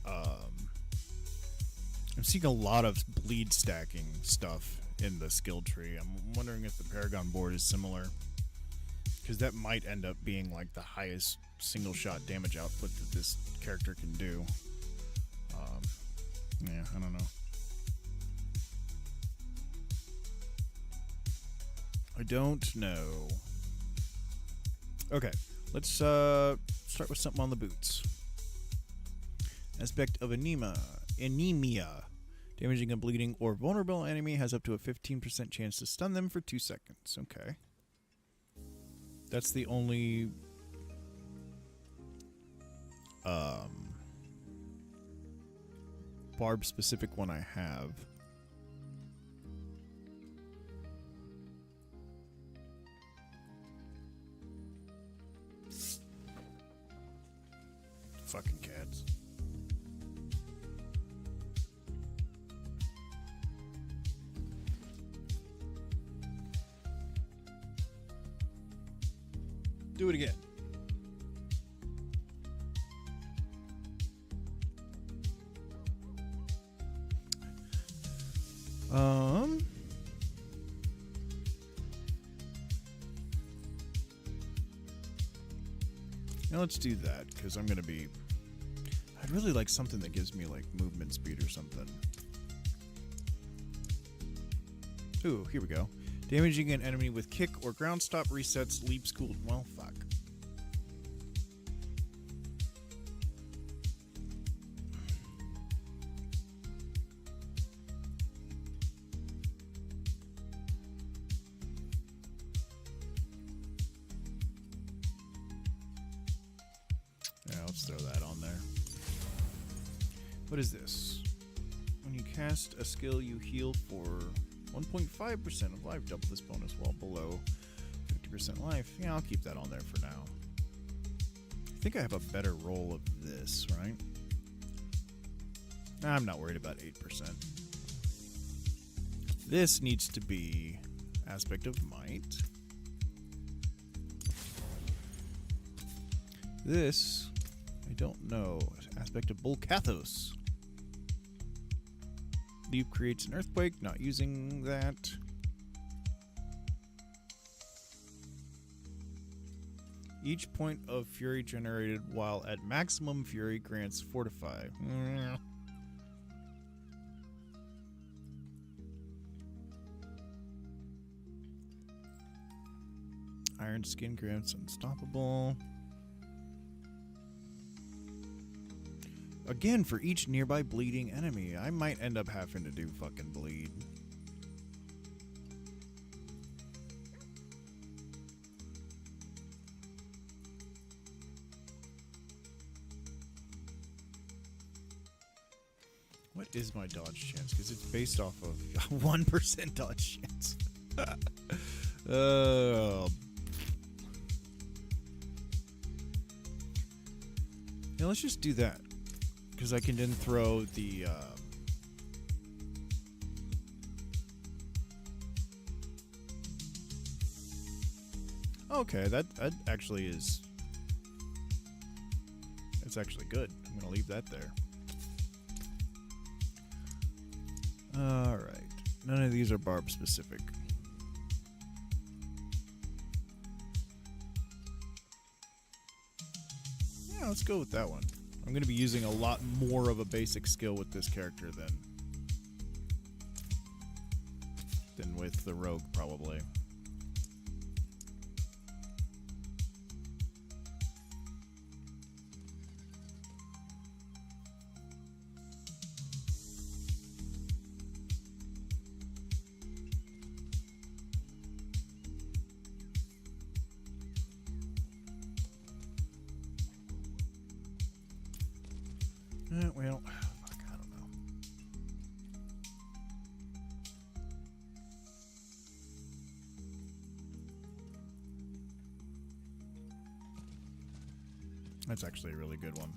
I'm seeing a lot of bleed stacking stuff in the skill tree. I'm wondering if the Paragon board is similar, because that might end up being like the highest single shot damage output that this character can do. Yeah, I don't know. I don't know. Okay, let's start with something on the boots. Aspect of anemia. Damaging a bleeding or vulnerable enemy has up to a 15% chance to stun them for 2 seconds. Okay. That's the only barb specific one I have. Fucking cats. Do it again. Now let's do that, because I'm gonna be. I'd really like something that gives me like movement speed or something. Ooh, here we go. Damaging an enemy with kick or ground stop resets leaps cooled. Well, fuck. Yeah, let's throw that on there. What is this? When you cast a skill, you heal for 1.5% of life. Double this bonus while below 50% life. Yeah, I'll keep that on there for now. I think I have a better roll of this, right? I'm not worried about 8%. This needs to be Aspect of Might. This, I don't know. Aspect of Bulkathos. Leap creates an earthquake, not using that. Each point of fury generated while at maximum fury grants fortify. Iron skin grants unstoppable. Again, for each nearby bleeding enemy, I might end up having to do fucking bleed. What is my dodge chance? Because it's based off of 1% dodge chance. Yeah, let's just do that. Because I can then throw the... Okay, that actually is... It's actually good. I'm going to leave that there. Alright. None of these are barb specific. Yeah, let's go with that one. I'm going to be using a lot more of a basic skill with this character than with the rogue, probably. Well, fuck, I don't know. That's actually a really good one.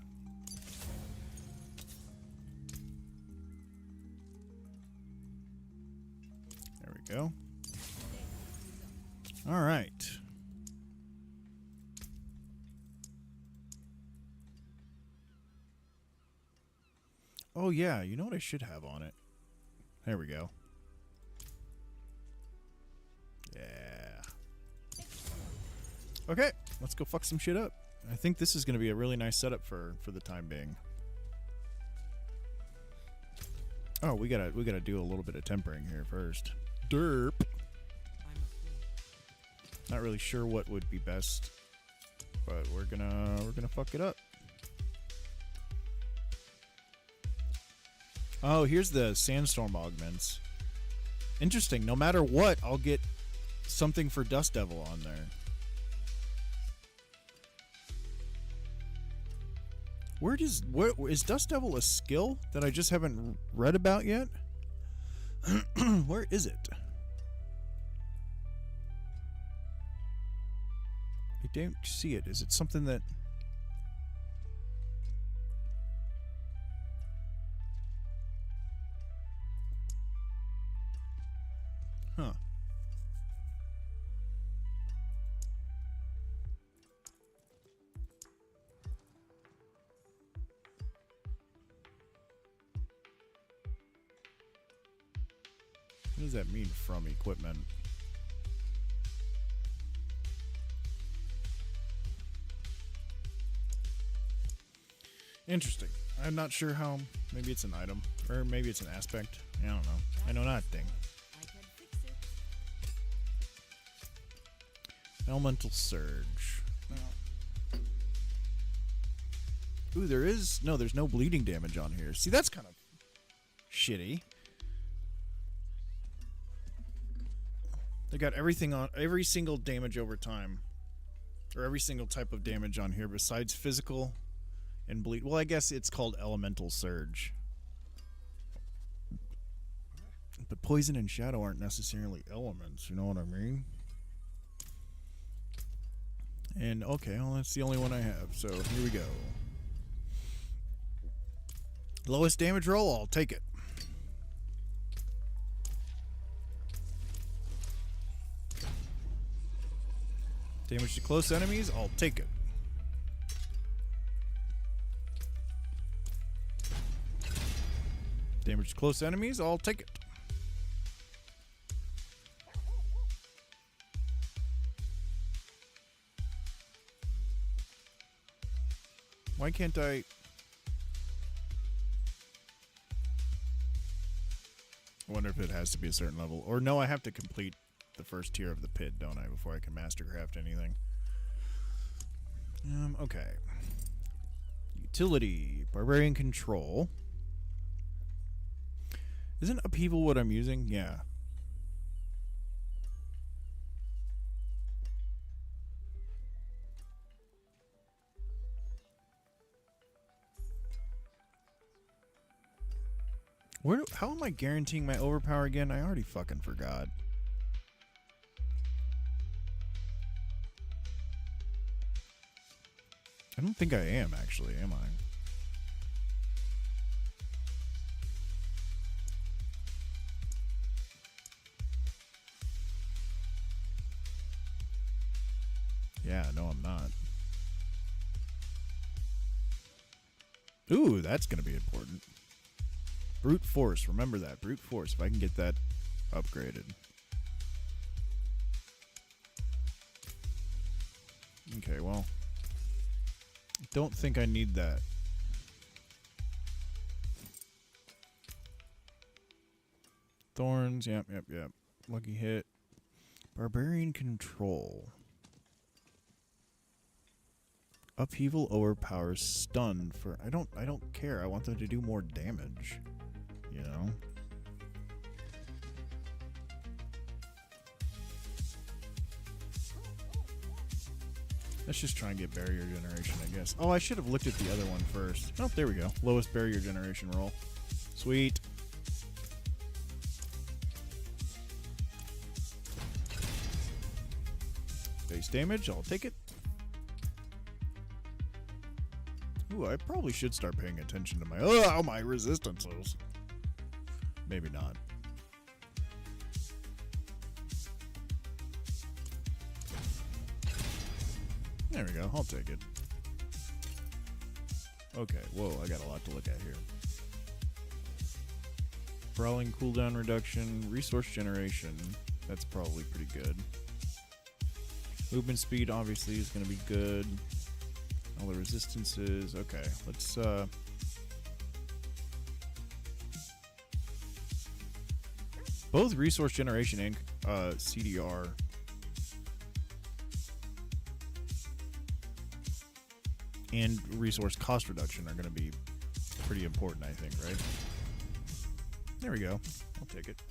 There we go. All right. Oh, yeah. You know what I should have on it? There we go. Yeah. Okay. Let's go fuck some shit up. I think this is going to be a really nice setup for the time being. Oh, we gotta do a little bit of tempering here first. Derp. Not really sure what would be best, but we're gonna fuck it up. Oh, here's the sandstorm augments. Interesting. No matter what, I'll get something for Dust Devil on there. What is Dust Devil a skill that I just haven't read about yet? Where is it? I don't see it. Is it something that... Huh. What does that mean from equipment? Interesting. I'm not sure how. Maybe it's an item. Or maybe it's an aspect. I don't know. I know nothing. Elemental Surge. Ooh, there's no bleeding damage on here. See, that's kind of shitty. They got everything on, every single damage over time. Or every single type of damage on here besides physical and bleed. Well, I guess it's called Elemental Surge. But poison and shadow aren't necessarily elements, you know what I mean? And, okay, well, that's the only one I have, so here we go. Lowest damage roll, I'll take it. Damage to close enemies, I'll take it. Damage to close enemies, I'll take it. Why can't I... I wonder if it has to be a certain level. Or no, I have to complete the first tier of the pit, don't I, before I can mastercraft anything. Okay. Utility. Barbarian Control. Isn't Upheaval what I'm using? Yeah. How am I guaranteeing my overpower again? I already fucking forgot. I don't think I am, actually, am I? Yeah, no, I'm not. Ooh, that's going to be important. Brute force, remember that. Brute force, if I can get that upgraded. Okay, well. Don't think I need that. Thorns, yep. Lucky hit. Barbarian control. Upheaval overpowers stun for I don't care. I want them to do more damage. You know? Let's just try and get barrier generation, I guess. Oh, I should have looked at the other one first. Oh, there we go. Lowest barrier generation roll. Sweet. Base damage, I'll take it. Ooh, I probably should start paying attention to my resistances. Maybe not. There we go. I'll take it. Okay. Whoa, I got a lot to look at here. Brawling cooldown reduction, resource generation. That's probably pretty good. Movement speed obviously is going to be good. All the resistances. Okay, let's both resource generation and CDR and resource cost reduction are going to be pretty important, I think, right? There we go. I'll take it.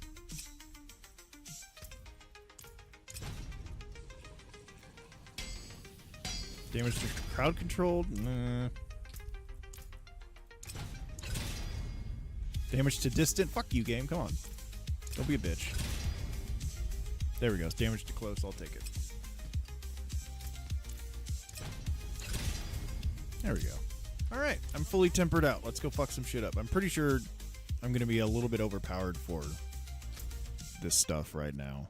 Damage to crowd controlled? Nah. Damage to distant? Fuck you, game. Come on. Don't be a bitch. There we go. Damage to close. I'll take it. There we go. Alright. I'm fully tempered out. Let's go fuck some shit up. I'm pretty sure I'm going to be a little bit overpowered for this stuff right now.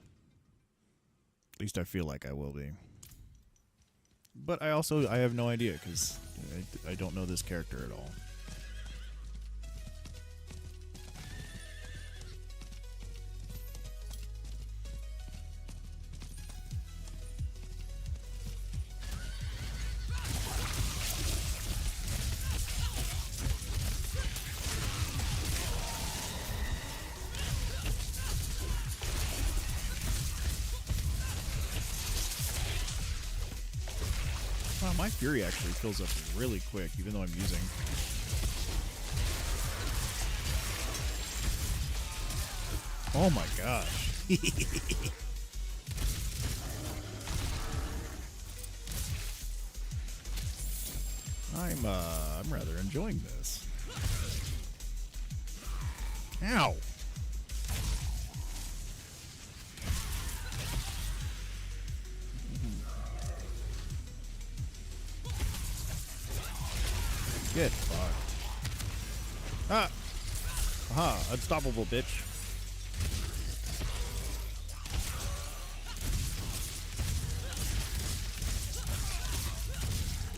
At least I feel like I will be. But I have no idea because I don't know this character at all. Wow, my Fury actually fills up really quick, even though I'm using. Oh my gosh. I'm rather enjoying this. Ow. Get fucked. Ah! Aha! Unstoppable, bitch.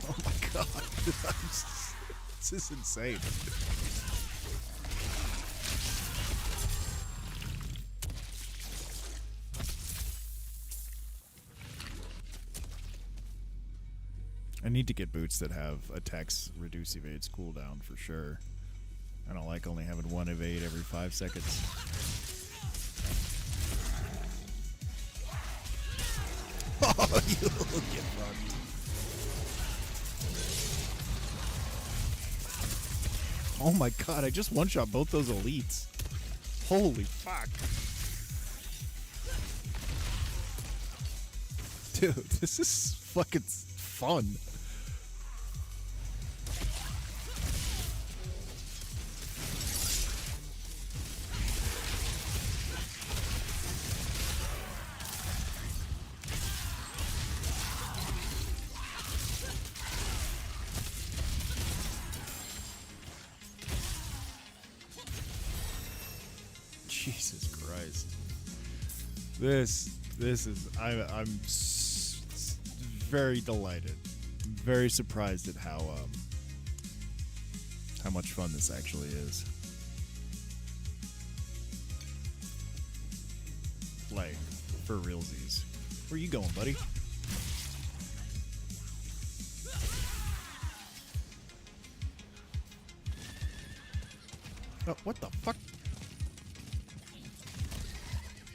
Oh my god. This is insane. I need to get boots that have attacks reduce evades cooldown for sure. I don't like only having one evade every 5 seconds. Oh, you get fucked. Oh my god, I just one-shot both those elites. Holy fuck. Dude, this is fucking fun. Jesus Christ. This is I'm very delighted. Very surprised at how much fun this actually is. Like, for realsies. Where you going, buddy? Oh, what the fuck?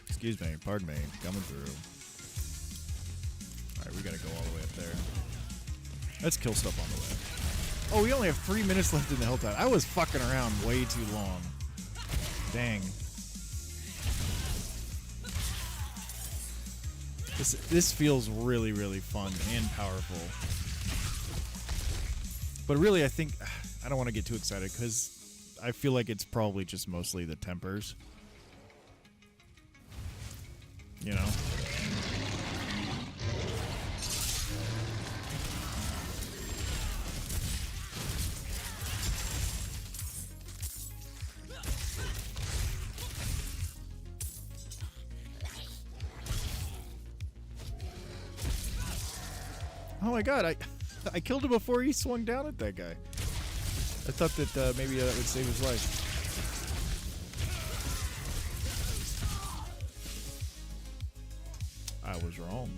Excuse me, pardon me, coming through. Alright, we gotta go all the way up there. Let's kill stuff on the way. Oh, we only have 3 minutes left in the Helltide. I was fucking around way too long. Dang. This feels really, really fun and powerful. But really, I think... I don't want to get too excited, because I feel like it's probably just mostly the tempers. You know? Oh my god, I killed him before he swung down at that guy. I thought that maybe that would save his life. I was wrong.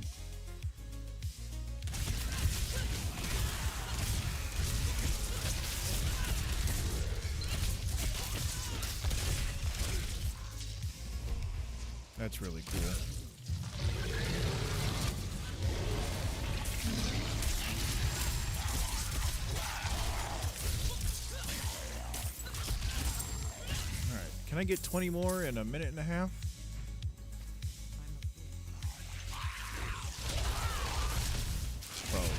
That's really cool. Can I get 20 more in a minute and a half? Probably.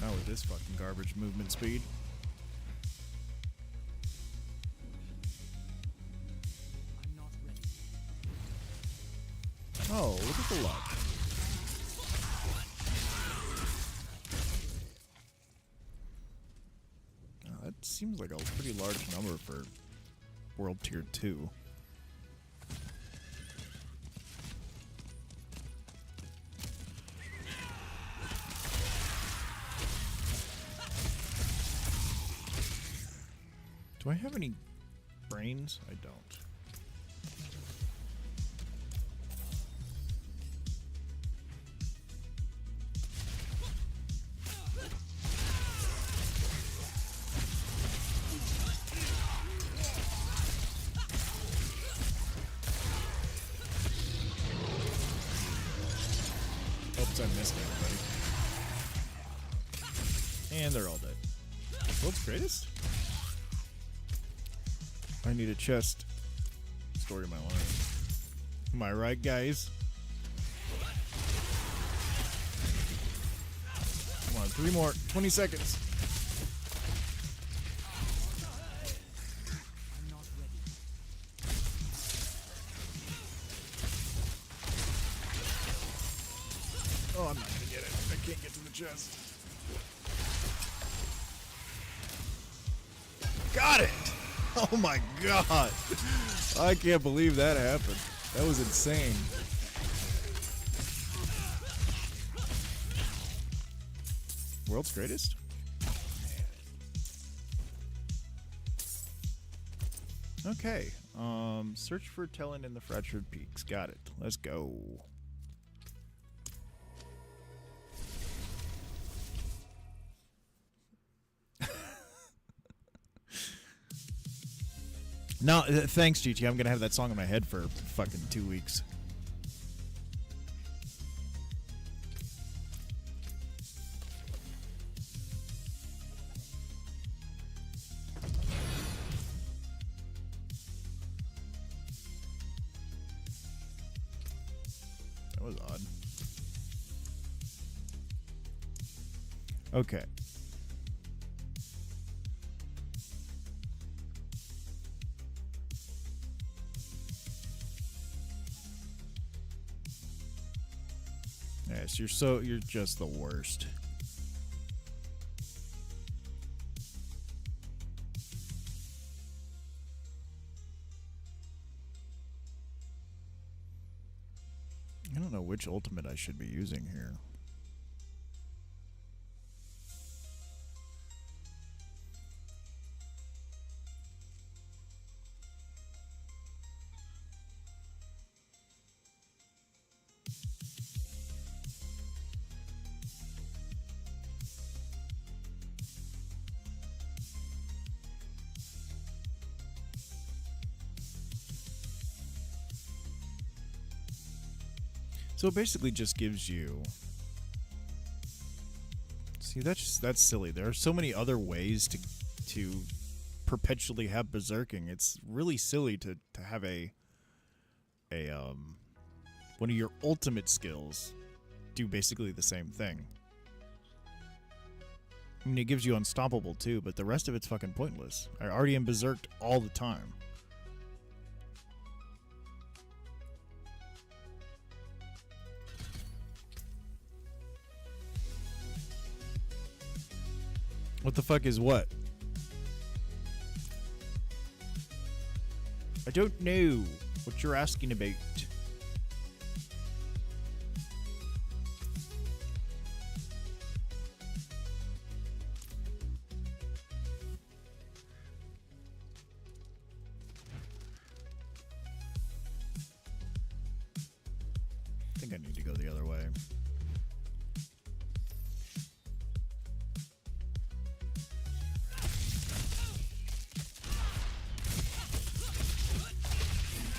Not with this fucking garbage movement speed. Oh, look at the luck. That seems like a pretty large number for World Tier 2. Do I have any brains? I don't. Oops, I missed everybody. And they're all dead. World's greatest? I need a chest. Story of my life. Am I right, guys? Come on, 3 more. 20 seconds. Oh, I'm not gonna get it. I can't get to the chest. Got it! Oh my god! I can't believe that happened. That was insane. World's greatest? Okay. Search for Talon in the Fractured Peaks. Got it. Let's go. No, thanks, GT. I'm gonna have that song in my head for fucking 2 weeks. That was odd. Okay. Yes, you're just the worst. which ultimate I should be using here. So it basically just gives you... See, that's silly. There are so many other ways to perpetually have berserking. It's really silly to have one of your ultimate skills do basically the same thing. I mean, it gives you unstoppable too, but the rest of it's fucking pointless. I already am berserked all the time. What the fuck is what? I don't know what you're asking about. I think I need to go the other way.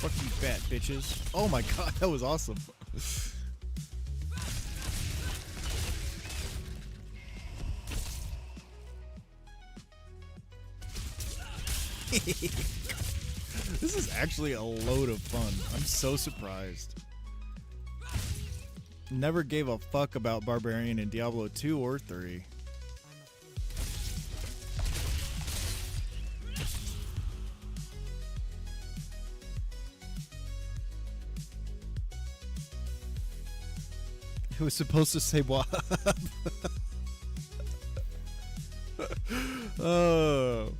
Fuck you fat bitches. Oh my god, that was awesome. This is actually a load of fun. I'm so surprised. Never gave a fuck about Barbarian in Diablo 2 or 3. It was supposed to say what? Oh.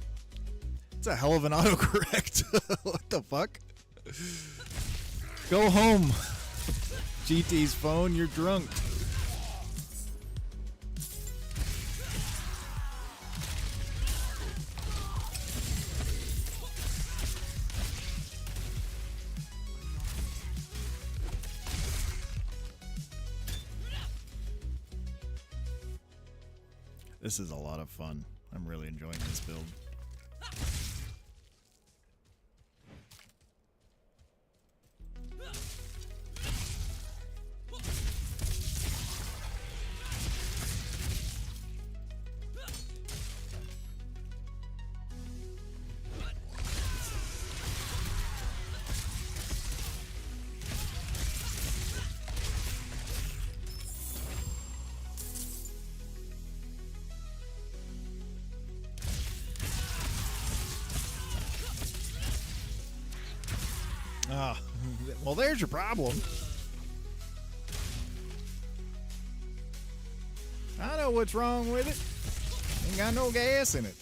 It's a hell of an autocorrect. What the fuck? Go home. GT's phone, you're drunk. This is a lot of fun. I'm really enjoying this build. Ah, well, there's your problem. I know what's wrong with it. Ain't got no gas in it.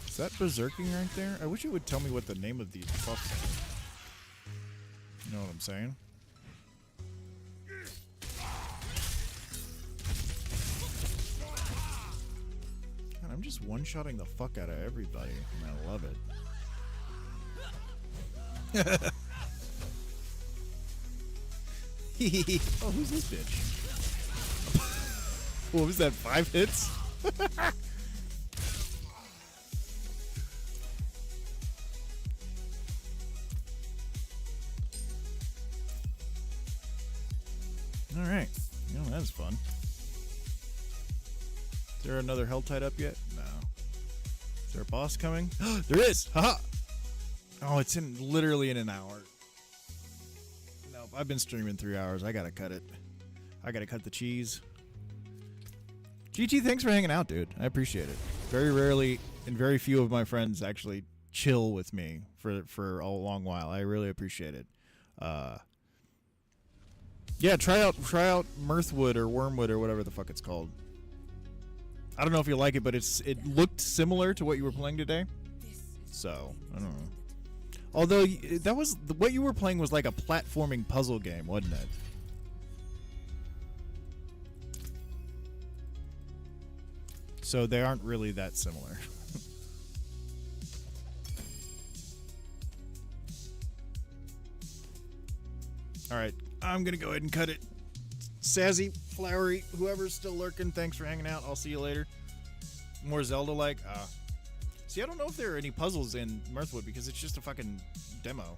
Is that berserking right there? I wish it would tell me what the name of these buffs are. You know what I'm saying? God, I'm just one-shotting the fuck out of everybody, and I love it. Oh, who's this bitch? What was that, 5 hits? Alright. You know, that was fun. Is there another hell tied up yet? No. Is there a boss coming? There is! Haha! Oh, it's literally in an hour. Nope, I've been streaming 3 hours. I gotta cut it. I gotta cut the cheese. GT, thanks for hanging out, dude. I appreciate it. Very rarely, and very few of my friends actually chill with me for a long while. I really appreciate it. Yeah, try out Mirthwood or Wormwood or whatever the fuck it's called. I don't know if you like it, but it looked similar to what you were playing today. So, I don't know. Although that was what you were playing was like a platforming puzzle game, wasn't it? So they aren't really that similar. All right, I'm gonna go ahead and cut it. Sassy, Flowery, whoever's still lurking, thanks for hanging out. I'll see you later. More Zelda-like. See, I don't know if there are any puzzles in Mirthwood because it's just a fucking demo.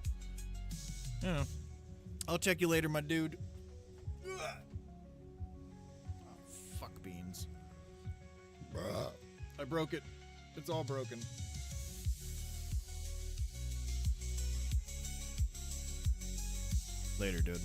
I don't know. I'll check you later, my dude. Oh, fuck beans. I broke it. It's all broken. Later, dude.